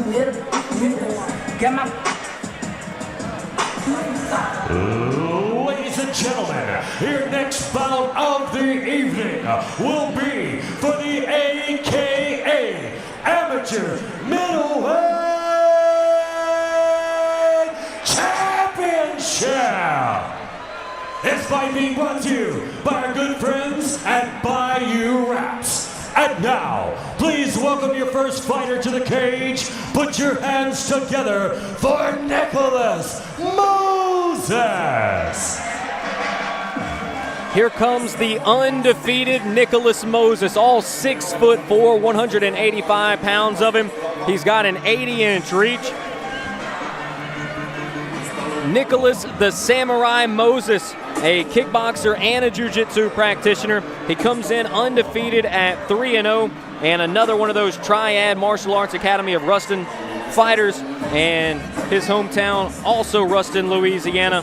and gentlemen, your next bout of the evening will be for the AKA Amateur Middleweight Championship. This fight being brought to you by our good friends at Bayou Wraps. And now, please welcome your first fighter to the cage. Put your hands together for Nicholas Moses. Here comes the undefeated Nicholas Moses, all 6'4", 185 pounds of him. He's got an 80-inch reach. Nicholas the Samurai Moses, a kickboxer and a jiu-jitsu practitioner. He comes in undefeated at 3-0, and another one of those Triad Martial Arts Academy of Ruston fighters, and his hometown, also Ruston, Louisiana.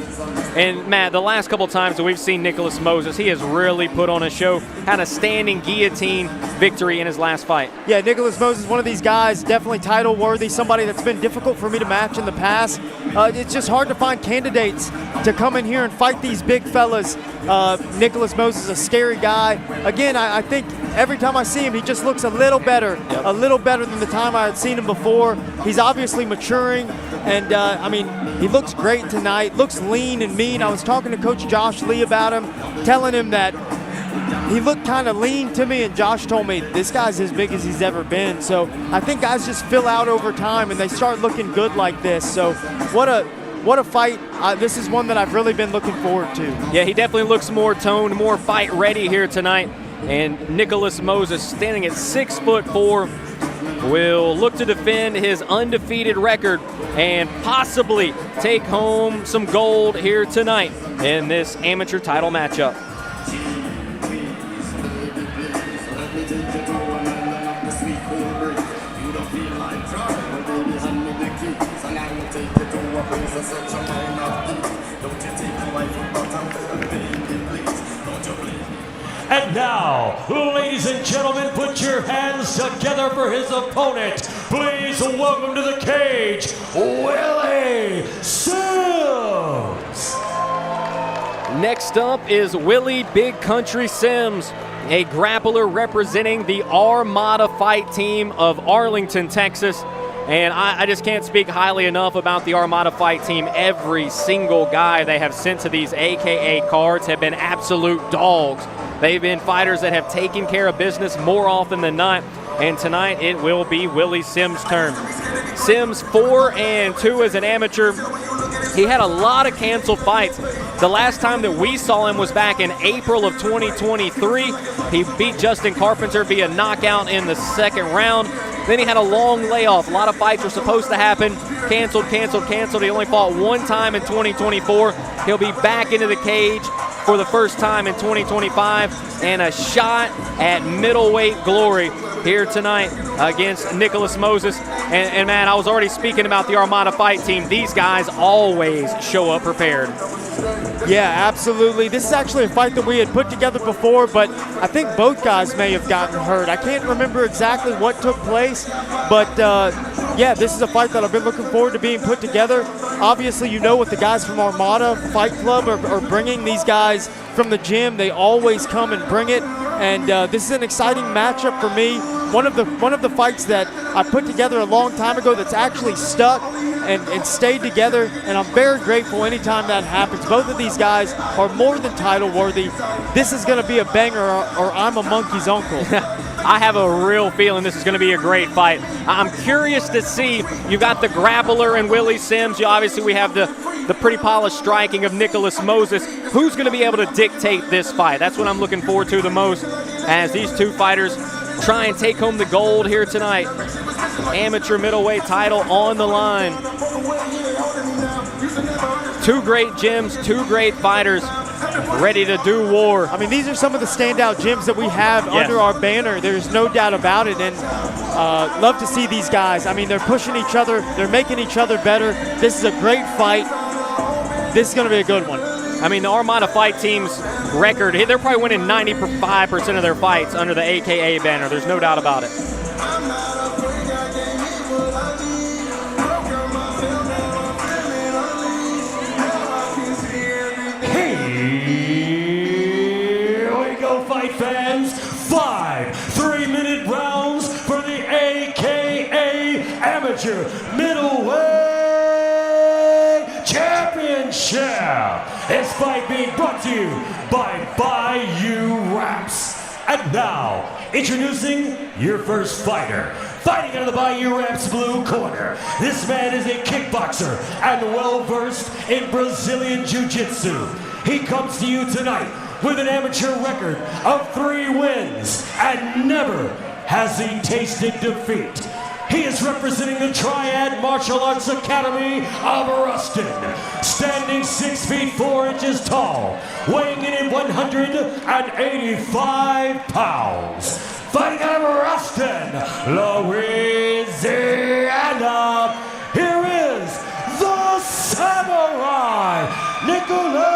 And, Matt, the last couple times that we've seen Nicholas Moses, he has really put on a show, had a standing guillotine victory in his last fight. Yeah, Nicholas Moses, one of these guys, definitely title worthy, somebody that's been difficult for me to match in the past. It's just hard to find candidates to come in here and fight these big fellas. Nicholas Moses is a scary guy. Again, I think every time I see him, he just looks a little better, a little better than the time I had seen him before. He's obviously maturing, and I mean, he looks great tonight, looks lean and mean. I was talking to Coach Josh Lee about him, telling him that he looked kind of lean to me, and Josh told me this guy's as big as he's ever been. So I think guys just fill out over time, and they start looking good like this. So what a fight. This is one that I've really been looking forward to. Yeah, he definitely looks more toned, more fight ready here tonight. And Nicholas Moses, standing at 6'4", will look to defend his undefeated record and possibly take home some gold here tonight in this amateur title matchup. And now, ladies and gentlemen, put your hands together for his opponent. Please welcome to the cage, Willie Sims. Next up is Willie Big Country Sims, a grappler representing the Armada Fight Team of Arlington, Texas. And I just can't speak highly enough about the Armada Fight Team. Every single guy they have sent to these AKA cards have been absolute dogs. They've been fighters that have taken care of business more often than not. And tonight it will be Willie Sims' turn. Sims 4-2 as an amateur. He had a lot of canceled fights. The last time that we saw him was back in April of 2023. He beat Justin Carpenter via knockout in the second round. Then he had a long layoff. A lot of fights were supposed to happen. Canceled. He only fought one time in 2024. He'll be back into the cage for the first time in 2025, and a shot at middleweight glory here tonight against Nicholas Moses. And man, I was already speaking about the Armada Fight Team. These guys always show up prepared. Yeah, absolutely. This is actually a fight that we had put together before, but I think both guys may have gotten hurt. I can't remember exactly what took place, but yeah, this is a fight that I've been looking forward to being put together. Obviously, you know what the guys from Armada Fight Club are bringing. These guys from the gym, they always come and bring it, and this is an exciting matchup for me. One of the fights that I put together a long time ago that's actually stuck and stayed together, and I'm very grateful anytime that happens. Both of these guys are more than title worthy. This is going to be a banger, or I'm a monkey's uncle. I have a real feeling this is going to be a great fight. I'm curious to see. You got the grappler and Willie Sims. Obviously, we have the pretty polished striking of Nicholas Moses. Who's going to be able to dictate this fight? That's what I'm looking forward to the most, as these two fighters try and take home the gold here tonight. Amateur middleweight title on the line. Two great gyms, two great fighters, ready to do war. I mean, these are some of the standout gyms that we have under our banner. There's no doubt about it, and love to see these guys. I mean, they're pushing each other. They're making each other better. This is a great fight. This is going to be a good one. I mean, the Armada Fight Team's record, they're probably winning 95% of their fights under the AKA banner. There's no doubt about it. Here we go, fight fans. 5 3-minute rounds for the AKA Amateur Middleweight Championship. This fight being brought to you by Bayou Wraps. And now, introducing your first fighter. Fighting out of the Bayou Wraps blue corner. This man is a kickboxer and well-versed in Brazilian Jiu-Jitsu. He comes to you tonight with an amateur record of 3 wins and never has he tasted defeat. He is representing the Triad Martial Arts Academy of Ruston, standing 6 feet 4 inches tall, weighing in at 185 pounds. Fighting out of Ruston, Louisiana, here is the Samurai, Nicholas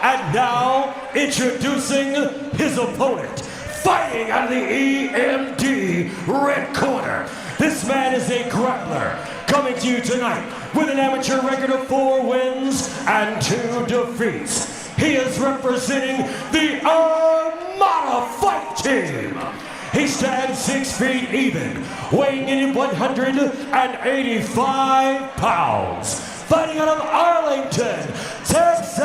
And now, introducing his opponent, fighting out of the EMD red corner. This man is a grappler, coming to you tonight with an amateur record of 4 wins and 2 defeats. He is representing the Armada Fight Team. He stands 6 feet even, weighing in at 185 pounds. Fighting out of Arlington, Texas,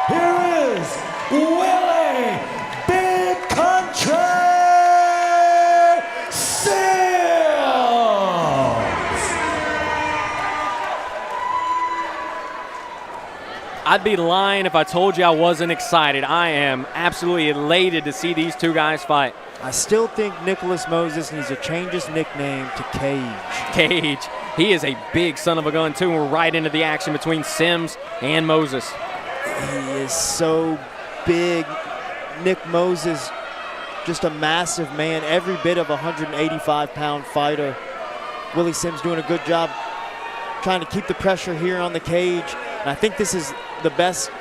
here is Willie Big Country Sims. I'd be lying if I told you I wasn't excited. I am absolutely elated to see these two guys fight. I still think Nicholas Moses needs to change his nickname to Cage. Cage, he is a big son of a gun too, and we're right into the action between Sims and Moses. He is so big. Nick Moses, just a massive man, every bit of a 185-pound fighter. Willie Sims doing a good job trying to keep the pressure here on the cage. And I think this is the best.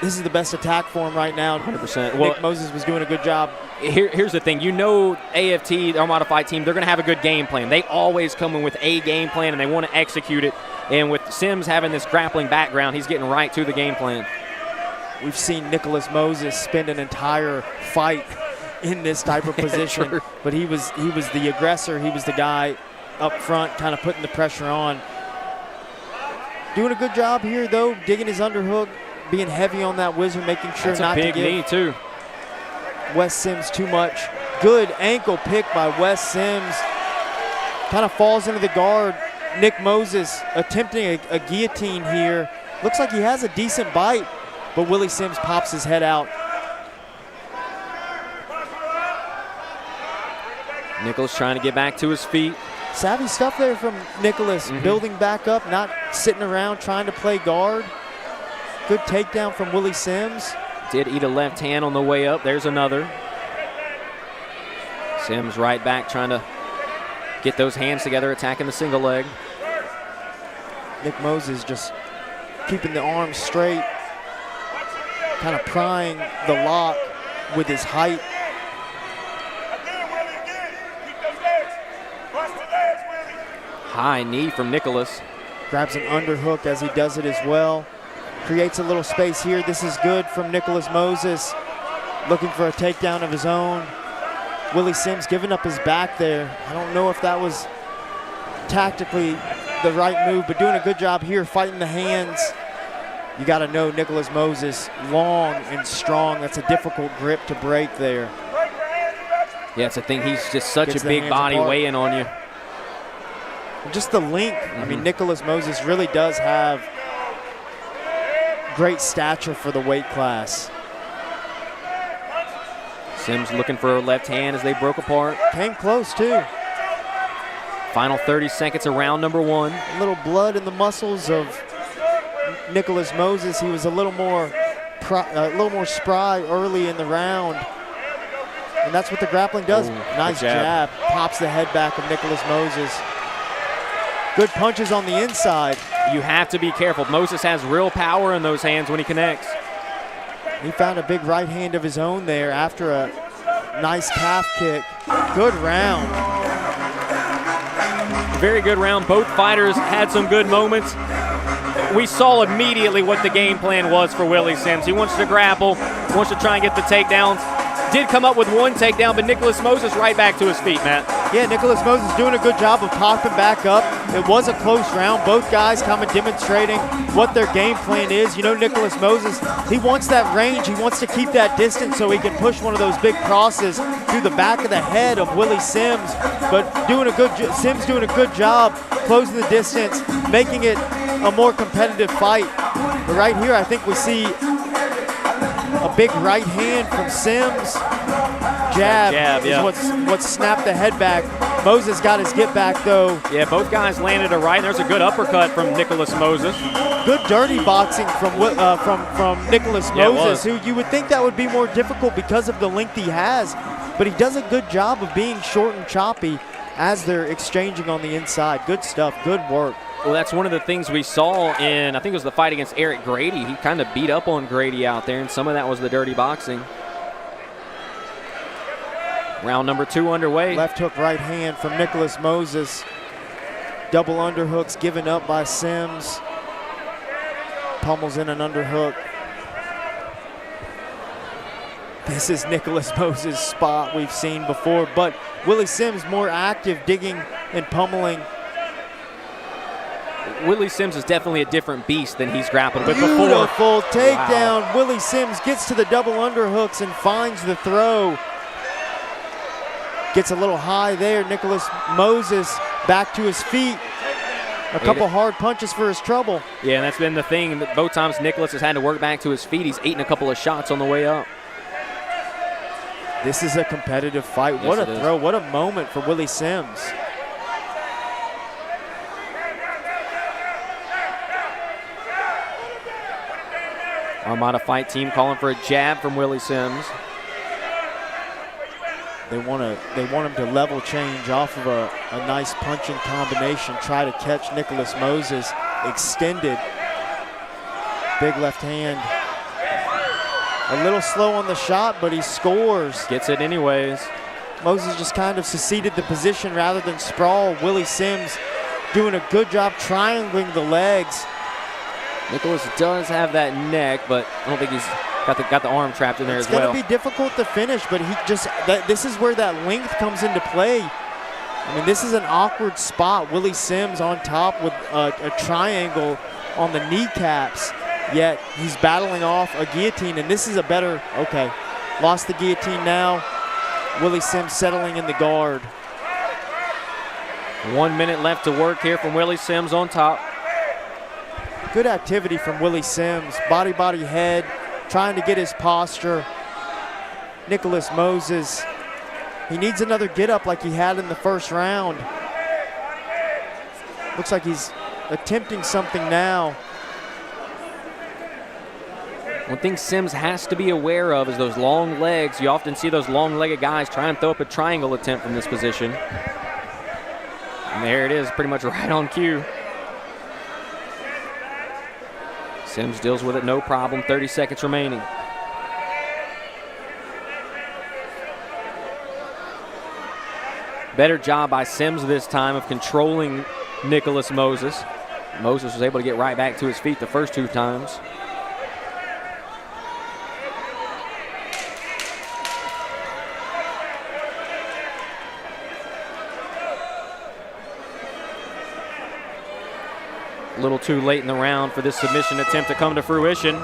This is the best attack for him right now. 100%. Nick Moses was doing a good job. Here's the thing. You know AFT, the Armada Fight Team, they're going to have a good game plan. They always come in with a game plan, and they want to execute it. And with Sims having this grappling background, he's getting right to the game plan. We've seen Nicholas Moses spend an entire fight in this type of position. True. But he was the aggressor. He was the guy up front kind of putting the pressure on. Doing a good job here, though, digging his underhook, being heavy on that whizzer, making sure That's not a to big give knee, too. Wes Sims too much. Good ankle pick by Wes Sims. Kind of falls into the guard. Nick Moses attempting a guillotine here. Looks like he has a decent bite, but Willie Sims pops his head out. Nicholas trying to get back to his feet. Savvy stuff there from Nicholas, building back up, not sitting around trying to play guard. Good takedown from Willie Sims. Did eat a left hand on the way up. There's another. Sims right back trying to get those hands together, attacking the single leg. Nick Moses just keeping the arms straight, kind of prying the lock with his height. High knee from Nicholas. Grabs an underhook as he does it as well. Creates a little space here. This is good from Nicholas Moses. Looking for a takedown of his own. Willie Sims giving up his back there. I don't know if that was tactically the right move, but doing a good job here fighting the hands. You got to know Nicholas Moses, long and strong. That's a difficult grip to break there. Yeah, it's the thing. He's just such Gets a the big hands body apart. weighing on you. And just the length. I mean, Nicholas Moses really does have great stature for the weight class. Sims looking for a left hand as they broke apart. Came close, too. Final 30 seconds of round number 1. A little blood in the muscles of Nicholas Moses. He was a little more spry early in the round. And that's what the grappling does. Ooh, nice good jab. Pops the head back of Nicholas Moses. Good punches on the inside. You have to be careful. Moses has real power in those hands when he connects. He found a big right hand of his own there after a nice calf kick. Good round. Very good round. Both fighters had some good moments. We saw immediately what the game plan was for Willie Sims. He wants to grapple, wants to try and get the takedowns. Did come up with one takedown, but Nicholas Moses right back to his feet, Matt. Yeah, Nicholas Moses doing a good job of popping back up. It was a close round. Both guys kind of demonstrating what their game plan is. You know, Nicholas Moses, he wants that range. He wants to keep that distance so he can push one of those big crosses through the back of the head of Willie Sims. But Sims doing a good job closing the distance, making it a more competitive fight. But right here, I think we see a big right hand from Sims. Jab is yeah. what snapped the head back. Moses got his get back, though. Yeah, both guys landed a right. There's a good uppercut from Nicholas Moses. Good dirty boxing from Nicholas Yeah, it Moses, was. who you would think that would be more difficult because of the length he has. But he does a good job of being short and choppy as they're exchanging on the inside. Good stuff, good work. Well, that's one of the things we saw in, I think it was the fight against Eric Grady. He kind of beat up on Grady out there, and some of that was the dirty boxing. Round number 2 underway. Left hook, right hand from Nicholas Moses. Double underhooks given up by Sims. Pummels in an underhook. This is Nicholas Moses' spot we've seen before, but Willie Sims more active, digging and pummeling. Willie Sims is definitely a different beast than he's grappled with before. Beautiful takedown. Wow. Willie Sims gets to the double underhooks and finds the throw. Gets a little high there. Nicholas Moses back to his feet. A couple hard punches for his trouble. Yeah, and that's been the thing. Both times Nicholas has had to work back to his feet. He's eaten a couple of shots on the way up. This is a competitive fight. Yes, what a throw. What a moment for Willie Sims. Armada fight team calling for a jab from Willie Sims. They want him to level change off of a nice punching combination, try to catch Nicholas Moses extended. Big left hand. A little slow on the shot, but he scores. Gets it anyways. Moses just kind of seceded the position rather than sprawl. Willie Sims doing a good job triangling the legs. Nicholas does have that neck, but I don't think he's got the arm trapped in there as well. It's going to be difficult to finish, but this is where that length comes into play. I mean, this is an awkward spot. Willie Sims on top with a triangle on the kneecaps, yet he's battling off a guillotine, and this is a better, okay, lost the guillotine now. Willie Sims settling in the guard. 1 minute left to work here from Willie Sims on top. Good activity from Willie Sims. Body, head, trying to get his posture. Nicholas Moses, he needs another get up like he had in the first round. Looks like he's attempting something now. One thing Sims has to be aware of is those long legs. You often see those long-legged guys try and throw up a triangle attempt from this position. And there it is, pretty much right on cue. Sims deals with it, no problem. 30 seconds remaining. Better job by Sims this time of controlling Nicholas Moses. Moses was able to get right back to his feet the first 2 times. A little too late in the round for this submission attempt to come to fruition.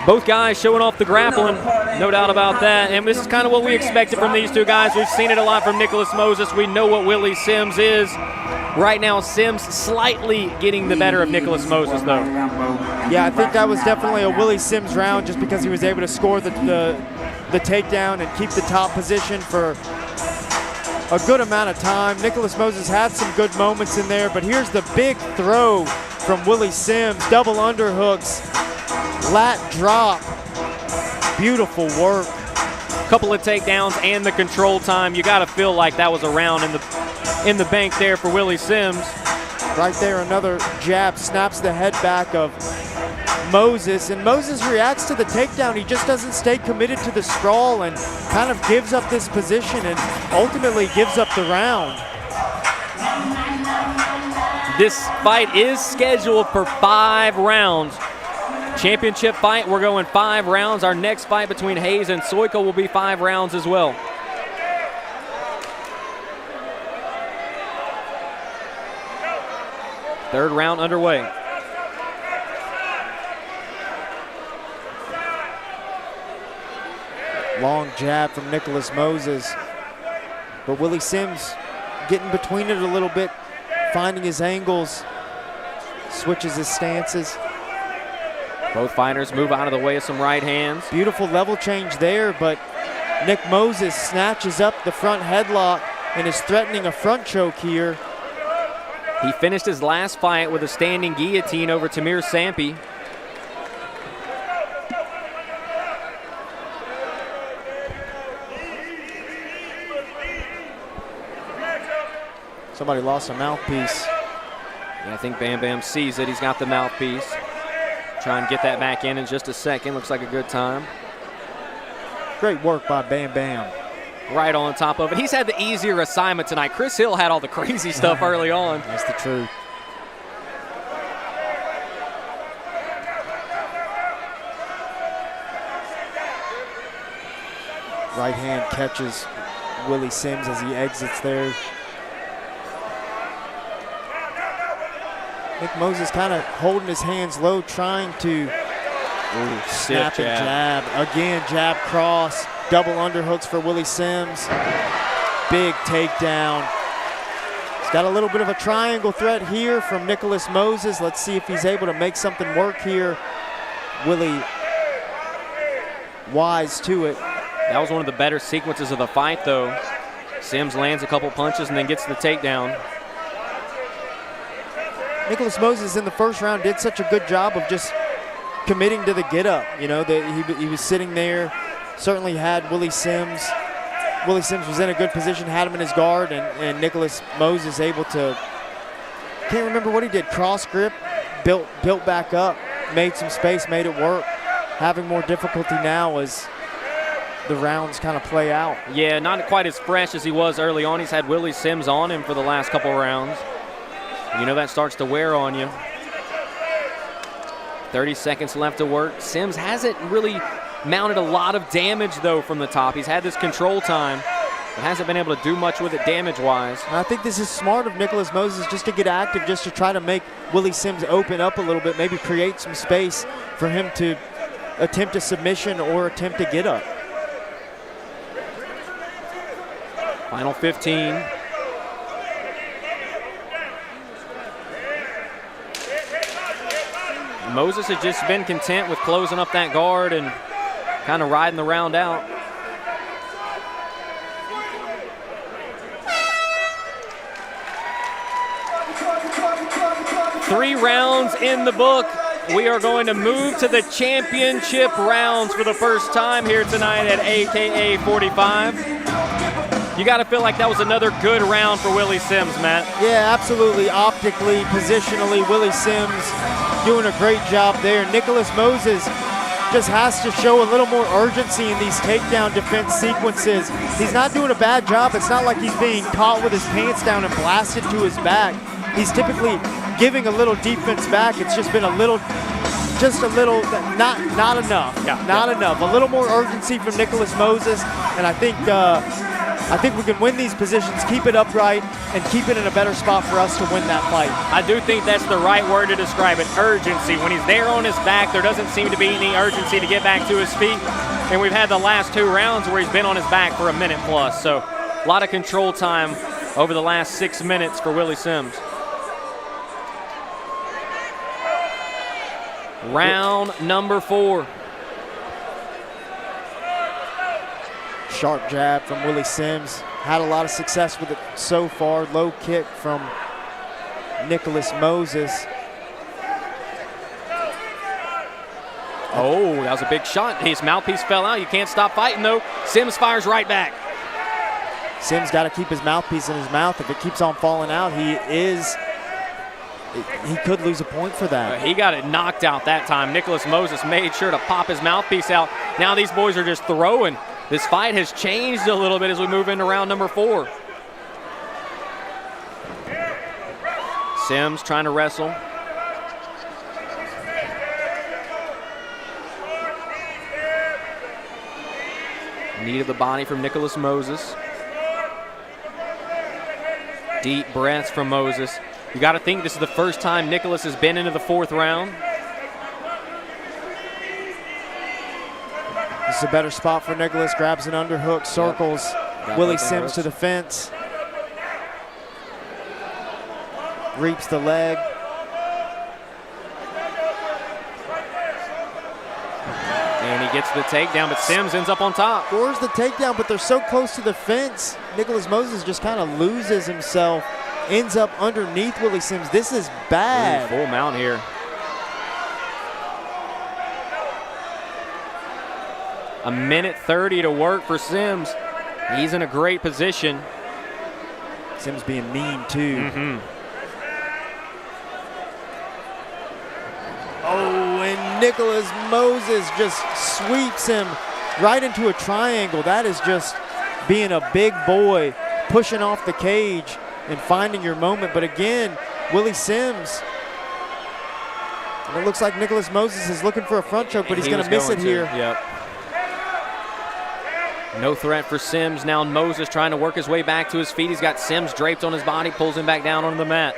Both guys showing off the grappling, no doubt about that. And this is kind of what we expected from these two guys. We've seen it a lot from Nicholas Moses. We know what Willie Sims is. Right now, Sims slightly getting the better of Nicholas Moses, though. Yeah, I think that was definitely a Willie Sims round just because he was able to score the takedown and keep the top position for a good amount of time. Nicholas Moses had some good moments in there, but here's the big throw from Willie Sims. Double underhooks, lat drop. Beautiful work. Couple of takedowns and the control time. You got to feel like that was a round in the bank there for Willie Sims. Right there, another jab snaps the head back of Moses, and Moses reacts to the takedown. He just doesn't stay committed to the sprawl and kind of gives up this position and ultimately gives up the round. This fight is scheduled for 5 rounds. Championship fight, we're going 5 rounds. Our next fight between Hayes and Soika will be 5 rounds as well. Third round underway. Long jab from Nicholas Moses, but Willie Sims getting between it a little bit, finding his angles, switches his stances. Both fighters move out of the way of some right hands. Beautiful level change there, but Nick Moses snatches up the front headlock and is threatening a front choke here. He finished his last fight with a standing guillotine over Tamir Sampi. Somebody lost a mouthpiece. Yeah, I think Bam Bam sees it. He's got the mouthpiece. Try and get that back in just a second. Looks like a good time. Great work by Bam Bam. Right on top of it. He's had the easier assignment tonight. Chris Hill had all the crazy stuff early on. That's the truth. Right hand catches Willie Sims as he exits there. Nick Moses kind of holding his hands low, trying to snap and jab. Again, jab cross, double underhooks for Willie Sims. Big takedown. He's got a little bit of a triangle threat here from Nicholas Moses. Let's see if he's able to make something work here. Willie wise to it. That was one of the better sequences of the fight, though. Sims lands a couple punches and then gets the takedown. Nicholas Moses in the first round did such a good job of just committing to the get-up. You know, that he was sitting there, certainly had Willie Sims. Willie Sims was in a good position, had him in his guard, and Nicholas Moses able to, can't remember what he did, cross grip, built back up, made some space, made it work. Having more difficulty now as the rounds kind of play out. Yeah, not quite as fresh as he was early on. He's had Willie Sims on him for the last couple rounds. You know that starts to wear on you. 30 seconds left to work. Sims hasn't really mounted a lot of damage, though, from the top. He's had this control time, but hasn't been able to do much with it damage-wise. I think this is smart of Nicholas Moses just to get active, just to try to make Willie Sims open up a little bit, maybe create some space for him to attempt a submission or attempt to get up. Final 15. Moses has just been content with closing up that guard and kind of riding the round out. Three rounds in the book. We are going to move to the championship rounds for the first time here tonight at AKA 45. You got to feel like that was another good round for Willie Sims, Matt. Yeah, absolutely. Optically, positionally, Willie Sims doing a great job there. Nicholas Moses just has to show a little more urgency in these takedown defense sequences. He's not doing a bad job. It's not like he's being caught with his pants down and blasted to his back. He's typically giving a little defense back. It's just been just a little, not enough. Yeah, not enough. A little more urgency from Nicholas Moses, and I think we can win these positions, keep it upright, and keep it in a better spot for us to win that fight. I do think that's the right word to describe it, urgency. When he's there on his back, there doesn't seem to be any urgency to get back to his feet. And we've had the last two rounds where he's been on his back for a minute plus. So a lot of control time over the last 6 minutes for Willie Sims. Round number 4. Sharp jab from Willie Sims. Had a lot of success with it so far. Low kick from Nicholas Moses. Oh, that was a big shot. His mouthpiece fell out. You can't stop fighting, though. Sims fires right back. Sims got to keep his mouthpiece in his mouth. If it keeps on falling out, he could lose a point for that. He got it knocked out that time. Nicholas Moses made sure to pop his mouthpiece out. Now these boys are just throwing. This fight has changed a little bit as we move into round number 4. Sims trying to wrestle. Knee to the body from Nicholas Moses. Deep breaths from Moses. You got to think this is the first time Nicholas has been into the 4th round. This is a better spot for Nicholas. Grabs an underhook, circles Willie Sims to the fence. Reaps the leg. And he gets the takedown, but Sims ends up on top. Scores the takedown, but they're so close to the fence. Nicholas Moses just kind of loses himself. Ends up underneath Willie Sims. This is bad. Full mount here. A minute 30 to work for Sims. He's in a great position. Sims being mean too. Nicholas Moses just sweeps him right into a triangle. That is just being a big boy, pushing off the cage and finding your moment. But again, Willie Sims, and it looks like Nicholas Moses is looking for a front choke, but he's going to miss it here. Yep. No threat for Sims. Now Moses trying to work his way back to his feet. He's got Sims draped on his body, pulls him back down onto the mat.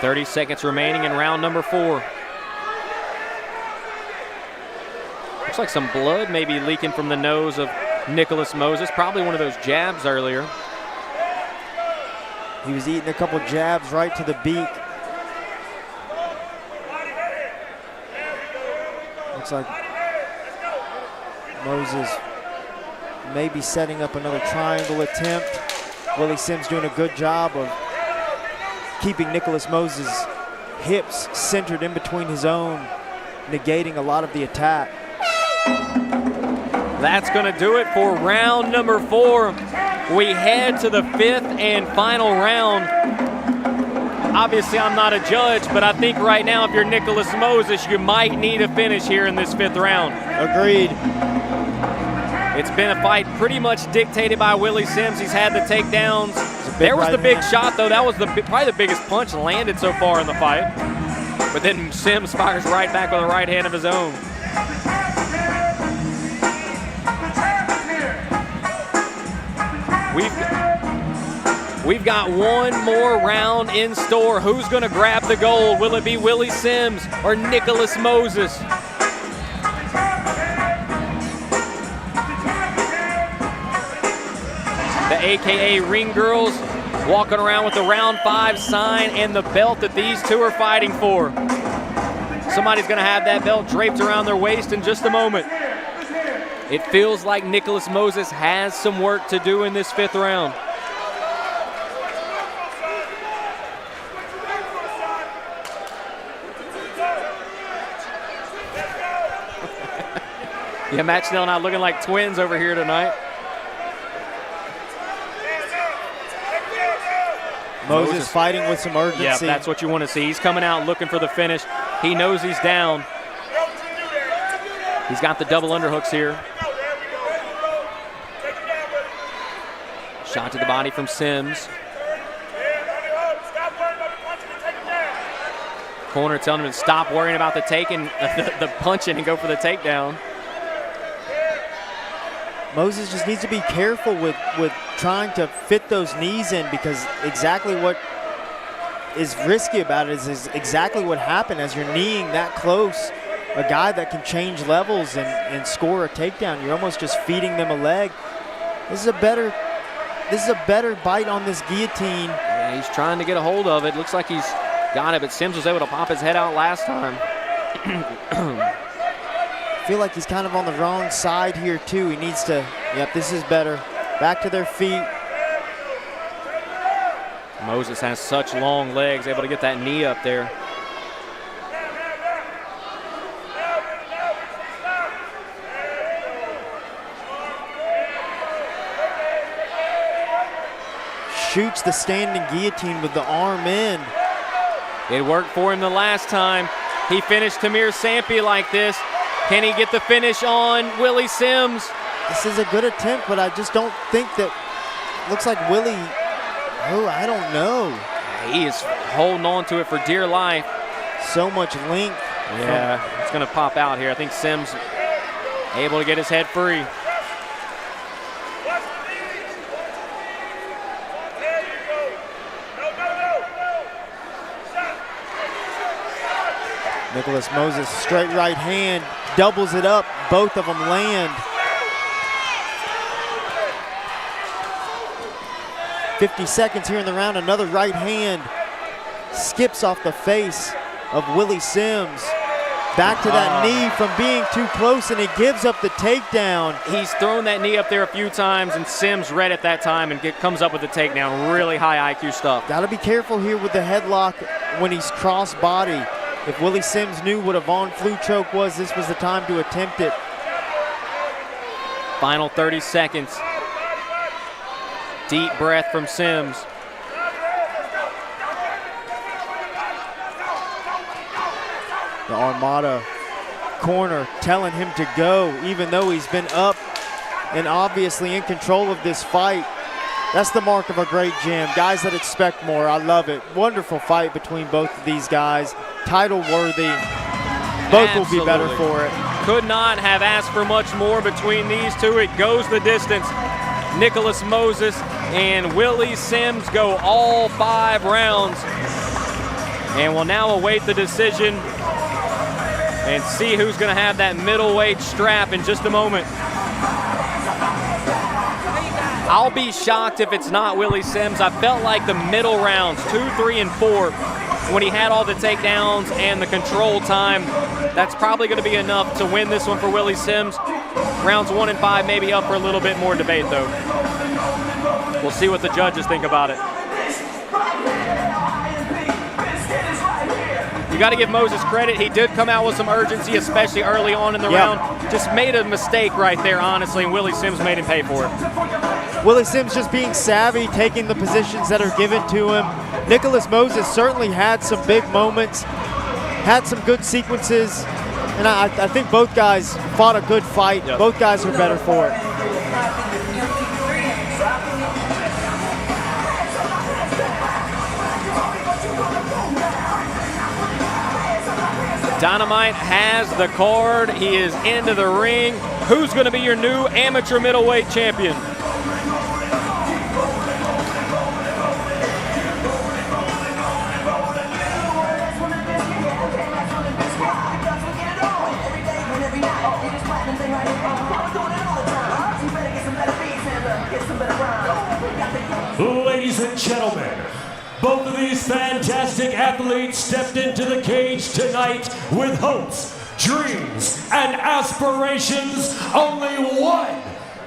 "30 seconds remaining in round number 4. Looks like some blood may be leaking from the nose of Nicholas Moses. Probably one of those jabs earlier. He was eating a couple jabs right to the beak. Looks like Moses may be setting up another triangle attempt. Willie Sims doing a good job of keeping Nicholas Moses' hips centered in between his own, negating a lot of the attack. That's going to do it for round number 4. We head to the 5th and final round. Obviously, I'm not a judge, but I think right now, if you're Nicholas Moses, you might need a finish here in this 5th round. Agreed. It's been a fight pretty much dictated by Willie Sims. He's had the takedowns. There was the big shot, though. That was probably the biggest punch landed so far in the fight. But then Sims fires right back with a right hand of his own. We've got one more round in store. Who's going to grab the gold? Will it be Willie Sims or Nicholas Moses? The AKA Ring Girls walking around with the round 5 sign and the belt that these two are fighting for. Somebody's going to have that belt draped around their waist in just a moment. It feels like Nicholas Moses has some work to do in this 5th round. Yeah, Matt Snell and I looking like twins over here tonight. Moses fighting with some urgency. Yeah, that's what you want to see. He's coming out looking for the finish. He knows he's down. He's got the double underhooks here. Shot to the body from Sims. Corner telling him to stop worrying about the taking, the punching, and go for the takedown. Moses just needs to be careful with trying to fit those knees in, because exactly what is risky about it is exactly what happened as you're kneeing that close. A guy that can change levels and score a takedown, you're almost just feeding them a leg. This is a better bite on this guillotine. Yeah, he's trying to get a hold of it. Looks like he's got it, but Sims was able to pop his head out last time. I feel like he's kind of on the wrong side here too. He needs to, yep, this is better. Back to their feet. Moses has such long legs, able to get that knee up there. Shoots the standing guillotine with the arm in. It worked for him the last time. He finished Tamir Sampi like this. Can he get the finish on Willie Sims? This is a good attempt, but I just don't think that, looks like Willie, oh, I don't know. He is holding on to it for dear life. So much length. Yeah, it's going to pop out here. I think Sims able to get his head free. Nicholas Moses, straight right hand, doubles it up. Both of them land. 50 seconds here in the round. Another right hand skips off the face of Willie Sims. Back to that knee from being too close, and he gives up the takedown. He's thrown that knee up there a few times, and Sims read it that time and comes up with the takedown. Really high IQ stuff. Got to be careful here with the headlock when he's cross body. If Willie Sims knew what a Von Flue choke was, this was the time to attempt it. Final 30 seconds. Deep breath from Sims. The Armada corner telling him to go, even though he's been up and obviously in control of this fight. That's the mark of a great gym. Guys that expect more. I love it. Wonderful fight between both of these guys. Title worthy. Both will be better for it. Could not have asked for much more between these two. It goes the distance. Nicholas Moses and Willie Sims go all 5 rounds. And we'll now await the decision and see who's going to have that middleweight strap in just a moment. I'll be shocked if it's not Willie Sims. I felt like the middle rounds, 2, 3, and 4, when he had all the takedowns and the control time, that's probably going to be enough to win this one for Willie Sims. Rounds 1 and 5 maybe up for a little bit more debate, though. We'll see what the judges think about it. You got to give Moses credit. He did come out with some urgency, especially early on in the round. Just made a mistake right there, honestly, and Willie Sims made him pay for it. Willie Sims just being savvy, taking the positions that are given to him. Nicholas Moses certainly had some big moments, had some good sequences, and I think both guys fought a good fight. Yep. Both guys are better for it. Dynamite has the card. He is into the ring. Who's going to be your new amateur middleweight champion? Ladies and gentlemen, both of these fantastic athletes stepped into the cage tonight with hopes, dreams, and aspirations. Only one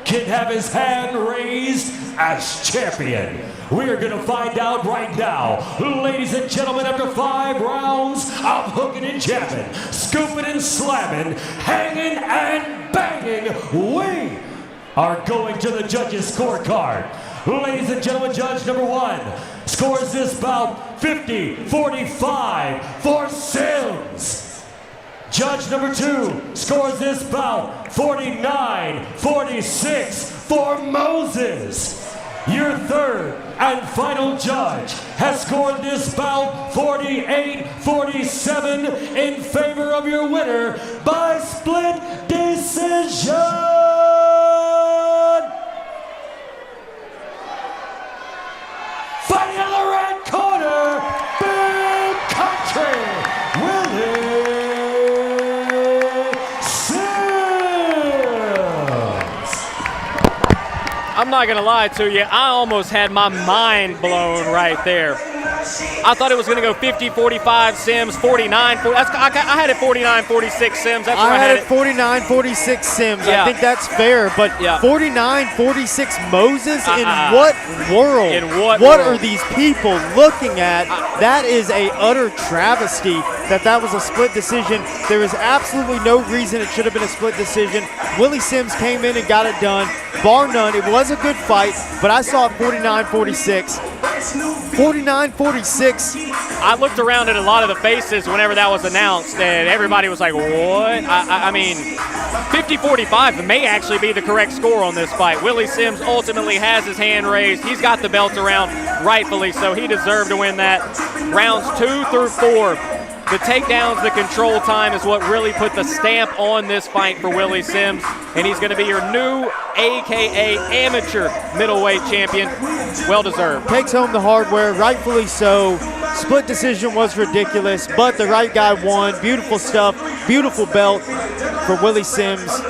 can have his hand raised as champion. We are going to find out right now. Ladies and gentlemen, after 5 rounds of hooking and jabbing, scooping and slamming, hanging and banging, we are going to the judges' scorecard. Ladies and gentlemen, judge number 1 scores this bout 50-45 for Sims. Judge number 2 scores this bout 49-46 for Moses. Your third and final judge has scored this bout 48-47 in favor of your winner by split decision. Fighting in the red corner, Big Country, Willie Sims. I'm not going to lie to you. I almost had my mind blown right there. I thought it was going to go 50-45 Sims, 49. I had it 49-46 Sims. That's where I had it. 49-46 Sims. Yeah. I think that's fair, but 49-46 Moses? In what world? In what world are these people looking at? That is a utter travesty that was a split decision. There is absolutely no reason it should have been a split decision. Willie Sims came in and got it done. Bar none. It was a good fight, but I saw it 49-46. 49-46. I looked around at a lot of the faces whenever that was announced, and everybody was like, what? I mean, 50-45 may actually be the correct score on this fight. Willie Sims ultimately has his hand raised. He's got the belt around, rightfully so. He deserved to win that. Rounds 2 through 4. The takedowns, the control time is what really put the stamp on this fight for Willie Sims, and he's going to be your new AKA amateur middleweight champion. Well deserved. Takes home the hardware, rightfully so. Split decision was ridiculous, but the right guy won. Beautiful stuff, beautiful belt for Willie Sims.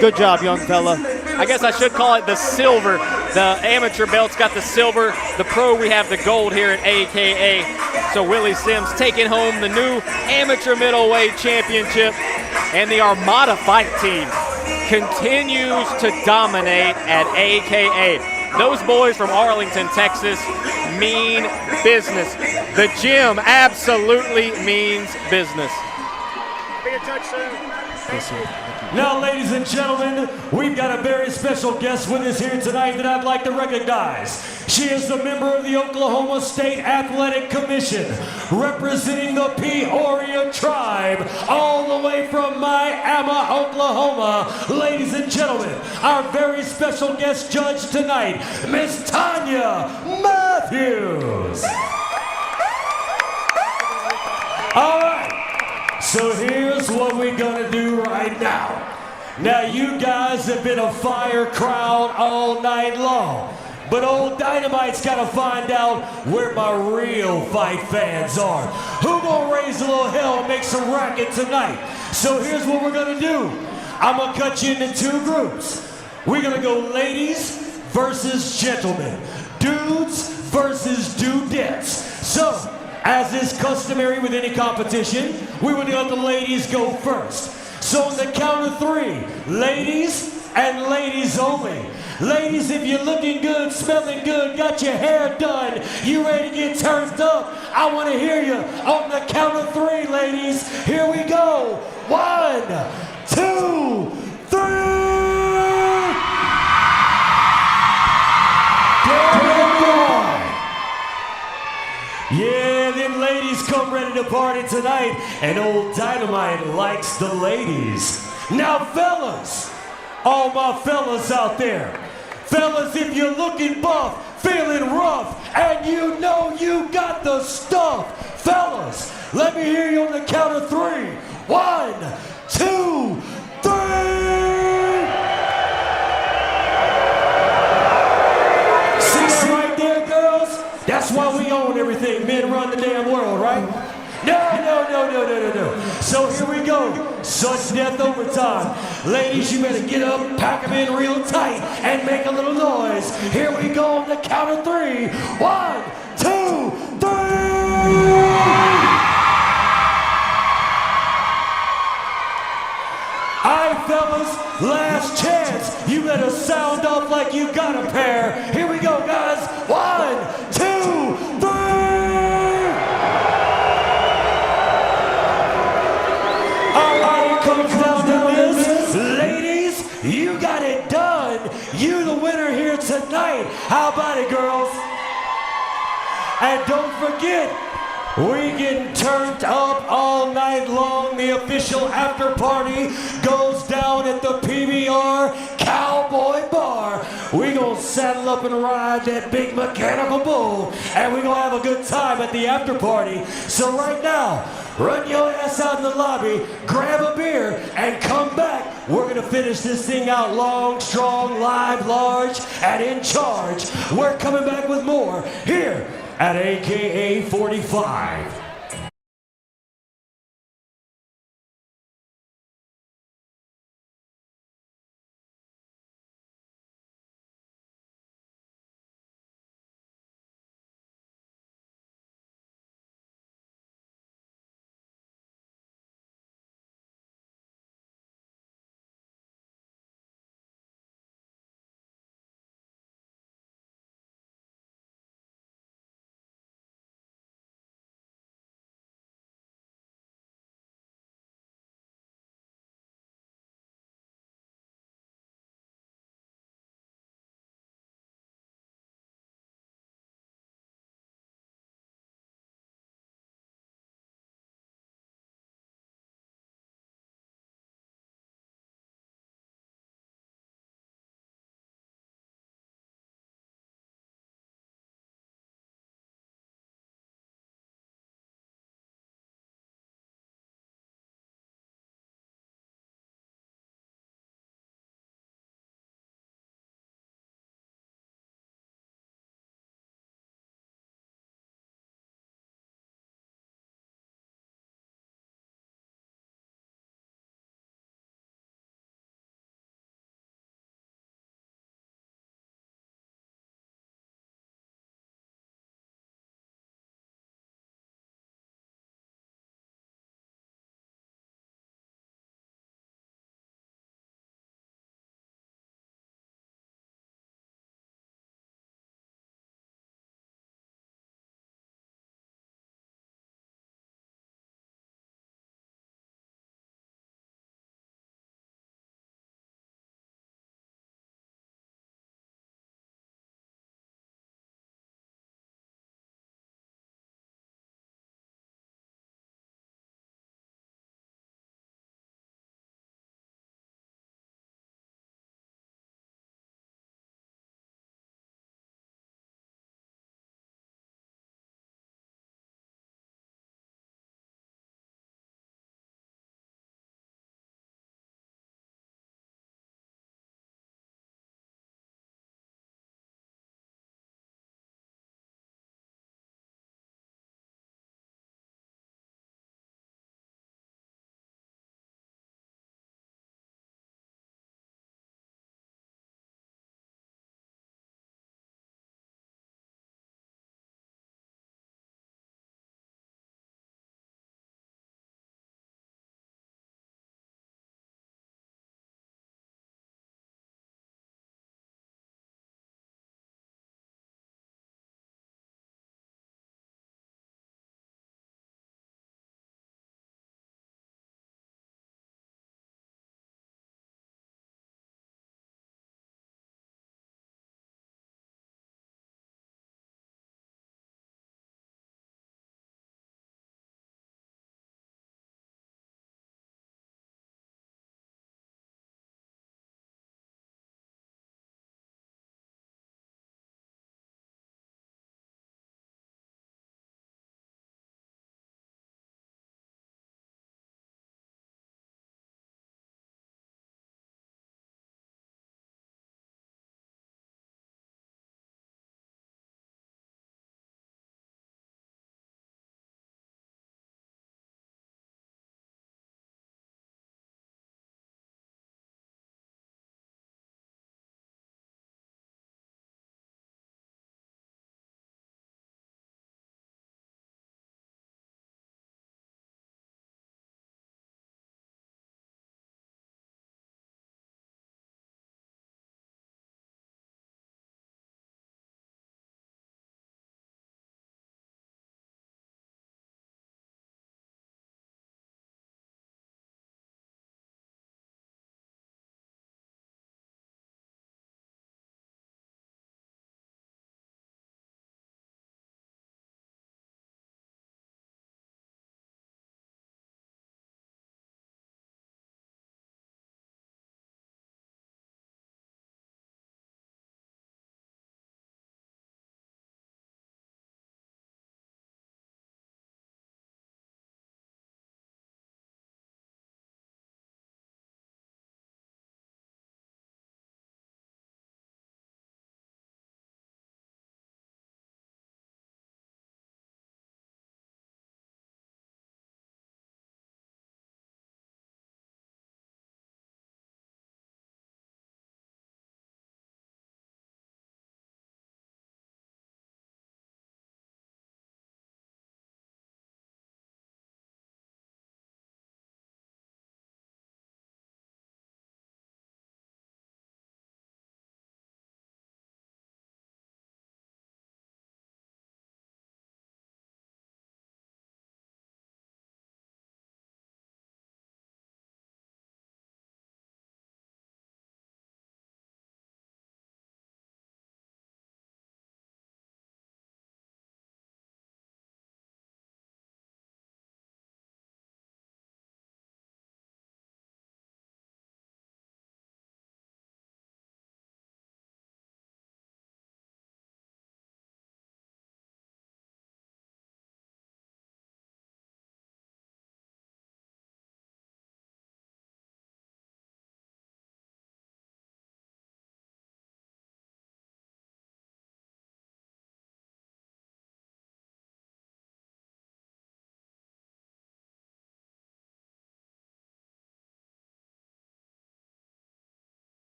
Good job, young fella. I guess I should call it the silver. The amateur belt's got the silver. The pro, we have the gold here at AKA. So Willie Sims taking home the new amateur middleweight championship. And the Armada fight team continues to dominate at AKA. Those boys from Arlington, Texas, mean business. The gym absolutely means business. Be in touch soon. Thank you. Now, ladies and gentlemen, we've got a very special guest with us here tonight that I'd like to recognize. She is a member of the Oklahoma State Athletic Commission, representing the Peoria tribe, all the way from Miami, Oklahoma. Ladies and gentlemen, our very special guest judge tonight, Miss Tanya Matthews. All right. So here's what we're gonna do right now. Now you guys have been a fire crowd all night long, but old Dynamite's gotta find out where my real fight fans are. Who gonna raise a little hell and make some racket tonight? So here's what we're gonna do. I'm gonna cut you into two groups. We're gonna go ladies versus gentlemen, dudes versus dudettes. So, as is customary with any competition, we would let the ladies go first. So on the count of three, ladies and ladies only. Ladies, if you're looking good, smelling good, got your hair done, you ready to get turned up, I want to hear you on the count of three, ladies. Here we go. 1, 2, 3. Yeah, them ladies come ready to party tonight, and old Dynamite likes the ladies. Now, fellas, all my fellas out there, fellas, if you're looking buff, feeling rough, and you know you got the stuff, fellas, let me hear you on the count of 3. 1, 2, 3. See that right there, girls? That's why we own everything. Men run the damn world, right? No. So here we go. Such death overtime. Ladies, you better get up, pack them in real tight, and make a little noise. Here we go on the count of 3. 1, 2, 3. Alright, fellas, last chance. You better sound off like you got a pair. Here we go, guys. 1, 2, 3. Alright, it comes down to this. Ladies, you got it done. You the winner here tonight. How about it, girls? And don't forget, we getting turned up all night long. The official after party goes down at the PBR Cowboy Bar. We gonna saddle up and ride that big mechanical bull, and we gonna have a good time at the after party. So right now, run your ass out in the lobby, grab a beer, and come back. We're gonna finish this thing out long, strong, live, large, and in charge. We're coming back with more here at AKA 45.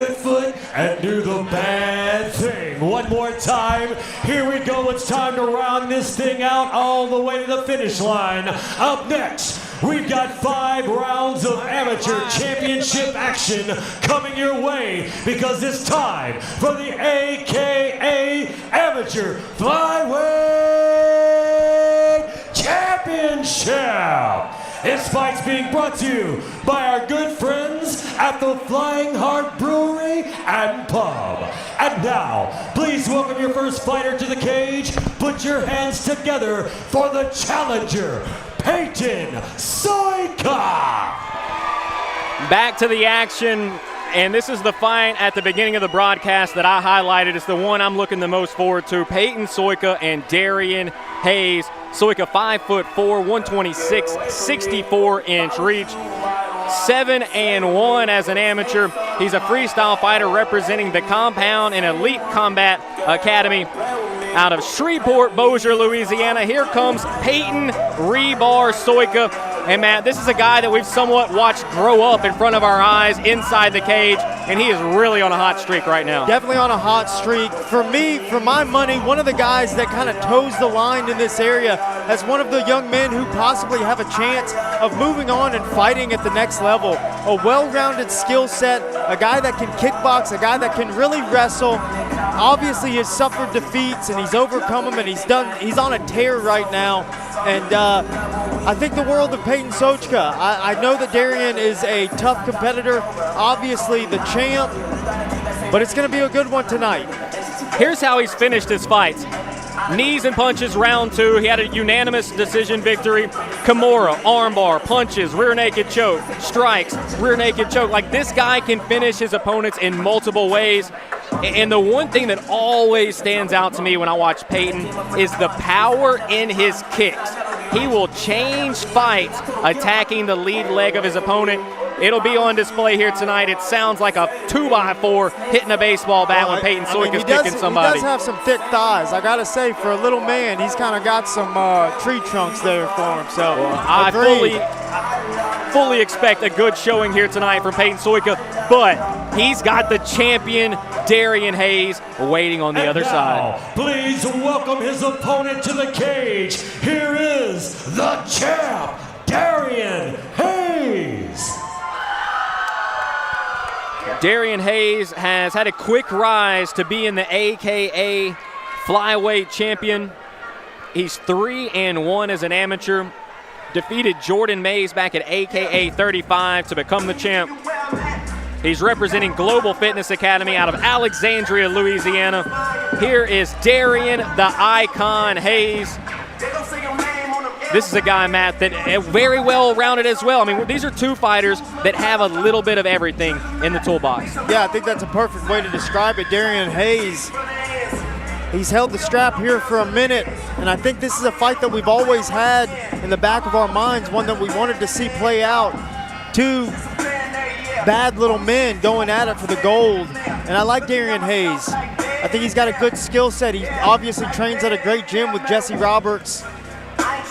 good foot and do the bad thing. One more time. Here we go. It's time to round this thing out all the way to the finish line. Up next, we've got 5 rounds of amateur championship action coming your way because it's time for the AKA Amateur Flyweight Championship. This fight's being brought to you by our good friends at the Flying Heart Brewery and Pub. And now, please welcome your first fighter to the cage. Put your hands together for the challenger, Peyton Soika. Back to the action, and this is the fight at the beginning of the broadcast that I highlighted. It's the one I'm looking the most forward to. Peyton Soika and Darian Hayes. Soika 5'4", 126, 64-inch reach. 7-1 as an amateur. He's a freestyle fighter representing the Compound and Elite Combat Academy out of Shreveport, Bossier, Louisiana. Here comes Peyton Rebar Soika. And Matt, this is a guy that we've somewhat watched grow up in front of our eyes inside the cage, and he is really on a hot streak right now. Definitely on a hot streak. For me, for my money, one of the guys that kind of toes the line in this area as one of the young men who possibly have a chance of moving on and fighting at the next level. A well-rounded skill set, a guy that can kickbox, a guy that can really wrestle. Obviously, he's suffered defeats and he's overcome them, and he's on a tear right now. And I think the world of Peyton Soika. I know that Darian is a tough competitor, obviously the champ, but it's going to be a good one tonight. Here's how he's finished his fights. Knees and punches, round 2. He had a unanimous decision victory. Kimura, armbar, punches, rear naked choke, strikes, rear naked choke. Like, this guy can finish his opponents in multiple ways. And the one thing that always stands out to me when I watch Peyton is the power in his kicks. He will change fights attacking the lead leg of his opponent. It'll be on display here tonight. It sounds like a 2x4 hitting a baseball bat when Peyton Soika's kicking somebody. He does have some thick thighs. I got to say, for a little man, he's kind of got some tree trunks there for him. So I fully expect a good showing here tonight from Peyton Soika, but he's got the champion, Darian Hayes, waiting on the other side. Please welcome his opponent to the cage. Here is the champ, Darian Hayes. Darian Hayes has had a quick rise to being the AKA flyweight champion. He's 3-1 as an amateur. Defeated Jordan Mays back at AKA 35 to become the champ. He's representing Global Fitness Academy out of Alexandria, Louisiana. Here is Darian the Icon Hayes. This is a guy, Matt, that very well rounded as well. I mean, these are two fighters that have a little bit of everything in the toolbox. Yeah, I think that's a perfect way to describe it. Darian Hayes, he's held the strap here for a minute, and I think this is a fight that we've always had in the back of our minds, one that we wanted to see play out. Two bad little men going at it for the gold, and I like Darian Hayes. I think he's got a good skill set. He obviously trains at a great gym with Jesse Roberts,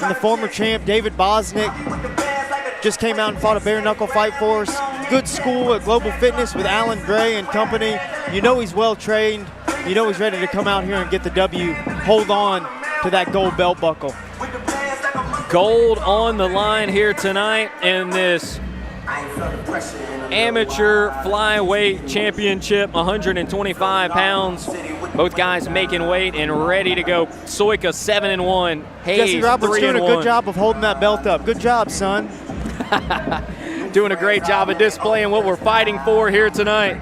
and the former champ David Bosnick just came out and fought a bare knuckle fight for us. Good school at Global Fitness with Alan Gray and company. You know he's well trained. You know he's ready to come out here and get the W. Hold on to that gold belt buckle. Gold on the line here tonight in this amateur flyweight championship, 125 pounds. Both guys making weight and ready to go. Soika 7-1. Hayes Jesse Roberts 3-1. doing a good job of holding that belt up. Good job, son. Doing a great job of displaying what we're fighting for here tonight.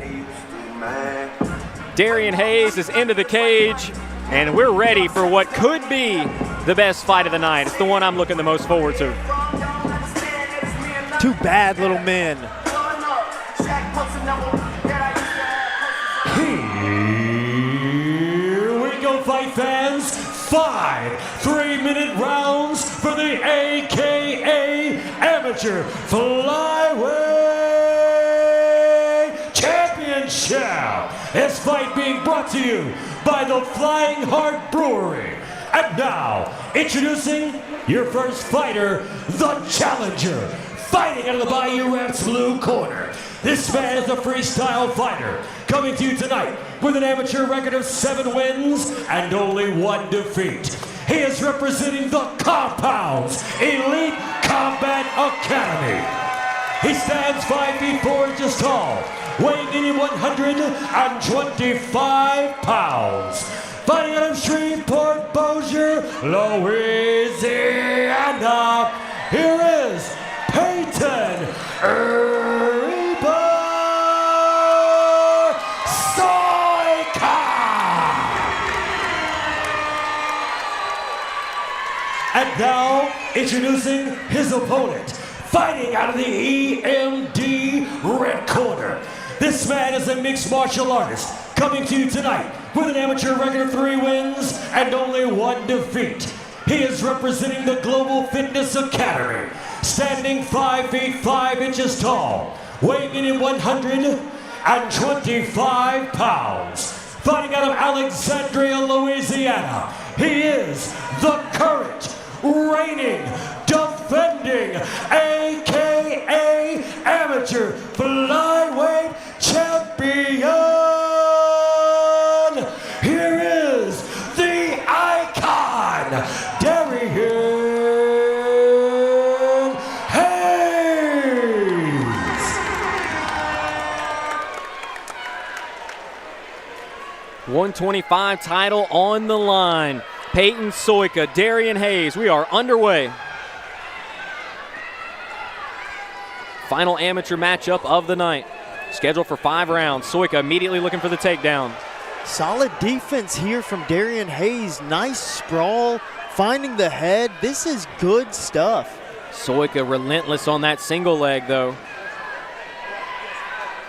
Darian Hayes is into the cage, and we're ready for what could be the best fight of the night. It's the one I'm looking the most forward to. Two bad little men. Here we go, fight fans. 5 3-minute rounds for the AKA Amateur Flyweight Championship. This fight being brought to you by the Flying Heart Brewery. And now, introducing your first fighter, the challenger. Fighting out of the Bayou Raps blue corner. This man is a freestyle fighter. coming to you tonight with an amateur record of 7 wins and only 1 defeat. He is representing the Compounds Elite Combat Academy. He stands 5 feet 4 inches tall, weighing in 125 pounds. Fighting out of Shreveport, Bossier, Louisiana, here is Peyton And now, introducing his opponent, fighting out of the EMD red corner. This man is a mixed martial artist, coming to you tonight with an amateur record of 3 wins and only 1 defeat. He is representing the Global Fitness Academy, standing 5 feet 5 inches tall, weighing in 125 pounds. Fighting out of Alexandria, Louisiana, he is the current reigning, defending, AKA amateur flyweight champion. Here is the icon, Darian Hayes. $125 title on the line. Peyton Soika, Darian Hayes. We are underway. Final amateur matchup of the night. Scheduled for 5 rounds. Soika immediately looking for the takedown. Solid defense here from Darian Hayes. Nice sprawl, finding the head. This is good stuff. Soika relentless on that single leg, though.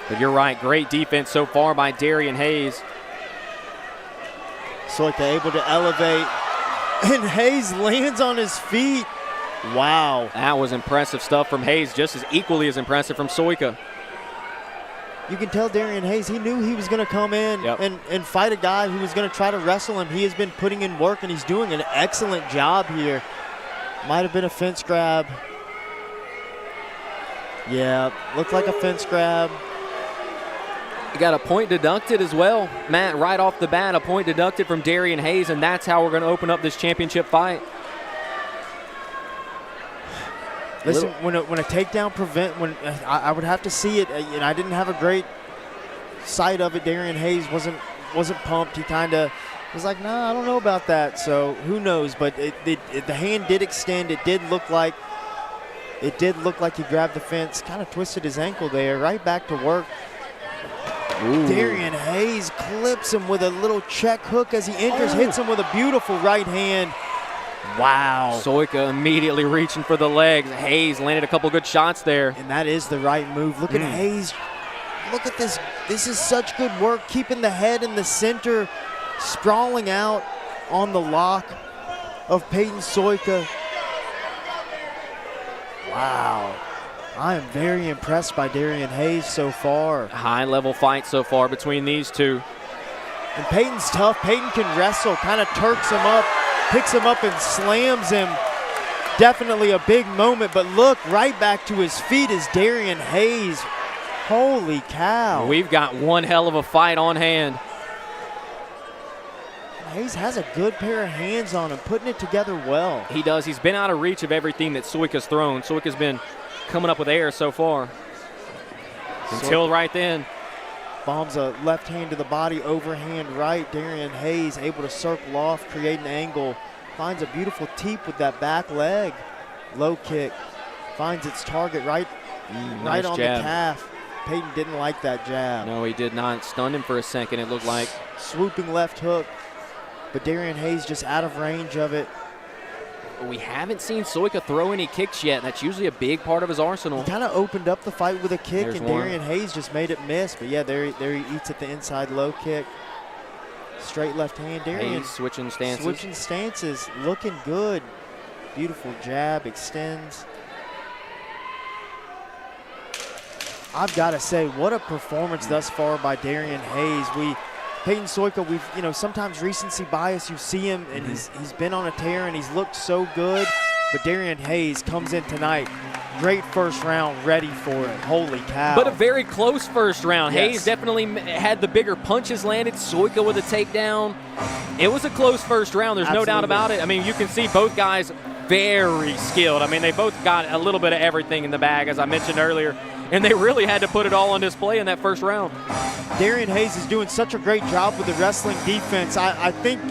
But you're right, great defense so far by Darian Hayes. Soika able to elevate, and Hayes lands on his feet. Wow. That was impressive stuff from Hayes, just as equally as impressive from Soika. You can tell Darian Hayes, he knew he was going to come in and fight a guy who was going to try to wrestle him. He has been putting in work, and he's doing an excellent job here. Might have been a fence grab. Yeah, looked like a fence grab. You got a point deducted as well, Matt, right off the bat, a point deducted from Darian Hayes, and that's how we're going to open up this championship fight. Listen, when a takedown I would have to see it, and I didn't have a great sight of it. Darian Hayes wasn't pumped. He kind of was like, nah, I don't know about that. So who knows? But the hand did extend. It did look like he grabbed the fence, kind of twisted his ankle there. Right back to work. Ooh. Darian Hayes clips him with a little check hook as he enters, hits him with a beautiful right hand. Wow. Soika immediately reaching for the legs. Hayes landed a couple good shots there. And that is the right move. Look at Hayes. Look at this. This is such good work, keeping the head in the center, sprawling out on the lock of Peyton Soika. Wow. I am very impressed by Darian Hayes so far. High-level fight so far between these two. And Peyton's tough. Peyton can wrestle, kind of turks him up, picks him up and slams him. Definitely a big moment, but look, right back to his feet is Darian Hayes. Holy cow. We've got one hell of a fight on hand. Hayes has a good pair of hands on him, putting it together well. He does. He's been out of reach of everything that Soika's thrown. Soika's been coming up with air so far. Until right then. Bombs a left hand to the body, overhand right. Darian Hayes able to circle off, create an angle. Finds a beautiful teep with that back leg. Low kick. Finds its target right nice on jab. The calf. Peyton didn't like that jab. No, he did not. Stunned him for a second, it looked like. Swooping left hook. But Darian Hayes just out of range of it. We haven't seen Soika throw any kicks yet. That's usually a big part of his arsenal. He kind of opened up the fight with a kick, There's and one. Darian Hayes just made it miss. But yeah, there he eats at the inside low kick. Straight left hand. Darian Hayes switching stances. Switching stances, looking good. Beautiful jab, extends. I've got to say, what a performance thus far by Darian Hayes. Peyton Soika, sometimes recency bias, you see him and he's been on a tear and he's looked so good, but Darian Hayes comes in tonight great first round ready for it. Holy cow. But a very close first round. Yes. Hayes definitely had the bigger punches landed. Soika with a takedown. It was a close first round. There's no doubt about it. I mean, you can see both guys very skilled. I mean, they both got a little bit of everything in the bag, as I mentioned earlier, and they really had to put it all on display in that first round. Darian Hayes is doing such a great job with the wrestling defense. I think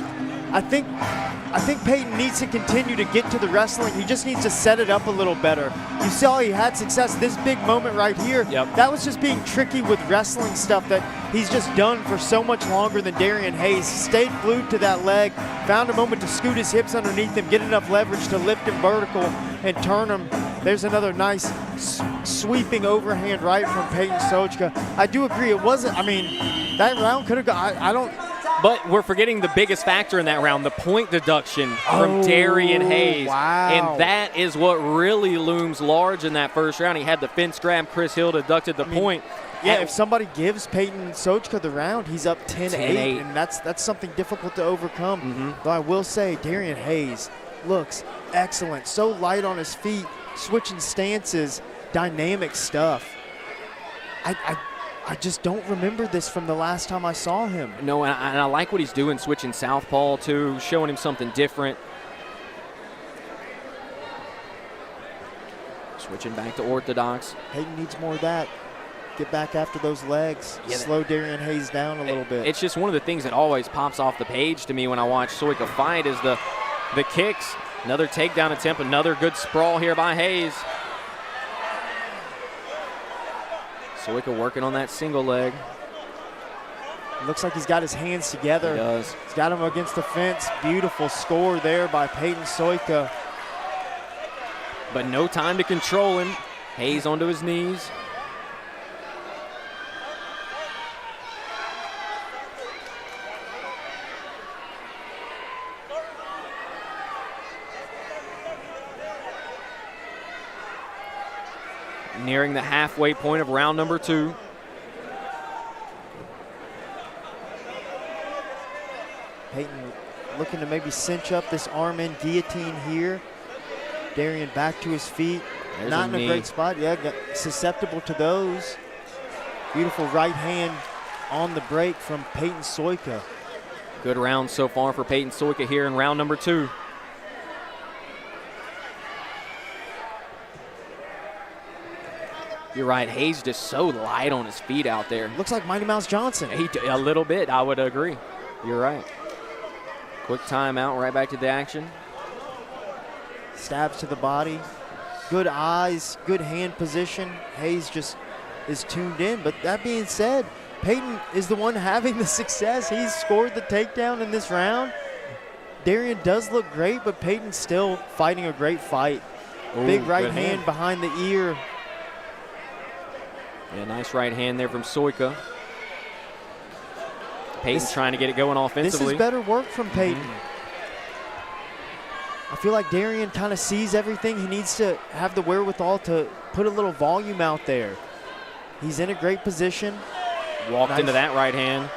Peyton needs to continue to get to the wrestling. He just needs to set it up a little better. You saw he had success. This big moment right here, that was just being tricky with wrestling stuff that he's just done for so much longer than Darian Hayes. Stayed glued to that leg, found a moment to scoot his hips underneath him, get enough leverage to lift him vertical and turn him. There's another nice sweeping overhand right from Peyton Sochka. I do agree, it wasn't, I mean, that round could have gone, I don't. But we're forgetting the biggest factor in that round, the point deduction from Darian Hayes. Wow. And that is what really looms large in that first round. He had the fence grab. Chris Hill deducted the point. Yeah, if somebody gives Peyton Sochka the round, he's up 10-8, and that's something difficult to overcome. Though I will say, Darian Hayes looks excellent. So light on his feet, switching stances, dynamic stuff. I just don't remember this from the last time I saw him. No, and I like what he's doing, switching southpaw too, showing him something different. Switching back to orthodox. Peyton needs more of that. Get back after those legs. Slow Darian Hayes down a little bit. It's just one of the things that always pops off the page to me when I watch Soika fight is the kicks. Another takedown attempt, another good sprawl here by Hayes. Soika working on that single leg. Looks like he's got his hands together. He does. He's got him against the fence. Beautiful score there by Peyton Soika. But no time to control him. Hayes onto his knees. Nearing the halfway point of round number 2. Peyton looking to maybe cinch up this arm in guillotine here. Darian back to his feet. There's not a in a great spot. Yeah, susceptible to those. Beautiful right hand on the break from Peyton Soika. Good round so far for Peyton Soika here in round number 2. You're right, Hayes just so light on his feet out there. Looks like Mighty Mouse Johnson. A little bit, I would agree. You're right. Quick timeout, right back to the action. Stabs to the body. Good eyes, good hand position. Hayes just is tuned in. But that being said, Peyton is the one having the success. He's scored the takedown in this round. Darian does look great, but Peyton's still fighting a great fight. Ooh, big right hand behind the ear. Yeah, nice right hand there from Soika. Peyton's trying to get it going offensively. This is better work from Peyton. I feel like Darian kind of sees everything. He needs to have the wherewithal to put a little volume out there. He's in a great position. Walked into that right hand.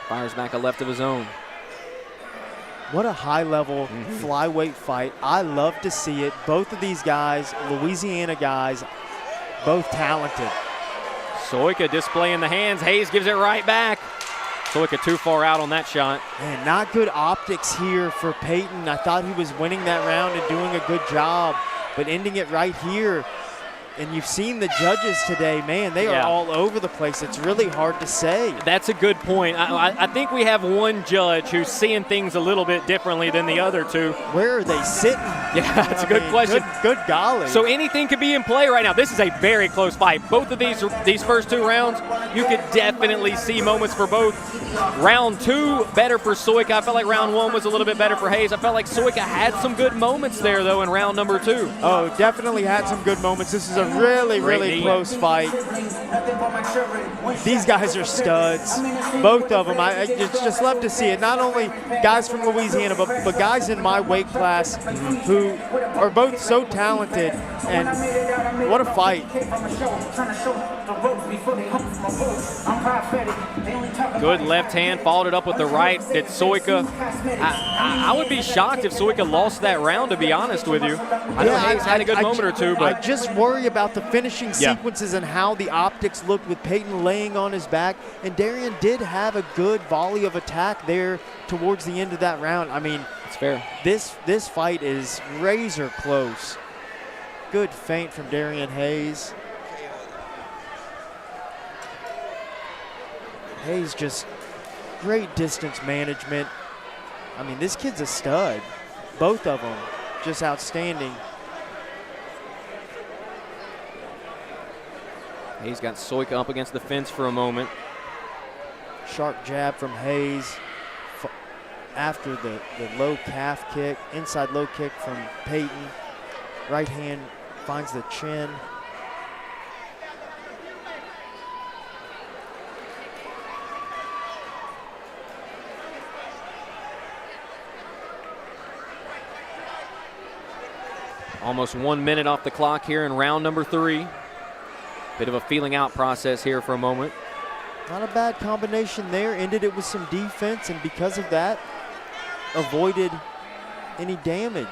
Fires back a left of his own. What a high-level flyweight fight. I love to see it. Both of these guys, Louisiana guys, both talented. Soika displaying the hands. Hayes gives it right back. Soika too far out on that shot. Man, not good optics here for Peyton. I thought he was winning that round and doing a good job, but ending it right here. And you've seen the judges today, man, they are all over the place. It's really hard to say. That's a good point. I think we have one judge who's seeing things a little bit differently than the other two. Where are they sitting? Yeah, that's a good question. Good golly. So anything could be in play right now. This is a very close fight. Both of these first 2 rounds, you could definitely see moments for both. Round 2, better for Soika. I felt like round 1 was a little bit better for Hayes. I felt like Soika had some good moments there, though, in round number 2. Oh, definitely had some good moments. This is a a really, Great really knee. close fight. These guys are studs, both of them. I just love to see it. Not only guys from Louisiana, but guys in my weight class who are both so talented. And what a fight. Good left hand, followed it up with the right. Did Soika. I would be shocked if Soika lost that round, to be honest with you. I know Hayes had a good moment or two, but I just worry about the finishing sequences and how the optics looked with Peyton laying on his back. And Darian did have a good volley of attack there towards the end of that round. I mean, It's fair. this fight is razor close. Good feint from Darian Hayes. Hayes just great distance management. I mean, this kid's a stud. Both of them just outstanding. Hayes got Soika up against the fence for a moment. Sharp jab from Hayes after the low calf kick, inside low kick from Peyton. Right hand finds the chin. Almost 1 minute off the clock here in round number 3. Bit of a feeling out process here for a moment. Not a bad combination there. Ended it with some defense, and because of that, avoided any damage.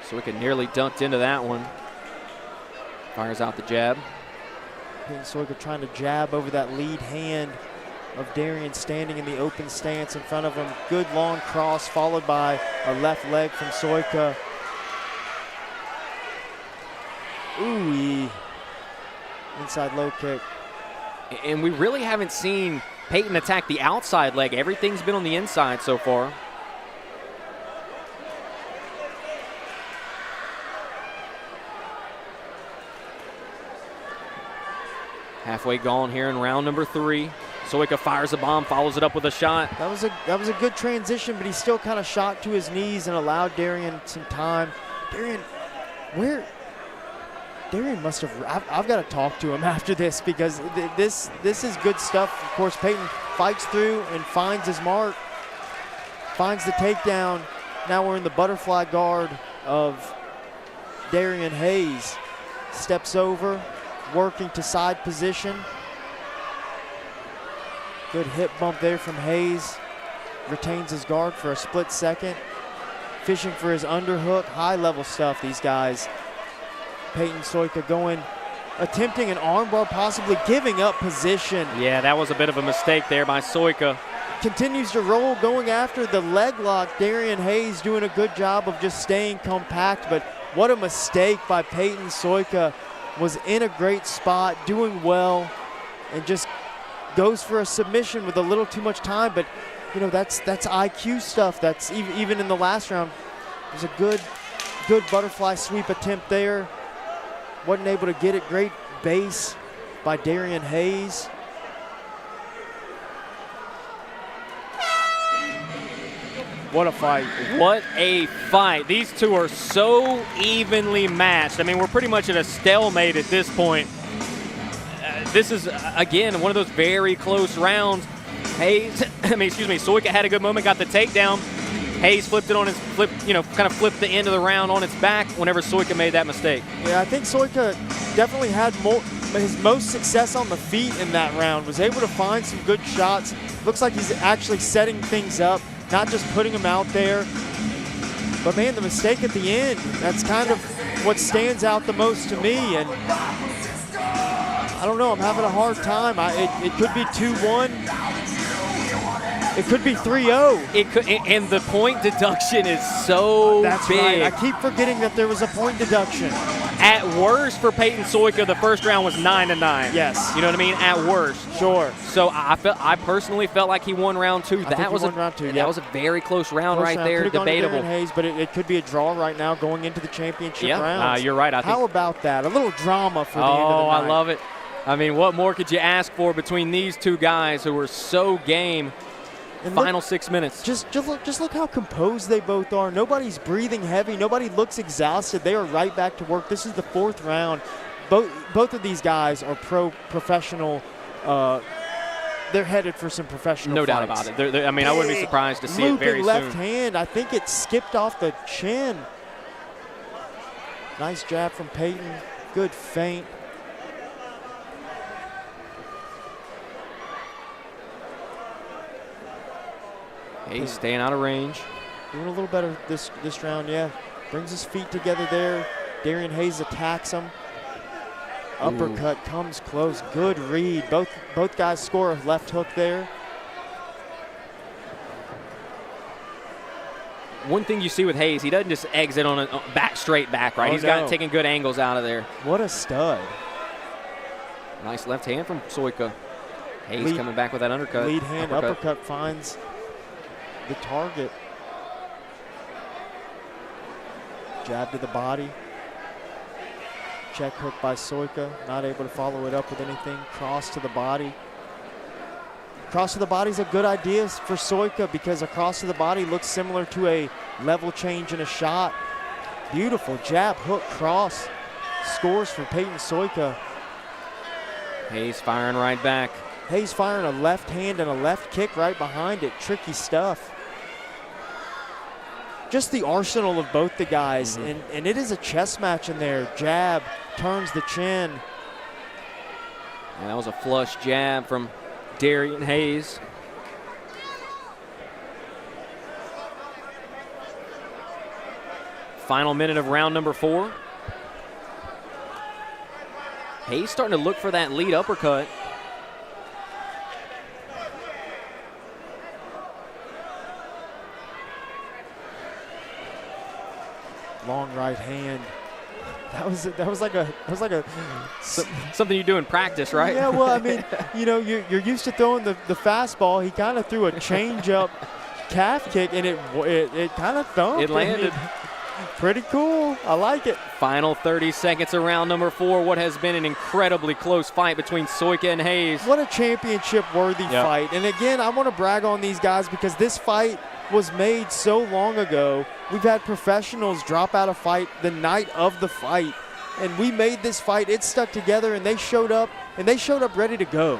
Soika nearly dunked into that one. Fires out the jab. Peyton Soika trying to jab over that lead hand of Darian standing in the open stance in front of him. Good long cross followed by a left leg from Soika. Ooh, inside low kick. And we really haven't seen Peyton attack the outside leg. Everything's been on the inside so far. Halfway gone here in round number 3. Soika fires a bomb, follows it up with a shot. That was a good transition, but he still kind of shot to his knees and allowed Darian some time. Darian must have. I've got to talk to him after this, because this is good stuff. Of course, Peyton fights through and finds his mark, finds the takedown. Now we're in the butterfly guard of Darian Hayes. Steps over, working to side position. Good hip bump there from Hayes. Retains his guard for a split second. Fishing for his underhook. High level stuff, these guys. Peyton Soika attempting an armbar, possibly giving up position. yeah, that was a bit of a mistake there by Soika. Continues to roll, going after the leg lock. Darian Hayes doing a good job of just staying compact, but what a mistake by Peyton Soika. Was in a great spot, doing well, and just goes for a submission with a little too much time. But you know, that's IQ stuff. That's even in the last round. There's a good butterfly sweep attempt there. Wasn't able to get it. Great base by Darian Hayes. What a fight. What a fight. These two are so evenly matched. I mean, we're pretty much at a stalemate at this point. This is, again, one of those very close rounds. Soika had a good moment, got the takedown. Hayes flipped it on his kind of flipped the end of the round on its back whenever Soika made that mistake. Yeah, I think Soika definitely had his most success on the feet in that round. Was able to find some good shots. Looks like he's actually setting things up, not just putting him out there. But man, the mistake at the end, that's kind of what stands out the most to me. And I don't know, I'm having a hard time. It could be 2-1. It could be 3-0. It could, and the point deduction is so That's big. right. I keep forgetting that there was a point deduction. At worst for Peyton Soika, the first round was 9-9. Yes. You know what I mean? At worst. Sure. So I personally felt like he won round 2. That was round 2. That was a very close round right there. Could've gone to Debatable. Darian Hayes, but it could be a draw right now going into the championship rounds. You're right. How about that? A little drama for the end of the Oh, night. I love it. I mean, what more could you ask for between these two guys who were so game? And Final 6 minutes. Just look how composed they both are. Nobody's breathing heavy. Nobody looks exhausted. They are right back to work. This is the 4th round. Both of these guys are professional. They're headed for some professional No fights. doubt about it. I mean, I wouldn't be surprised to see it very left soon. hand. I think it skipped off the chin. Nice jab from Peyton. Good feint. He's staying out of range. Doing a little better this round, yeah. Brings his feet together there. Darian Hayes attacks him. Uppercut comes close. Good read. Both guys score a left hook there. One thing you see with Hayes, he doesn't just exit on a straight back, right? He's got taking good angles out of there. What a stud. Nice left hand from Soika. Hayes coming back with that undercut. Lead hand uppercut finds the target. Jab to the body. Check hook by Soika. Not able to follow it up with anything. Cross to the body. Cross to the body is a good idea for Soika because a cross to the body looks similar to a level change in a shot. Beautiful jab, hook, cross. Scores for Peyton Soika. Hayes firing right back. Hayes firing a left hand and a left kick right behind it. Tricky stuff. Just the arsenal of both the guys, and it is a chess match in there. Jab, turns the chin. And that was a flush jab from Darian Hayes. Final minute of round number 4. Hayes starting to look for that lead uppercut. Long right hand. That was like a something you do in practice, right? Yeah, well, I mean, you know, you're used to throwing the fastball. He kind of threw a change-up calf kick, and it kind of thumped. It landed. Pretty cool. I like it. Final 30 seconds of round number 4. What has been an incredibly close fight between Soika and Hayes. What a championship-worthy fight. And again, I want to brag on these guys because this fight was made so long ago. We've had professionals drop out of fight the night of the fight, and we made this fight. It stuck together, and they showed up ready to go.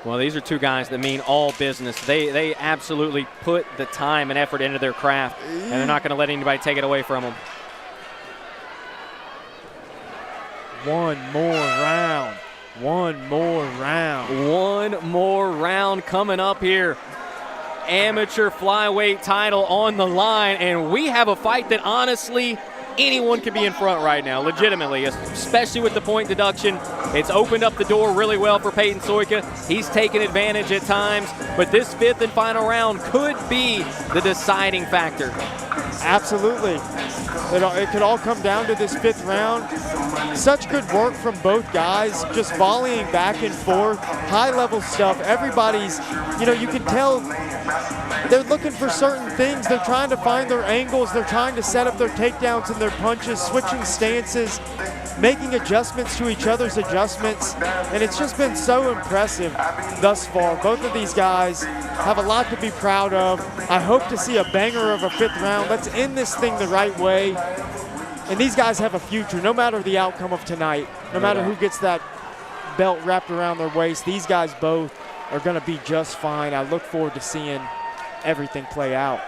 Well, these are two guys that mean all business. They absolutely put the time and effort into their craft, and they're not going to let anybody take it away from them. One more round. One more round. One more round coming up here. Amateur flyweight title on the line, and we have a fight that honestly anyone could be in front right now, legitimately, especially with the point deduction. It's opened up the door really well for Peyton Soika. He's taken advantage at times, but this 5th and final round could be the deciding factor. Absolutely. It could all come down to this 5th round. Such good work from both guys, just volleying back and forth, high-level stuff. Everybody's, you know, you can tell they're looking for certain things. They're trying to find their angles. They're trying to set up their takedowns and their punches, switching stances, making adjustments to each other's adjustments. And it's just been so impressive thus far. Both of these guys have a lot to be proud of. I hope to see a banger of a 5th round. Let's end this thing the right way. And these guys have a future, no matter the outcome of tonight, no matter who gets that belt wrapped around their waist. These guys both are going to be just fine. I look forward to seeing everything play out.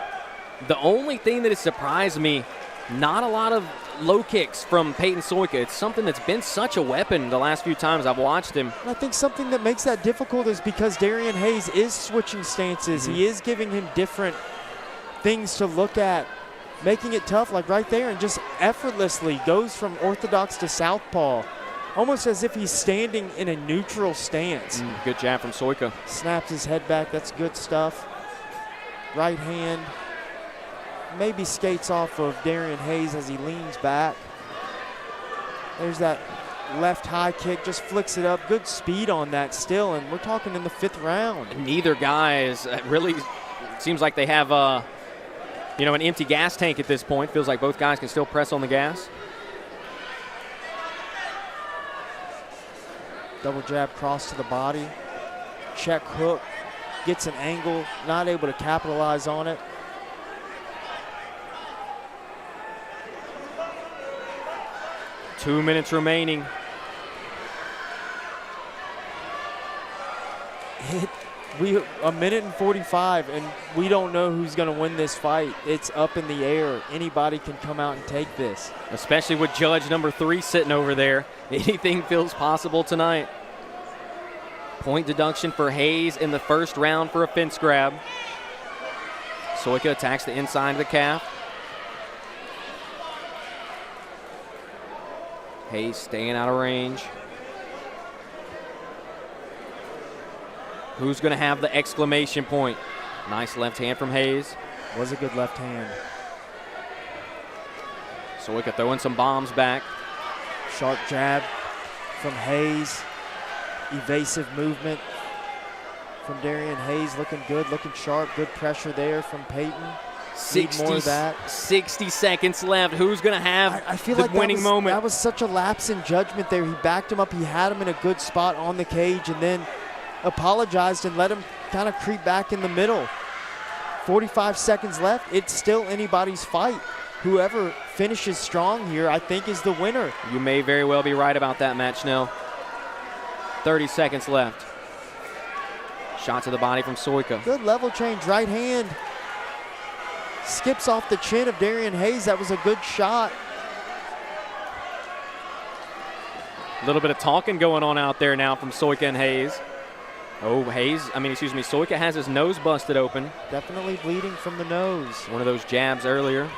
The only thing that has surprised me, not a lot of low kicks from Peyton Soika. It's something that's been such a weapon the last few times I've watched him. And I think something that makes that difficult is because Darian Hayes is switching stances. He is giving him different things to look at, making it tough, like right there, and just effortlessly goes from orthodox to southpaw, almost as if he's standing in a neutral stance. Good jab from Soika. Snaps his head back. That's good stuff. Right hand maybe skates off of Darian Hayes as he leans back. There's that left high kick, just flicks it up. Good speed on that still, and we're talking in the 5th round. Neither guy is really seems like they have an empty gas tank at this point. Feels like both guys can still press on the gas. Double jab cross to the body. Check hook. gets an angle, not able to capitalize on it. Two minutes remaining. A minute and 45, and we don't know who's going to win this fight. It's up in the air. Anybody can come out and take this. Especially with judge number 3 sitting over there. Anything feels possible tonight. Point deduction for Hayes in the first round for a fence grab. Soika attacks the inside of the calf. Hayes staying out of range. Who's going to have the exclamation point? Nice left hand from Hayes. Was a good left hand. Soika throwing some bombs back. Sharp jab from Hayes. Evasive movement from Darian Hayes. Looking good, looking sharp. Good pressure there from Peyton. Need more of that. 60 seconds left. Who's going to have I feel the like winning moment? That was such a lapse in judgment there. He backed him up. He had him in a good spot on the cage and then apologized and let him kind of creep back in the middle. 45 seconds left. It's still anybody's fight. Whoever finishes strong here, I think, is the winner. You may very well be right about that, Matt Schnell. 30 seconds left. Shot to the body from Soika. Good level change, right hand. Skips off the chin of Darian Hayes. That was a good shot. A little bit of talking going on out there now from Soika and Hayes. Oh, Soika has his nose busted open. Definitely bleeding from the nose. One of those jabs earlier.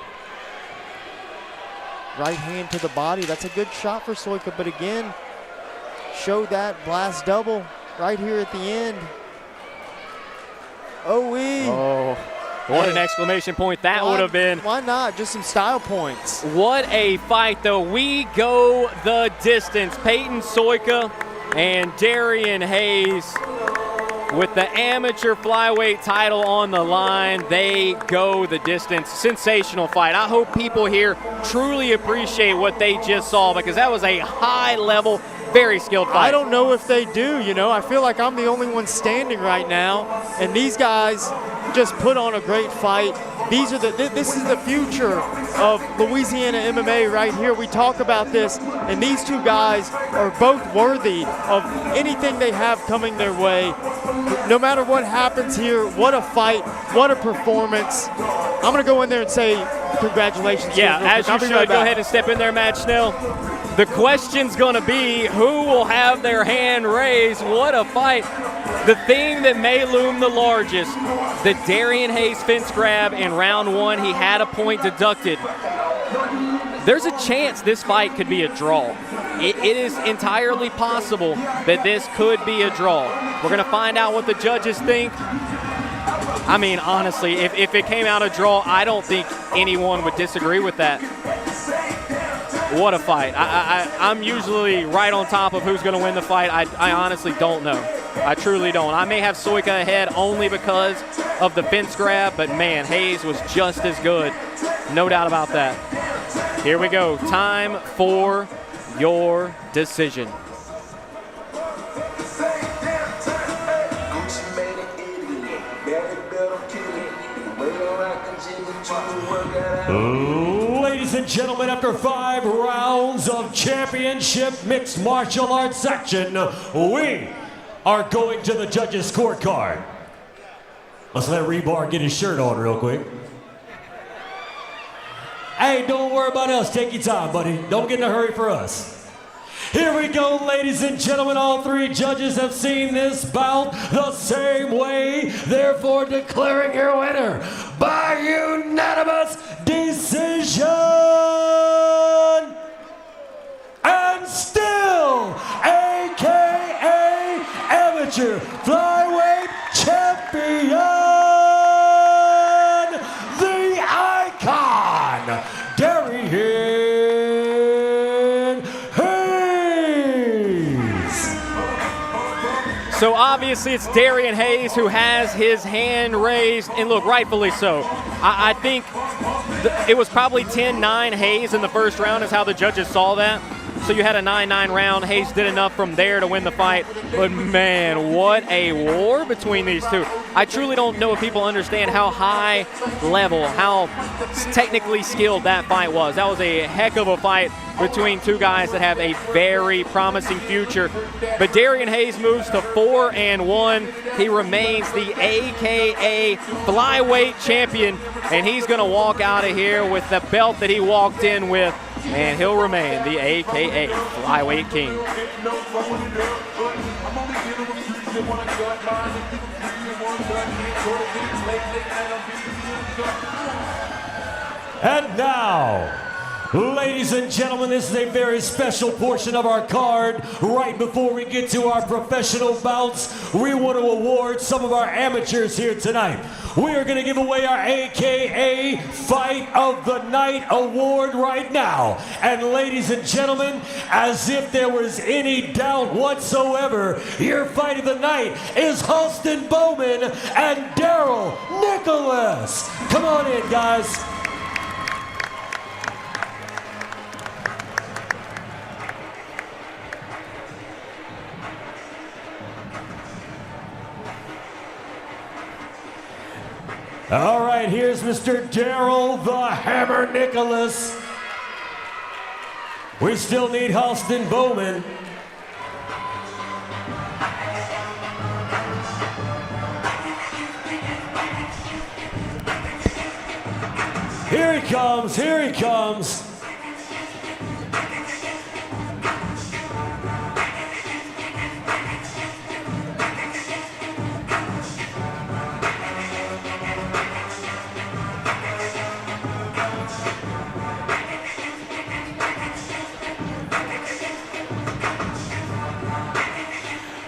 Right hand to the body. That's a good shot for Soika, but again, showed that blast double right here at the end. Oh, what an exclamation point that would have been. Why not? Just some style points. What a fight, though. We go the distance. Peyton Soika and Darian Hayes with the amateur flyweight title on the line. They go the distance. Sensational fight. I hope people here truly appreciate what they just saw because that was a high-level, very skilled fight. I don't know if they do, you know. I feel like I'm the only one standing right now, and these guys just put on a great fight. This is the future of Louisiana MMA right here. We talk about this, and these two guys are both worthy of anything they have coming their way. No matter what happens here, what a fight, what a performance. I'm going to go in there and say congratulations. Yeah, as you should. Go ahead and step in there, Matt Schnell. The question's going to be who will have their hand raised. What a fight. The thing that may loom the largest, the Darian Hayes fence grab in round 1, he had a point deducted. There's a chance this fight could be a draw. It is entirely possible that this could be a draw. We're going to find out what the judges think. I mean, honestly, if it came out a draw, I don't think anyone would disagree with that. What a fight. I'm usually right on top of who's going to win the fight. I honestly don't know. I truly don't. I may have Soika ahead only because of the fence grab, but man, Hayes was just as good. No doubt about that. Here we go. Time for your decision. Ladies and gentlemen, after 5 rounds of championship mixed martial arts action, we are going to the judges' scorecard. Let's let Rebar get his shirt on real quick. Hey, don't worry about us. Take your time, buddy. Don't get in a hurry for us. Here we go, ladies and gentlemen. All 3 judges have seen this bout the same way, therefore declaring your winner by unanimous decision. And still, AKA Amateur Flyweight Champion, the Icon, Darian Hayes. So obviously it's Darian Hayes who has his hand raised, and look, rightfully so. I think it was probably 10-9 Hayes in the first round is how the judges saw that. So you had a 9-9 round. Hayes did enough from there to win the fight. But, man, what a war between these two. I truly don't know if people understand how high level, how technically skilled that fight was. That was a heck of a fight between two guys that have a very promising future. But Darian Hayes moves to 4-1. He remains the AKA flyweight champion, and he's going to walk out of here with the belt that he walked in with, and he'll remain the AKA flyweight king. And now, ladies and gentlemen, this is a very special portion of our card. Right before we get to our professional bouts, we want to award some of our amateurs here tonight. We are going to give away our AKA Fight of the Night award right now. And ladies and gentlemen, as if there was any doubt whatsoever, your fight of the night is Halston Bowman and Daryl Nicholas. Come on in, guys. All right, here's Mr. Daryl the Hammer Nicholas. We still need Halston Bowman. Here he comes, here he comes.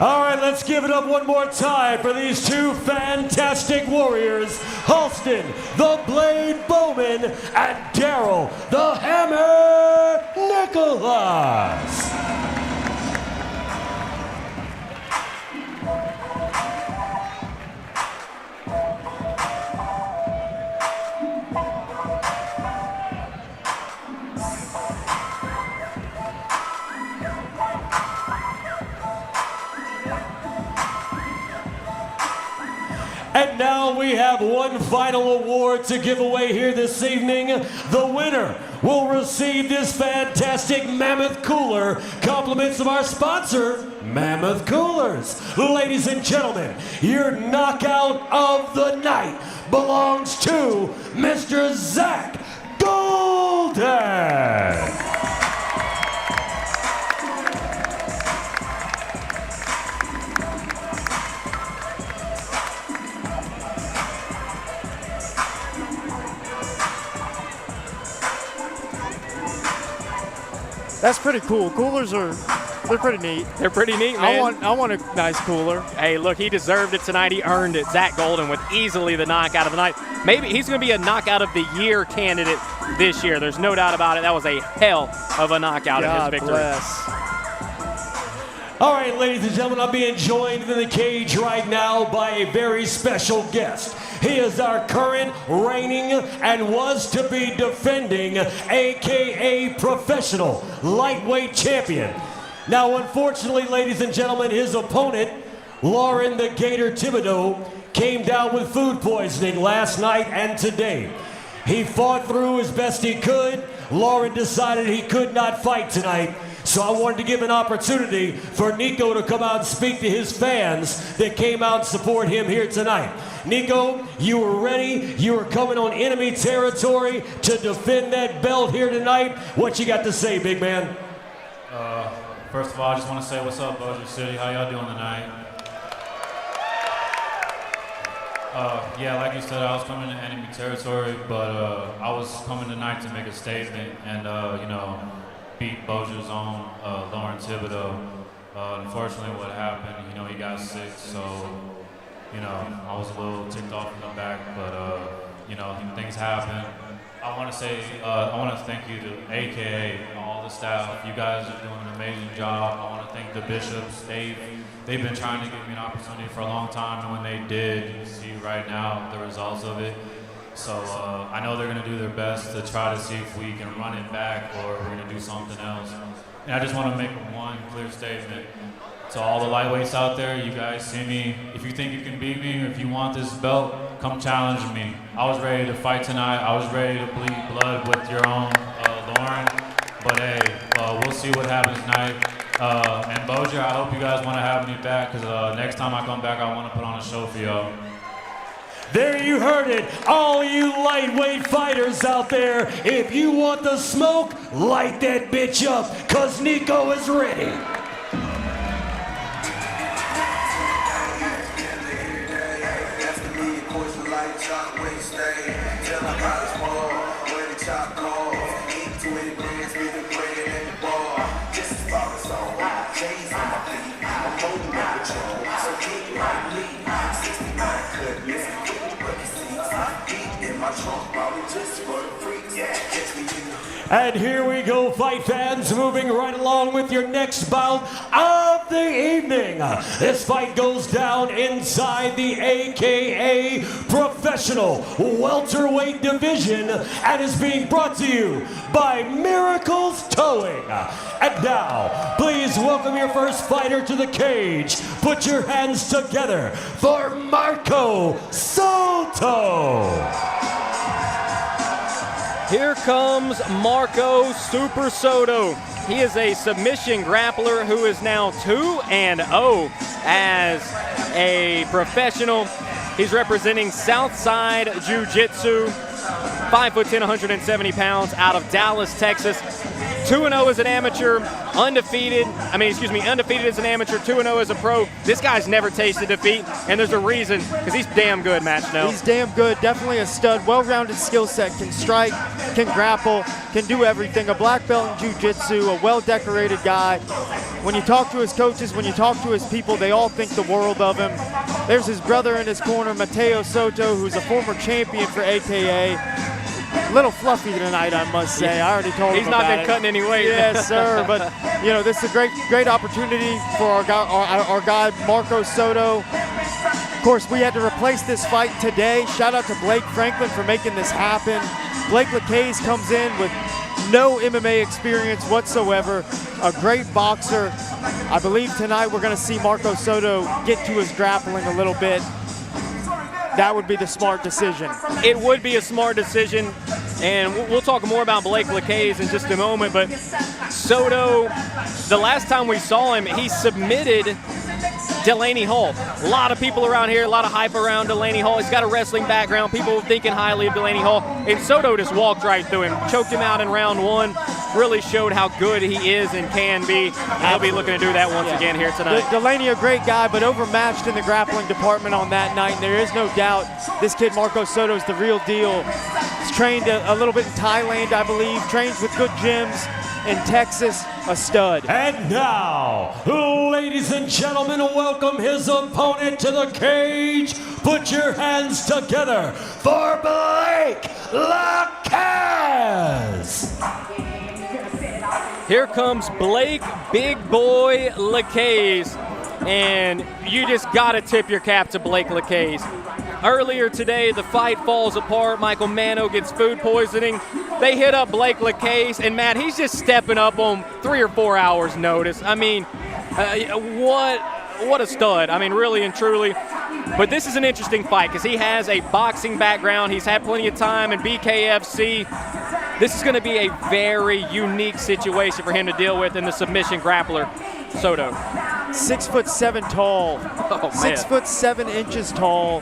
All right, let's give it up one more time for these two fantastic warriors, Halston the Blade Bowman and Daryl the Hammer Nicholas. And now we have one final award to give away here this evening. The winner will receive this fantastic Mammoth Cooler, compliments of our sponsor, Mammoth Coolers. Ladies and gentlemen, your knockout of the night belongs to Mr. Zach Golden. That's pretty cool. Coolers they're pretty neat. They're pretty neat, man. I want a nice cooler. Hey, look, he deserved it tonight. He earned it. Zach Golden with easily the knockout of the night. Maybe he's going to be a knockout of the year candidate this year. There's no doubt about it. That was a hell of a knockout in his victory. Bless. All right, ladies and gentlemen, I'm being joined in the cage right now by a very special guest. He is our current reigning and was to be defending AKA professional lightweight champion. Now, unfortunately, ladies and gentlemen, his opponent, Lauren the Gator Thibodeau, came down with food poisoning last night and today. He fought through as best he could. Lauren decided he could not fight tonight. So I wanted to give an opportunity for Nico to come out and speak to his fans that came out and support him here tonight. Nico, you were ready. You were coming on enemy territory to defend that belt here tonight. What you got to say, big man? First of all, I just want to say what's up, Bossier City. How y'all doing tonight? Yeah, like you said, I was coming to enemy territory, but I was coming tonight to make a statement and, you know, beat Bossier's own Lauren Thibodeau. Unfortunately, what happened, you know, he got sick, so, you know, I was a little ticked off in the back, but, you know, things happen. I want to say, I want to thank you to AKA, all the staff. You guys are doing an amazing job. I want to thank the bishops. They've been trying to give me an opportunity for a long time, and when they did, you see right now the results of it. So I know they're going to do their best to try to see if we can run it back or we're going to do something else. And I just want to make one clear statement. To all the lightweights out there, you guys see me. If you think you can beat me, or if you want this belt, come challenge me. I was ready to fight tonight. I was ready to bleed blood with your own Lauren. But hey, we'll see what happens tonight. And Bossier, I hope you guys want to have me back, because next time I come back, I want to put on a show for y'all. There you heard it, all you lightweight fighters out there. If you want the smoke, light that bitch up, cause Nico is ready. And here we go, fight fans, moving right along with your next bout of the evening. This fight goes down inside the AKA Professional Welterweight Division and is being brought to you by Miracles Towing. And now, please welcome your first fighter to the cage. Put your hands together for Marco Soto. Here comes Marco Super Soto. He is a submission grappler who is now 2-0 as a professional. He's representing Southside Jiu-Jitsu, 5'10", 170 pounds, out of Dallas, Texas. 2-0 as an amateur, undefeated as an amateur, 2-0 as a pro. This guy's never tasted defeat, and there's a reason, because he's damn good, Matt Snow. He's damn good, definitely a stud, well-rounded skill set, can strike, can grapple, can do everything. A black belt in jiu-jitsu, a well-decorated guy. When you talk to his coaches, when you talk to his people, they all think the world of him. There's his brother in his corner, Mateo Soto, who's a former champion for AKA. A little fluffy tonight, I must say. I already told him about it. He's not been cutting any weight. Yes, sir. But, you know, this is a great opportunity for our guy, Marco Soto. Of course, we had to replace this fight today. Shout out to Blake Franklin for making this happen. Blake Lacaze comes in with no MMA experience whatsoever. A great boxer. I believe tonight we're going to see Marco Soto get to his grappling a little bit. That would be the smart decision. It would be a smart decision, and we'll talk more about Blake Lacaze in just a moment, but Soto, the last time we saw him, he submitted Delaney Hall. A lot of people around here, a lot of hype around Delaney Hall. He's got a wrestling background, people thinking highly of Delaney Hall, and Soto just walked right through him, choked him out in round one, really showed how good he is and can be. And he'll be looking to do that once again here tonight. Delaney, a great guy, but overmatched in the grappling department on that night, and there is no doubt this kid Marco Soto is the real deal. He's trained a little bit in Thailand, I believe, trains with good gyms in Texas, a stud. And now, ladies and gentlemen, welcome his opponent to the cage. Put your hands together for Blake Lacaze. Here comes Blake Big Boy Lacaze, and you just got to tip your cap to Blake Lacaze. Earlier today, the fight falls apart. Michael Mano gets food poisoning. They hit up Blake Lacaze, and Matt, he's just stepping up on 3 or 4 hours notice. I mean, what a stud. I mean, really and truly. But this is an interesting fight because he has a boxing background. He's had plenty of time in BKFC. This is going to be a very unique situation for him to deal with in the submission grappler, Soto. 6'7" tall. Oh, man. 6'7" tall.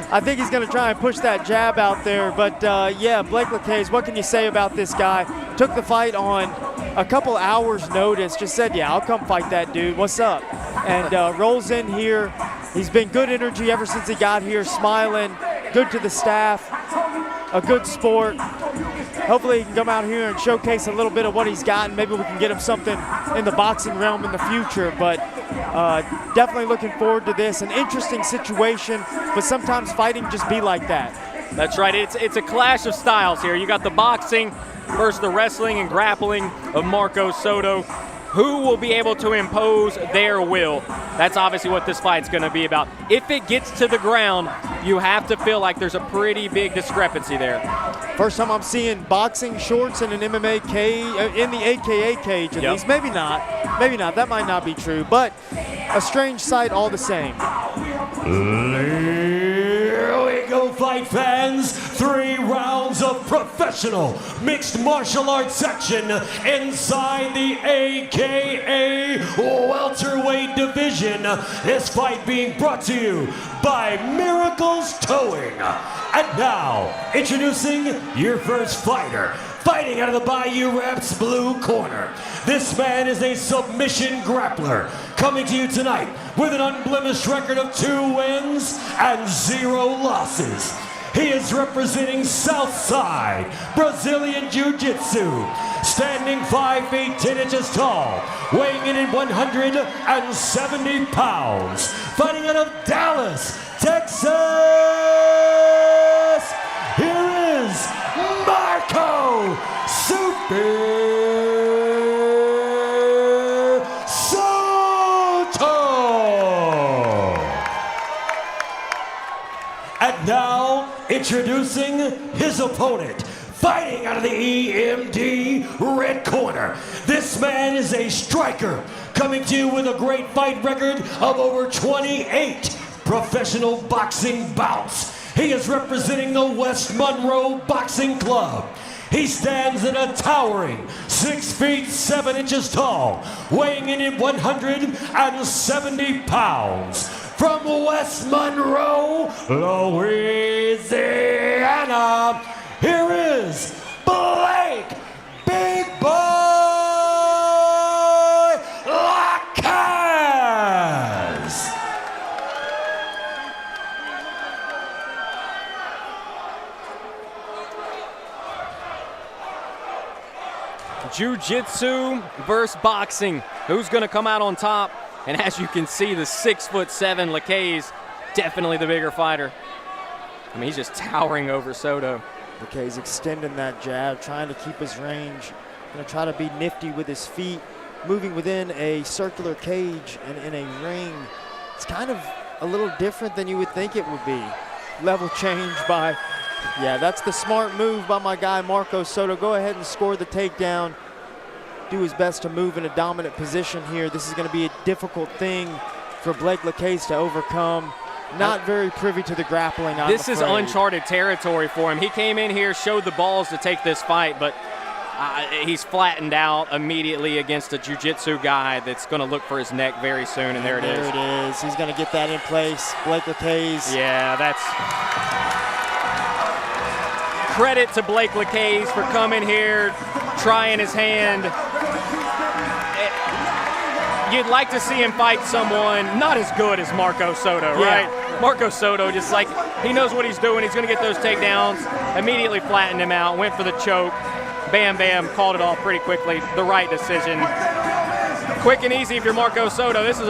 I think he's going to try and push that jab out there. But, yeah, Blake Lacaze, what can you say about this guy? Took the fight on a couple hours' notice. Just said, yeah, I'll come fight that dude. What's up? And rolls in here. He's been good energy ever since he got here, smiling, good to the staff, a good sport. Hopefully he can come out here and showcase a little bit of what he's got, and maybe we can get him something in the boxing realm in the future. But definitely looking forward to this. An interesting situation, but sometimes fighting just be like that. That's right. It's a clash of styles here. You got the boxing versus the wrestling and grappling of Marco Soto. Who will be able to impose their will? That's obviously what this fight's going to be about. If it gets to the ground, You have to feel like there's a pretty big discrepancy there. First time I'm seeing boxing shorts in an MMA cage, in the AKA cage at least. Maybe not. Maybe not. That might not be true, but a strange sight all the same. Here we go, fight fans. 3 rounds of professional mixed martial arts action inside the AKA welterweight division. This fight being brought to you by Miracles Towing. And now, introducing your first fighter. Fighting out of the Bayou Raps blue corner. This man is a submission grappler. Coming to you tonight with an unblemished record of 2 wins and 0 losses. He is representing Southside Brazilian Jiu-Jitsu. Standing 5 feet 10 inches tall. Weighing in at 170 pounds. Fighting out of Dallas, Texas. Here is Marco Super Soto. And now, introducing his opponent, fighting out of the EMD red corner. This man is a striker, coming to you with a great fight record of over 28 professional boxing bouts. He is representing the West Monroe Boxing Club. He stands at a towering 6 feet 7 inches tall, weighing in at 170 pounds. From West Monroe, Louisiana, here is Blake Big Boy Lacaz. Jiu-jitsu versus boxing. Who's going to come out on top? And as you can see, the 6'7" Lacaz, definitely the bigger fighter. I mean, he's just towering over Soto. Lacaz extending that jab, trying to keep his range. Going to try to be nifty with his feet, moving within a circular cage and in a ring. It's kind of a little different than you would think it would be. Level change by, yeah, that's the smart move by my guy Marco Soto. Go ahead and score the takedown. Do his best to move in a dominant position here. This is going to be a difficult thing for Blake Lacaz to overcome. Not very privy to the grappling, I'm This is afraid. uncharted territory for him. He came in here, showed the balls to take this fight, but he's flattened out immediately against a jiu-jitsu guy that's going to look for his neck very soon, and there it is. There it is. He's going to get that in place. Blake Lacaz. Yeah, that's credit to Blake Lacaz for coming here, trying his hand. You'd like to see him fight someone not as good as Marco Soto, right? Marco Soto, just like, he knows what he's doing. He's going to get those takedowns, immediately flattened him out, went for the choke. Bam, bam, called it off pretty quickly. The right decision. Quick and easy if you're Marco Soto. This is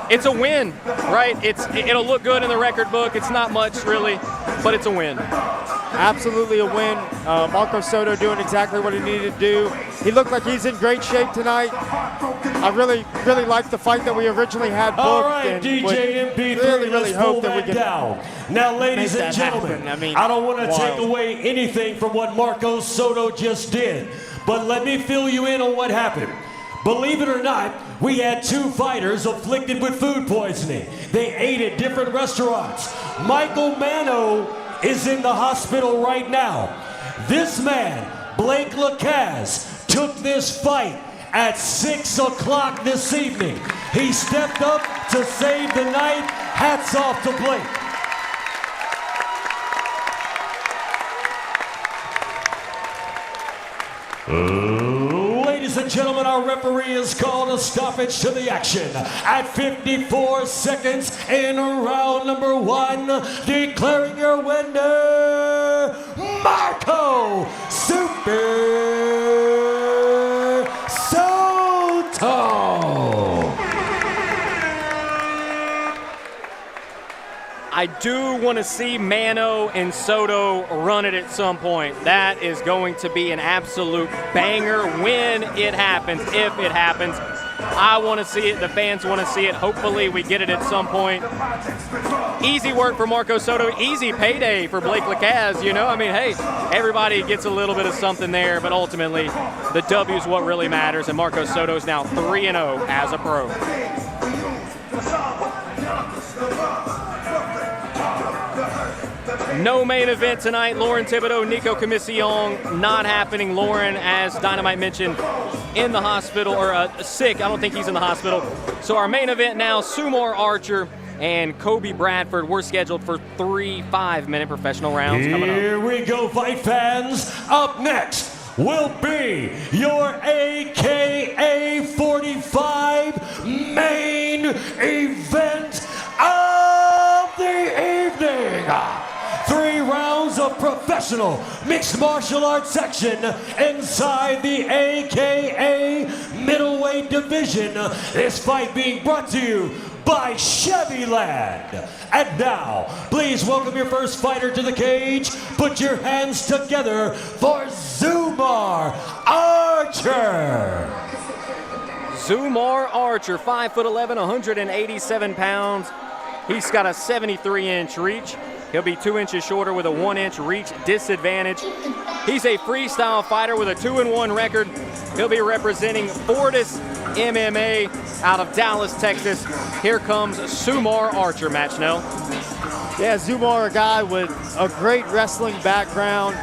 it's a win, right? It'll look good in the record book. It's not much, really, but it's a win. Absolutely a win. Marco Soto doing exactly what he needed to do. He looked like he's in great shape tonight. I really liked the fight that we originally had booked. All right, and DJ MP3, really let's hope pull that we that can down. Now, ladies make and that gentlemen, happen. I mean, I don't want to take wild. away anything from what Marco Soto just did, but let me fill you in on what happened. Believe it or not, we had 2 fighters afflicted with food poisoning. They ate at different restaurants. Michael Mano is in the hospital right now. This man, Blake Lacaz, took this fight at 6 o'clock this evening. He stepped up to save the night. Hats off to Blake. Ladies and gentlemen, our referee has called a stoppage to the action at 54 seconds in round number 1, declaring your winner, Marco Super Soto. I do want to see Mano and Soto run it at some point. That is going to be an absolute banger when it happens, if it happens. I want to see it. The fans want to see it. Hopefully we get it at some point. Easy work for Marco Soto. Easy payday for Blake Lacaz, you know. I mean, hey, everybody gets a little bit of something there, but ultimately the W is what really matters, and Marco Soto is now 3-0 as a pro. No main event tonight. Lauren Thibodeau, Nico Commission not happening. Lauren, as Dynamite mentioned, in the hospital, or sick. I don't think he's in the hospital. So our main event now, Sumar Archer and Kobe Bradford. We're scheduled for 3 5-minute professional rounds coming up. Here we go, fight fans. Up next will be your AKA 45 main event of the evening. 3 rounds of professional mixed martial arts section inside the AKA middleweight division. This fight being brought to you by Chevyland. And now, please welcome your first fighter to the cage. Put your hands together for Sumar Archer. Sumar Archer, 5'11", 187 pounds. He's got a 73-inch reach. He'll be 2 inches shorter with a 1-inch reach disadvantage. He's a freestyle fighter with a 2-1 record. He'll be representing Fortis MMA out of Dallas, Texas. Here comes Sumar Archer, Matt Schnell. Yeah, Sumar, a guy with a great wrestling background,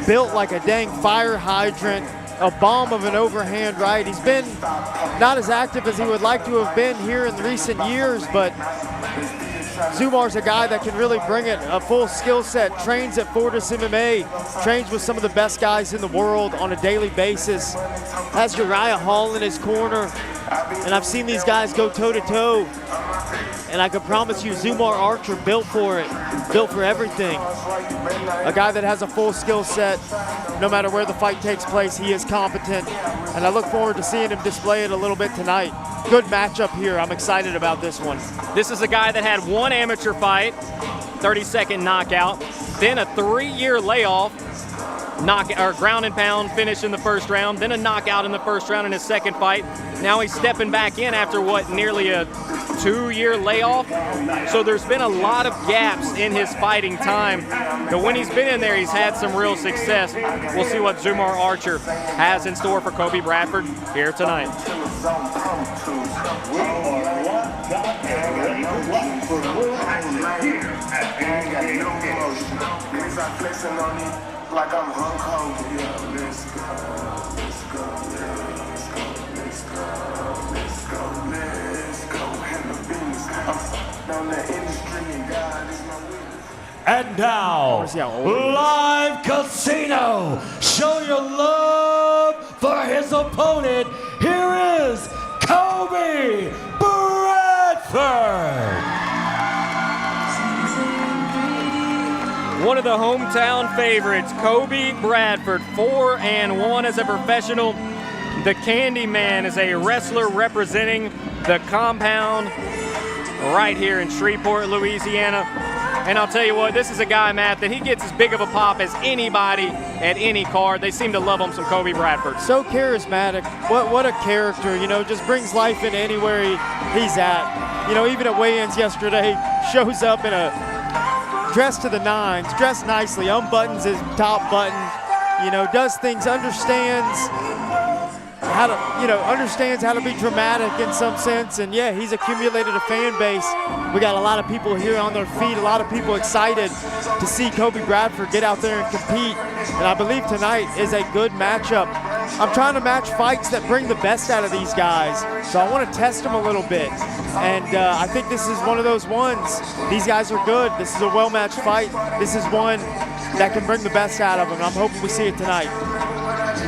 built like a dang fire hydrant, a bomb of an overhand right. He's been not as active as he would like to have been here in recent years, but Sumar's a guy that can really bring it, a full skill set, trains at Fortis MMA, trains with some of the best guys in the world on a daily basis, has Uriah Hall in his corner, and I've seen these guys go toe-to-toe, and I can promise you Sumar Archer built for it, built for everything. A guy that has a full skill set, no matter where the fight takes place, he is competent, and I look forward to seeing him display it a little bit tonight. Good matchup here. I'm excited about this one. This is a guy that had 1 amateur fight, 30-second knockout, then a 3-year layoff, ground and pound finish in the first round, then a knockout in the first round in his second fight. Now he's stepping back in after nearly a 2-year layoff. So there's been a lot of gaps in his fighting time. But when he's been in there, he's had some real success. We'll see what Sumar Archer has in store for Kobe Bradford here tonight. Like I'm Hulk Hogan. Yeah, let's go, let's go, let's go, let's go, let's go, let's go. And the business, I'm down the industry and God is my witness. And now, live Casino. Show your love for his opponent. Here is Kobe Bradford. One of the hometown favorites, Kobe Bradford, 4-1 as a professional. The Candyman is a wrestler representing the compound right here in Shreveport, Louisiana. And I'll tell you what, this is a guy, Matt, that he gets as big of a pop as anybody at any card. They seem to love him some Kobe Bradford. So charismatic. What a character, you know, just brings life in anywhere he's at. You know, even at weigh-ins yesterday, shows up in a dressed to the nines, dressed nicely, unbuttons his top button, you know, does things, understands how to be dramatic in some sense, and yeah, he's accumulated a fan base. We got a lot of people here on their feet, a lot of people excited to see Kobe Bradford get out there and compete, and I believe tonight is a good matchup. I'm trying to match fights that bring the best out of these guys, so I want to test them a little bit, and I think this is one of those ones. These guys are good. This is a well-matched fight. This is one that can bring the best out of them. I'm hoping we see it tonight.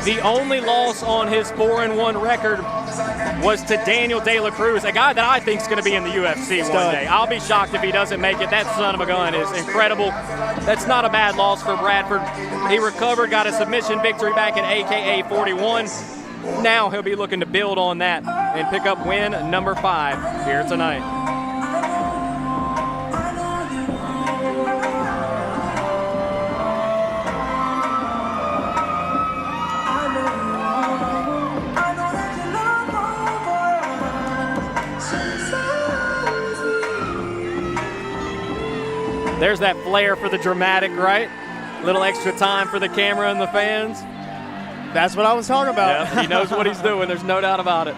The only loss on his 4-1 record was to Daniel De La Cruz, a guy that I think is going to be in the UFC one day. I'll be shocked if he doesn't make it. That son of a gun is incredible. That's not a bad loss for Bradford. He recovered, got a submission victory back at AKA 41. Now he'll be looking to build on that and pick up win number 5 here tonight. There's that flair for the dramatic, right? Little extra time for the camera and the fans. That's what I was talking about. Yeah, he knows what he's doing. There's no doubt about it.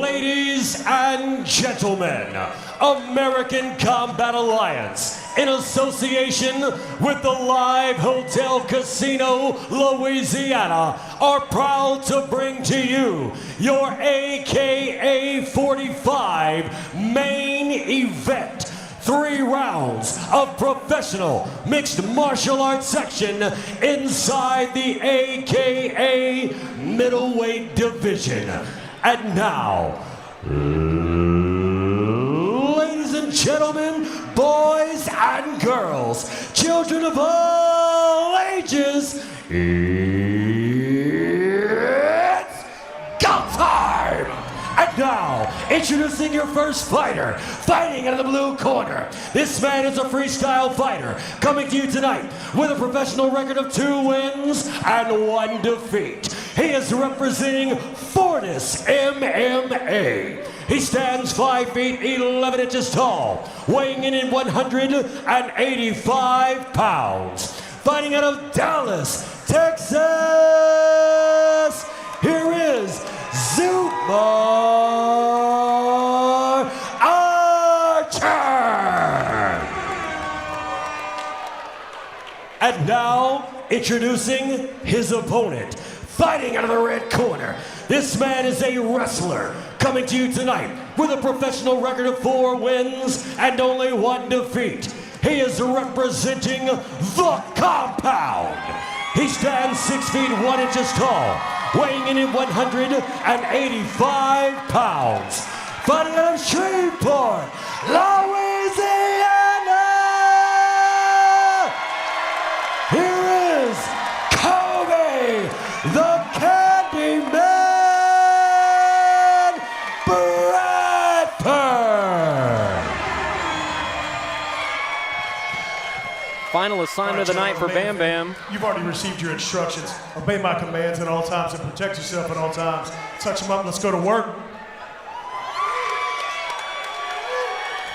Ladies and gentlemen, American Combat Alliance, in association with the Live Hotel Casino Louisiana, are proud to bring to you your AKA 45 main event. 3 rounds of professional mixed martial arts section inside the AKA middleweight division. And now, ladies and gentlemen, boys and girls, children of all ages, it's go time! And now, introducing your first fighter, fighting out of the blue corner. This man is a freestyle fighter, coming to you tonight with a professional record of 2 wins and 1 defeat. He is representing Fortis MMA. He stands 5 feet 11 inches tall, weighing in at 185 pounds. Fighting out of Dallas, Texas, here is Zumar Archer. And now, introducing his opponent, fighting out of the red corner. This man is a wrestler, coming to you tonight with a professional record of 4 wins and only 1 defeat. He is representing the Compound. He stands 6 feet 1 inches tall, weighing in at 185 pounds. Fighting out of Shreveport, Louisiana, here is Kobe, the Candyman Bradford. Final assignment of the night for Bam Bam. You've already received your instructions. Obey my commands at all times and protect yourself at all times. Touch him up. Let's go to work.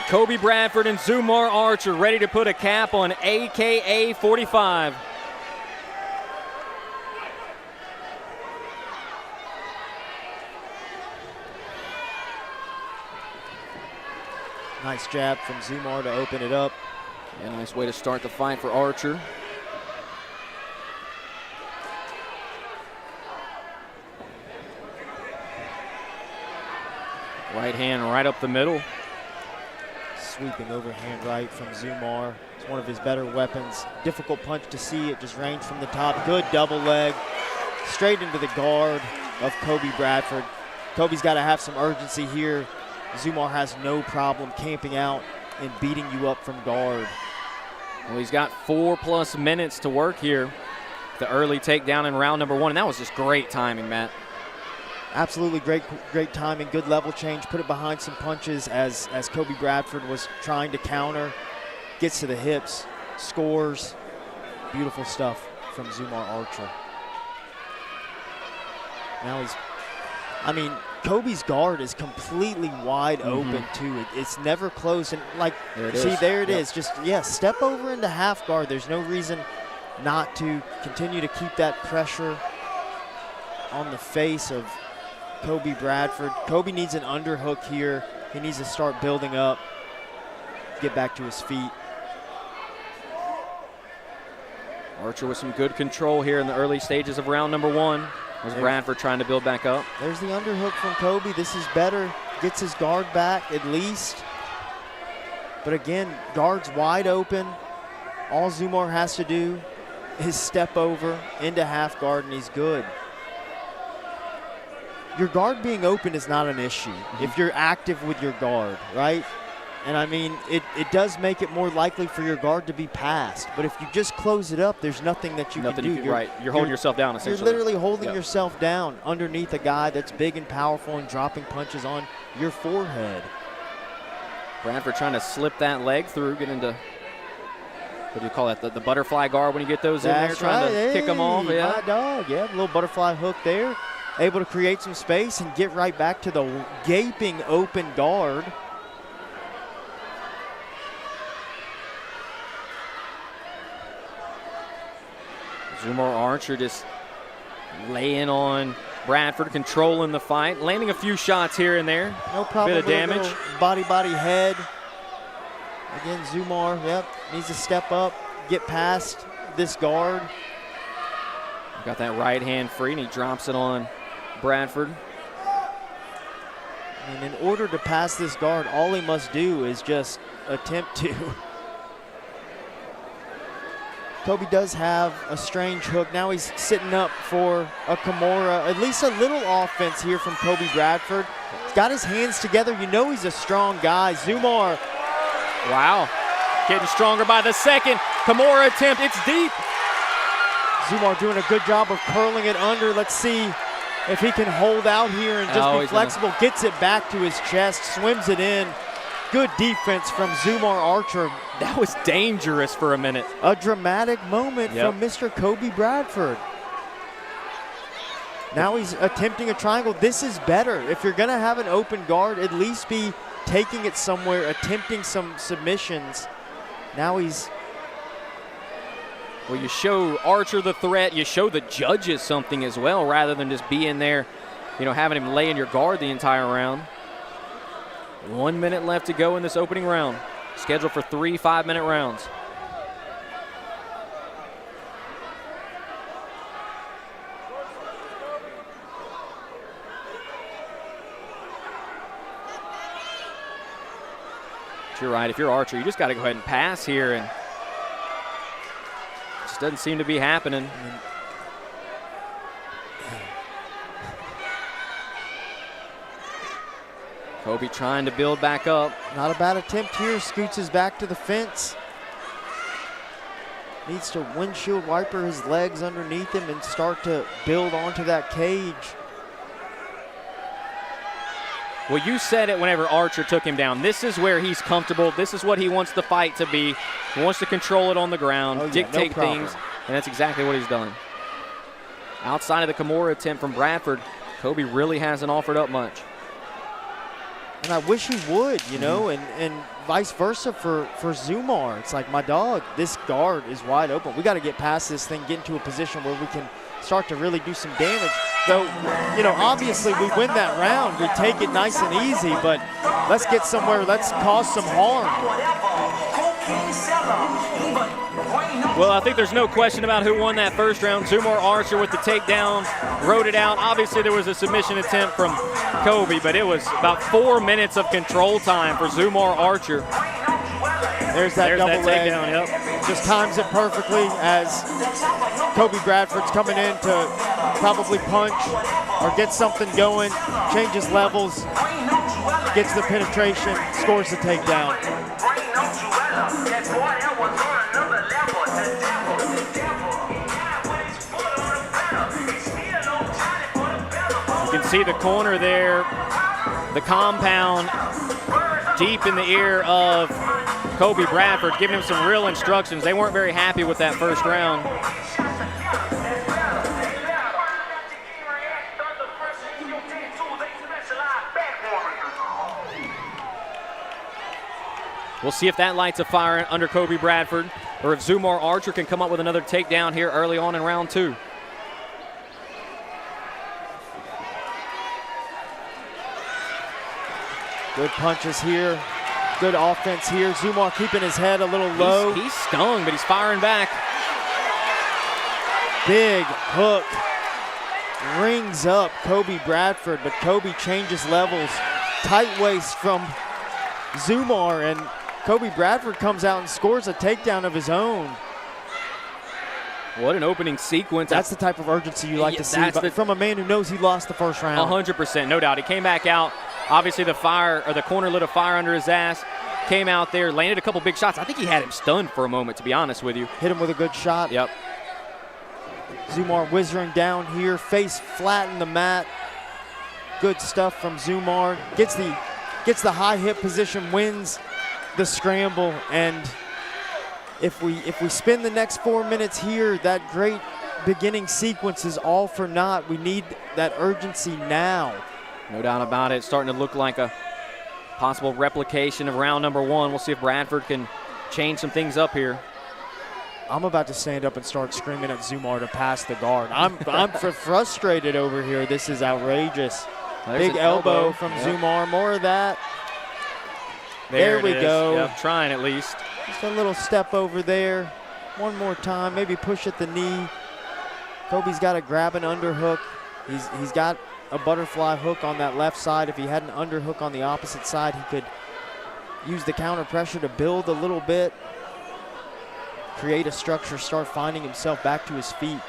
Kobe Bradford and Zumar Archer ready to put a cap on AKA 45. Nice jab from Zumar to open it up. Yeah, nice way to start the fight for Archer. Right hand right up the middle. Sweeping overhand right from Zumar. It's one of his better weapons. Difficult punch to see. It just ranged from the top. Good double leg. Straight into the guard of Kobe Bradford. Kobe's got to have some urgency here. Zumar has no problem camping out and beating you up from guard. Well, he's got 4+ minutes to work here. The early takedown in round number 1, and that was just great timing, Matt. Absolutely great timing, good level change, put it behind some punches as Kobe Bradford was trying to counter, gets to the hips, scores. Beautiful stuff from Zumar Archer. Now Kobe's guard is completely wide open too. It's never closed, and there it is. Just, step over into half guard. There's no reason not to continue to keep that pressure on the face of Kobe Bradford. Kobe needs an underhook here. He needs to start building up, get back to his feet. Archer with some good control here in the early stages of round number 1. As Bradford trying to build back up. There's the underhook from Kobe. This is better. Gets his guard back at least. But again, guard's wide open. All Zumar has to do is step over into half guard and he's good. Your guard being open is not an issue if you're active with your guard, right? And it does make it more likely for your guard to be passed. But if you just close it up, there's nothing that you can do. You're holding yourself down, essentially. You're literally holding yourself down underneath a guy that's big and powerful and dropping punches on your forehead. Bradford trying to slip that leg through, get into, what do you call that, the butterfly guard when you get those in there, trying to kick them off. My dog, a little butterfly hook there. able to create some space and get right back to the gaping open guard. Zumar Archer just laying on Bradford, controlling the fight, landing a few shots here and there. No problem. Bit of damage. Body head. Again, Zumar, needs to step up, get past this guard. Got that right hand free, and he drops it on Bradford. And in order to pass this guard, all he must do is just attempt to. Kobe does have a strange hook. Now he's sitting up for a Kimura. At least a little offense here from Kobe Bradford. He's got his hands together. You know he's a strong guy. Zumar. Wow. Getting stronger by the second. Kimura attempt. It's deep. Zumar doing a good job of curling it under. Let's see if he can hold out here and just be flexible. Gets it back to his chest, swims it in. Good defense from Zumar Archer. That was dangerous for a minute. A dramatic moment from Mr. Kobe Bradford. Now he's attempting a triangle. This is better. If you're going to have an open guard, at least be taking it somewhere, attempting some submissions. Now he's... Well, you show Archer the threat. You show the judges something as well, rather than just being there, having him lay in your guard the entire round. 1 minute left to go in this opening round. Scheduled for 3 5-minute rounds. But you're right. If you're Archer, you just got to go ahead and pass here, and it just doesn't seem to be happening. Kobe trying to build back up. Not a bad attempt here. Scoots his back to the fence. Needs to windshield wiper his legs underneath him and start to build onto that cage. Well, you said it whenever Archer took him down. This is where he's comfortable. This is what he wants the fight to be. He wants to control it on the ground, dictate things, and that's exactly what he's done. Outside of the Kimura attempt from Bradford, Kobe really hasn't offered up much. And I wish he would, and vice versa for Zumar. It's like, my dog, this guard is wide open. We got to get past this thing, get into a position where we can start to really do some damage. Though, obviously we win that round. We take it nice and easy, but let's get somewhere. Let's cause some harm. Well, I think there's no question about who won that first round. Zumar Archer with the takedown, rode it out. Obviously, there was a submission attempt from Kobe, but it was about 4 minutes of control time for Zumar Archer. There's that double leg. Takedown, Just times it perfectly as Kobe Bradford's coming in to probably punch or get something going, changes levels, gets the penetration, scores the takedown. You can see the corner there, the compound deep in the ear of Kobe Bradford, giving him some real instructions. They weren't very happy with that first round. We'll see if that lights a fire under Kobe Bradford, or if Zumar Archer can come up with another takedown here early on in round 2. Good punches here. Good offense here. Zumar keeping his head a little low. He's stung, but he's firing back. Big hook. Rings up Kobe Bradford, but Kobe changes levels. Tight waist from Zumar, and Kobe Bradford comes out and scores a takedown of his own. What an opening sequence. That's the type of urgency you like to see from a man who knows he lost the first round. 100%, no doubt. He came back out. Obviously, the corner lit a fire under his ass. Came out there, landed a couple big shots. I think he had him stunned for a moment, to be honest with you. Hit him with a good shot. Yep. Zumar whizzing down here, face flat in the mat. Good stuff from Zumar. Gets the high hip position, wins the scramble, and if we spend the next 4 minutes here, that great beginning sequence is all for naught. We need that urgency now. No doubt about it. Starting to look like a possible replication of round number 1. We'll see if Bradford can change some things up here. I'm about to stand up and start screaming at Zumar to pass the guard. I'm frustrated over here. This is outrageous. There's Big an elbow from Zumar. More of that. There we go. Yep, trying at least. Just a little step over there. One more time. Maybe push at the knee. Kobe's got to grab an underhook. He's got a butterfly hook on that left side. If he had an underhook on the opposite side, he could use the counter pressure to build a little bit, create a structure, start finding himself back to his feet.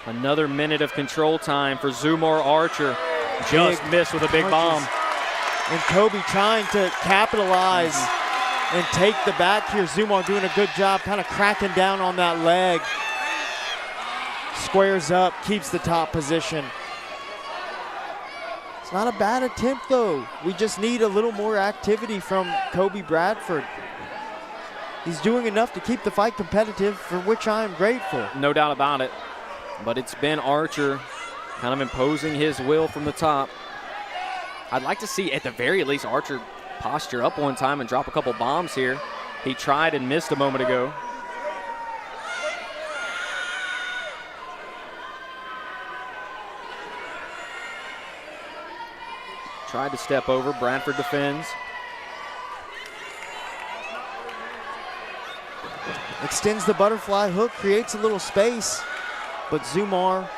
Another minute of control time for Zumar Archer. Just missed with a big bomb. And Kobe trying to capitalize and take the back here. Zumar doing a good job kind of cracking down on that leg. Squares up, keeps the top position. It's not a bad attempt though. We just need a little more activity from Kobe Bradford. He's doing enough to keep the fight competitive, for which I am grateful. No doubt about it. But it's been Archer kind of imposing his will from the top. I'd like to see, at the very least, Archer posture up one time and drop a couple bombs here. He tried and missed a moment ago. Tried to step over. Bradford defends. Extends the butterfly hook, creates a little space, but Zumar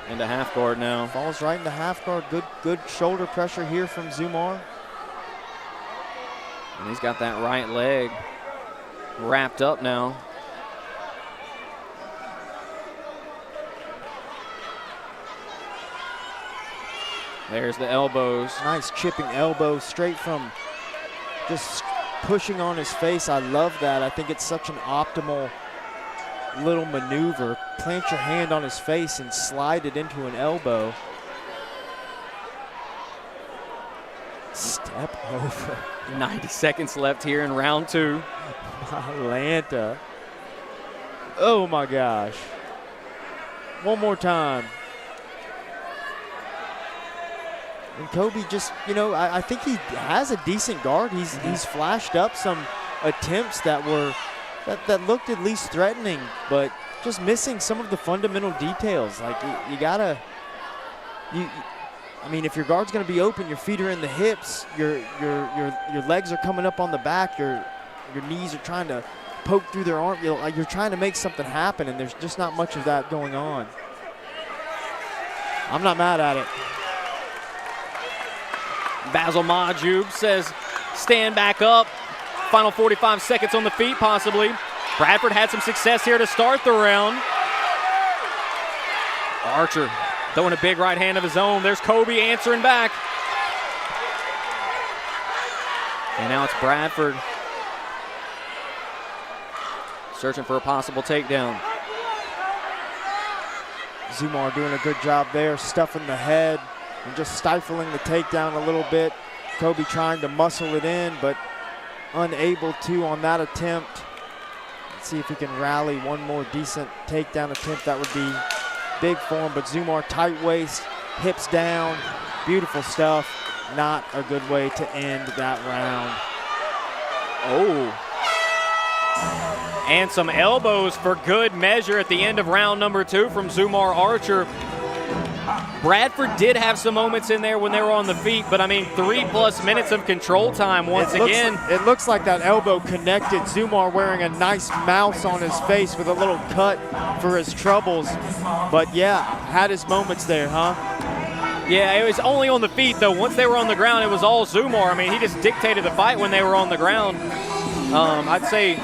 into half guard now. Falls right into half guard. Good shoulder pressure here from Zumar. And he's got that right leg wrapped up now. There's the elbows. Nice chipping elbow straight from just pushing on his face. I love that. I think it's such an optimal little maneuver. Plant your hand on his face and slide it into an elbow. Step over. 90 seconds left here in round 2. Atlanta. Oh my gosh. One more time. And Kobe just, you know, I think he has a decent guard. He's flashed up some attempts that looked at least threatening, but just missing some of the fundamental details. Like you gotta, I mean, if your guard's gonna be open, your feet are in the hips, your legs are coming up on the back, your knees are trying to poke through their arm. You're trying to make something happen, and there's just not much of that going on. I'm not mad at it. Basil Majub says, stand back up. Final 45 seconds on the feet, possibly. Bradford had some success here to start the round. Archer throwing a big right hand of his own. There's Kobe answering back. And now it's Bradford searching for a possible takedown. Zumar doing a good job there, stuffing the head and just stifling the takedown a little bit. Kobe trying to muscle it in, but unable to on that attempt. Let's see if he can rally one more decent takedown attempt. That would be big for him, but Zumar tight waist, hips down, beautiful stuff. Not a good way to end that round. Oh. And some elbows for good measure at the end of round number 2 from Zumar Archer. Bradford did have some moments in there when they were on the feet, but I mean, 3+ minutes of control time once again. It looks like that elbow connected. Zumar wearing a nice mouse on his face with a little cut for his troubles. But yeah, had his moments there, huh? Yeah, it was only on the feet though. Once they were on the ground, it was all Zumar. I mean, he just dictated the fight when they were on the ground. I'd say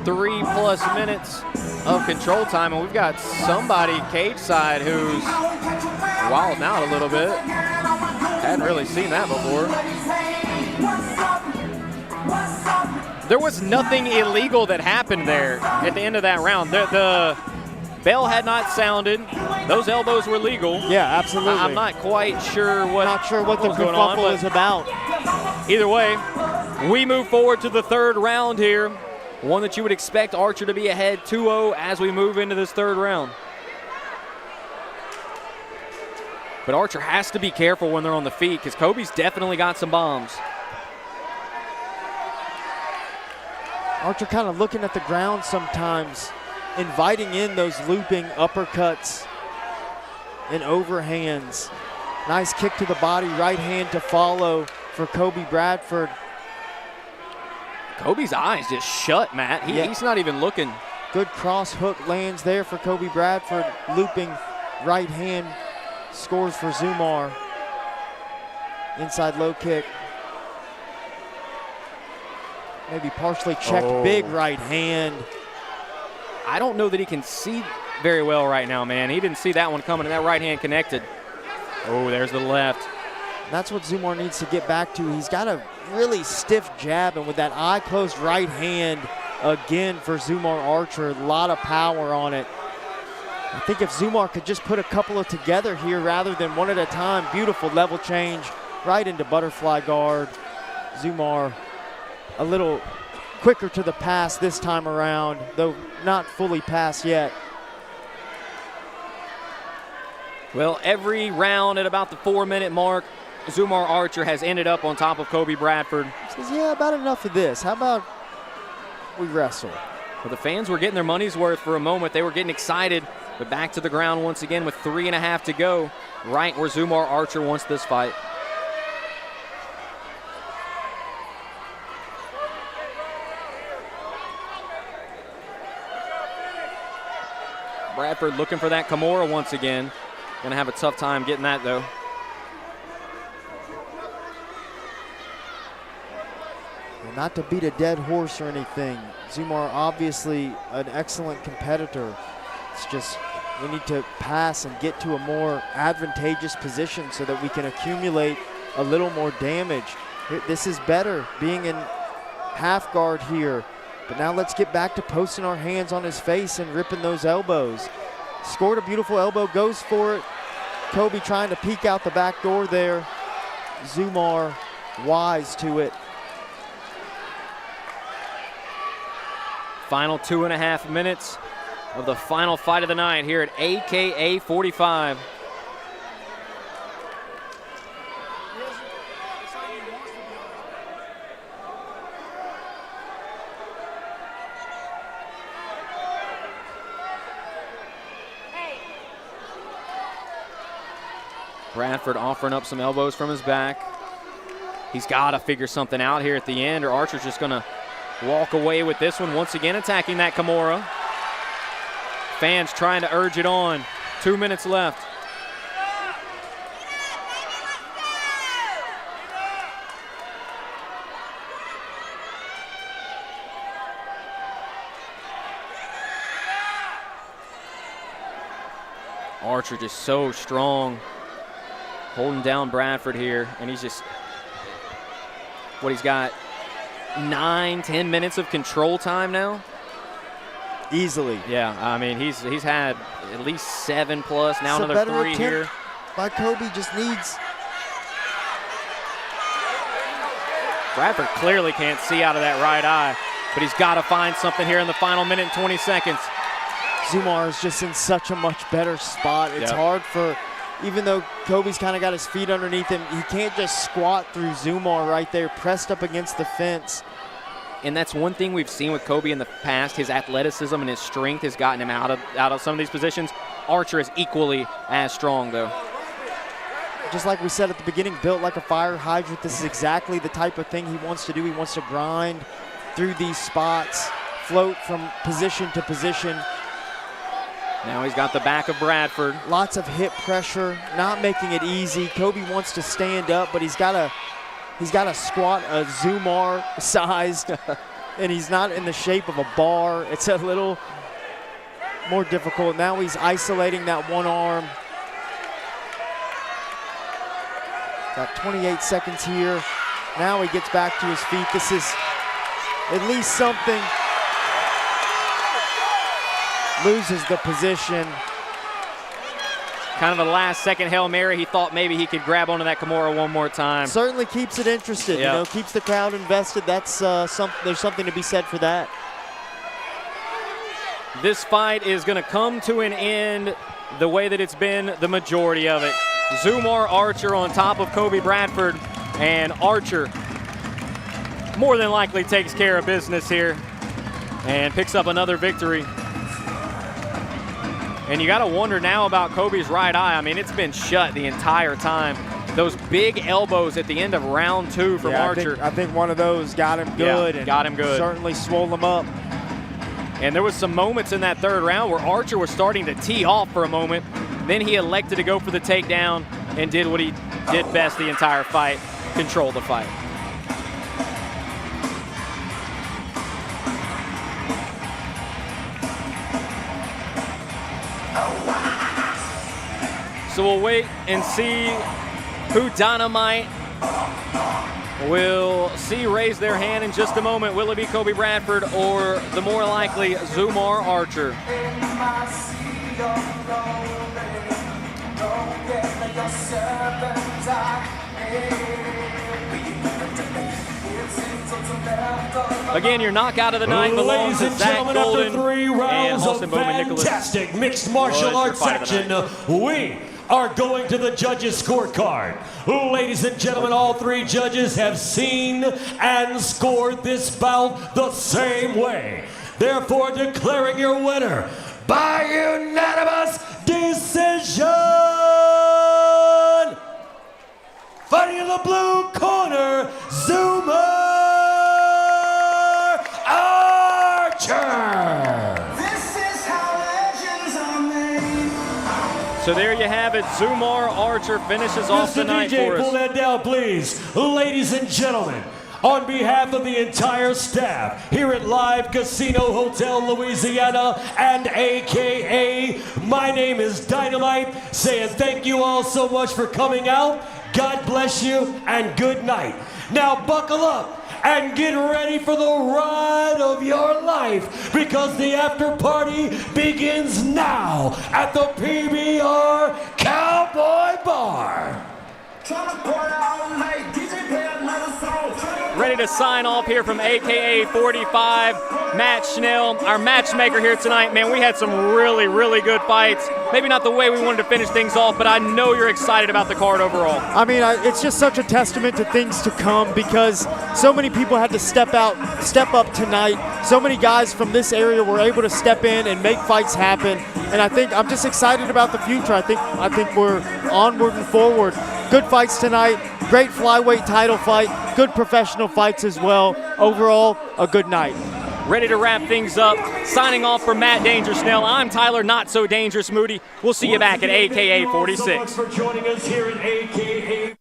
3+ minutes of control time, and we've got somebody cage side who's wilding out a little bit. Hadn't really seen that before. There was nothing illegal that happened there at the end of that round. The bell had not sounded. Those elbows were legal. Yeah, absolutely. I'm not quite sure what the kerfuffle is about. Either way, we move forward to the 3rd round here. one that you would expect Archer to be ahead 2-0 as we move into this third round. But Archer has to be careful when they're on the feet because Kobe's definitely got some bombs. Archer kind of looking at the ground sometimes, inviting in those looping uppercuts and overhands. Nice kick to the body, right hand to follow for Kobe Bradford. Kobe's eyes just shut, Matt. He's not even looking. Good cross hook lands there for Kobe Bradford. Looping right hand scores for Zumar. Inside low kick. Maybe partially checked, big right hand. I don't know that he can see very well right now, man. He didn't see that one coming, and that right hand connected. Oh, there's the left. That's what Zumar needs to get back to. He's got a really stiff jab, and with that eye-closed right hand, again for Zumar Archer, a lot of power on it. I think if Zumar could just put a couple of together here rather than one at a time, beautiful level change right into butterfly guard. Zumar a little quicker to the pass this time around, though not fully passed yet. Well, every round at about the 4-minute mark, Zumar Archer has ended up on top of Kobe Bradford. Says, yeah, about enough of this. How about we wrestle? Well, the fans were getting their money's worth for a moment. They were getting excited, but back to the ground once again with 3.5 to go, right where Zumar Archer wants this fight. Bradford looking for that Kimura once again. Gonna have a tough time getting that though. And not to beat a dead horse or anything. Zumar obviously an excellent competitor. It's just we need to pass and get to a more advantageous position so that we can accumulate a little more damage. This is better being in half guard here. But now let's get back to posting our hands on his face and ripping those elbows. Scored a beautiful elbow, goes for it. Kobe trying to peek out the back door there. Zumar wise to it. Final 2.5 minutes of the final fight of the night here at AKA 45. Bradford offering up some elbows from his back. He's got to figure something out here at the end, or Archer's just going to walk away with this one. Once again attacking that Kimura. Fans trying to urge it on. 2 minutes left. Archer just so strong, holding down Bradford here, and he's just, what he's got, 9-10 minutes of control time now. Easily. Yeah, I mean he's had at least 7 plus, now another 3 here. By Kobe just needs. Bradford clearly can't see out of that right eye, but he's got to find something here in the final minute and 20 seconds. Zumar is just in such a much better spot. It's hard for, even though Kobe's kind of got his feet underneath him, he can't just squat through Zumar right there, pressed up against the fence. And that's one thing we've seen with Kobe in the past. His athleticism and his strength has gotten him out of some of these positions. Archer is equally as strong, though. Just like we said at the beginning, built like a fire hydrant. This is exactly the type of thing he wants to do. He wants to grind through these spots, float from position to position. Now he's got the back of Bradford. Lots of hip pressure, not making it easy. Kobe wants to stand up, but he's got to squat a Zumar sized, and he's not in the shape of a bar. It's a little more difficult. Now he's isolating that one arm. Got 28 seconds here. Now he gets back to his feet. This is at least something. Loses the position. Kind of a last-second Hail Mary. He thought maybe he could grab onto that Kimura one more time. Certainly keeps it interested, you know, keeps the crowd invested. That's there's something to be said for that. this fight is going to come to an end the way that it's been the majority of it. Zumar Archer on top of Kobe Bradford, and Archer more than likely takes care of business here and picks up another victory. And you got to wonder now about Kobe's right eye. I mean, it's been shut the entire time. Those big elbows at the end of round 2 from Archer. I think one of those got him good. Yeah, got him good. Certainly swole him up. And there was some moments in that third round where Archer was starting to tee off for a moment. Then he elected to go for the takedown and did what he did best the entire fight, control the fight. So we'll wait and see who Dynamite will see raise their hand in just a moment. Will it be Kobe Bradford or the more likely Zumar Archer? Again, your knockout of the night belongs to Zach Golden after 3 rounds and of Austin Bowman Nicholas. fantastic mixed martial arts action, we are going to the judges' scorecard. Ladies and gentlemen, all 3 judges have seen and scored this bout the same way. Therefore, declaring your winner by unanimous decision. Fighting in the blue corner, Zumar Archer. This is how legends are made. So there you have it. Zumar Archer finishes off the Mr. night DJ, for pull us. that down, please. Ladies and gentlemen, on behalf of the entire staff here at Live Casino Hotel Louisiana and AKA, my name is Dynamite, saying thank you all so much for coming out. God bless you and good night. Now buckle up and get ready for the ride of your life, because the after party begins now at the PBR Cowboy Bar. Ready to sign off here from AKA 45, Matt Schnell, our matchmaker here tonight. Man, we had some really, really good fights. Maybe not the way we wanted to finish things off, but I know you're excited about the card overall. I mean, it's just such a testament to things to come, because so many people had to step up tonight. So many guys from this area were able to step in and make fights happen. And I'm just excited about the future. I think we're onward and forward. Good fights tonight. Great flyweight title fight. Good professional fights as well. Overall, a good night. Ready to wrap things up. Signing off for Matt Dangerous Snell. I'm Tyler Not So Dangerous Moody. We'll see you back at AKA 46. Thank you so much for joining us here at AKA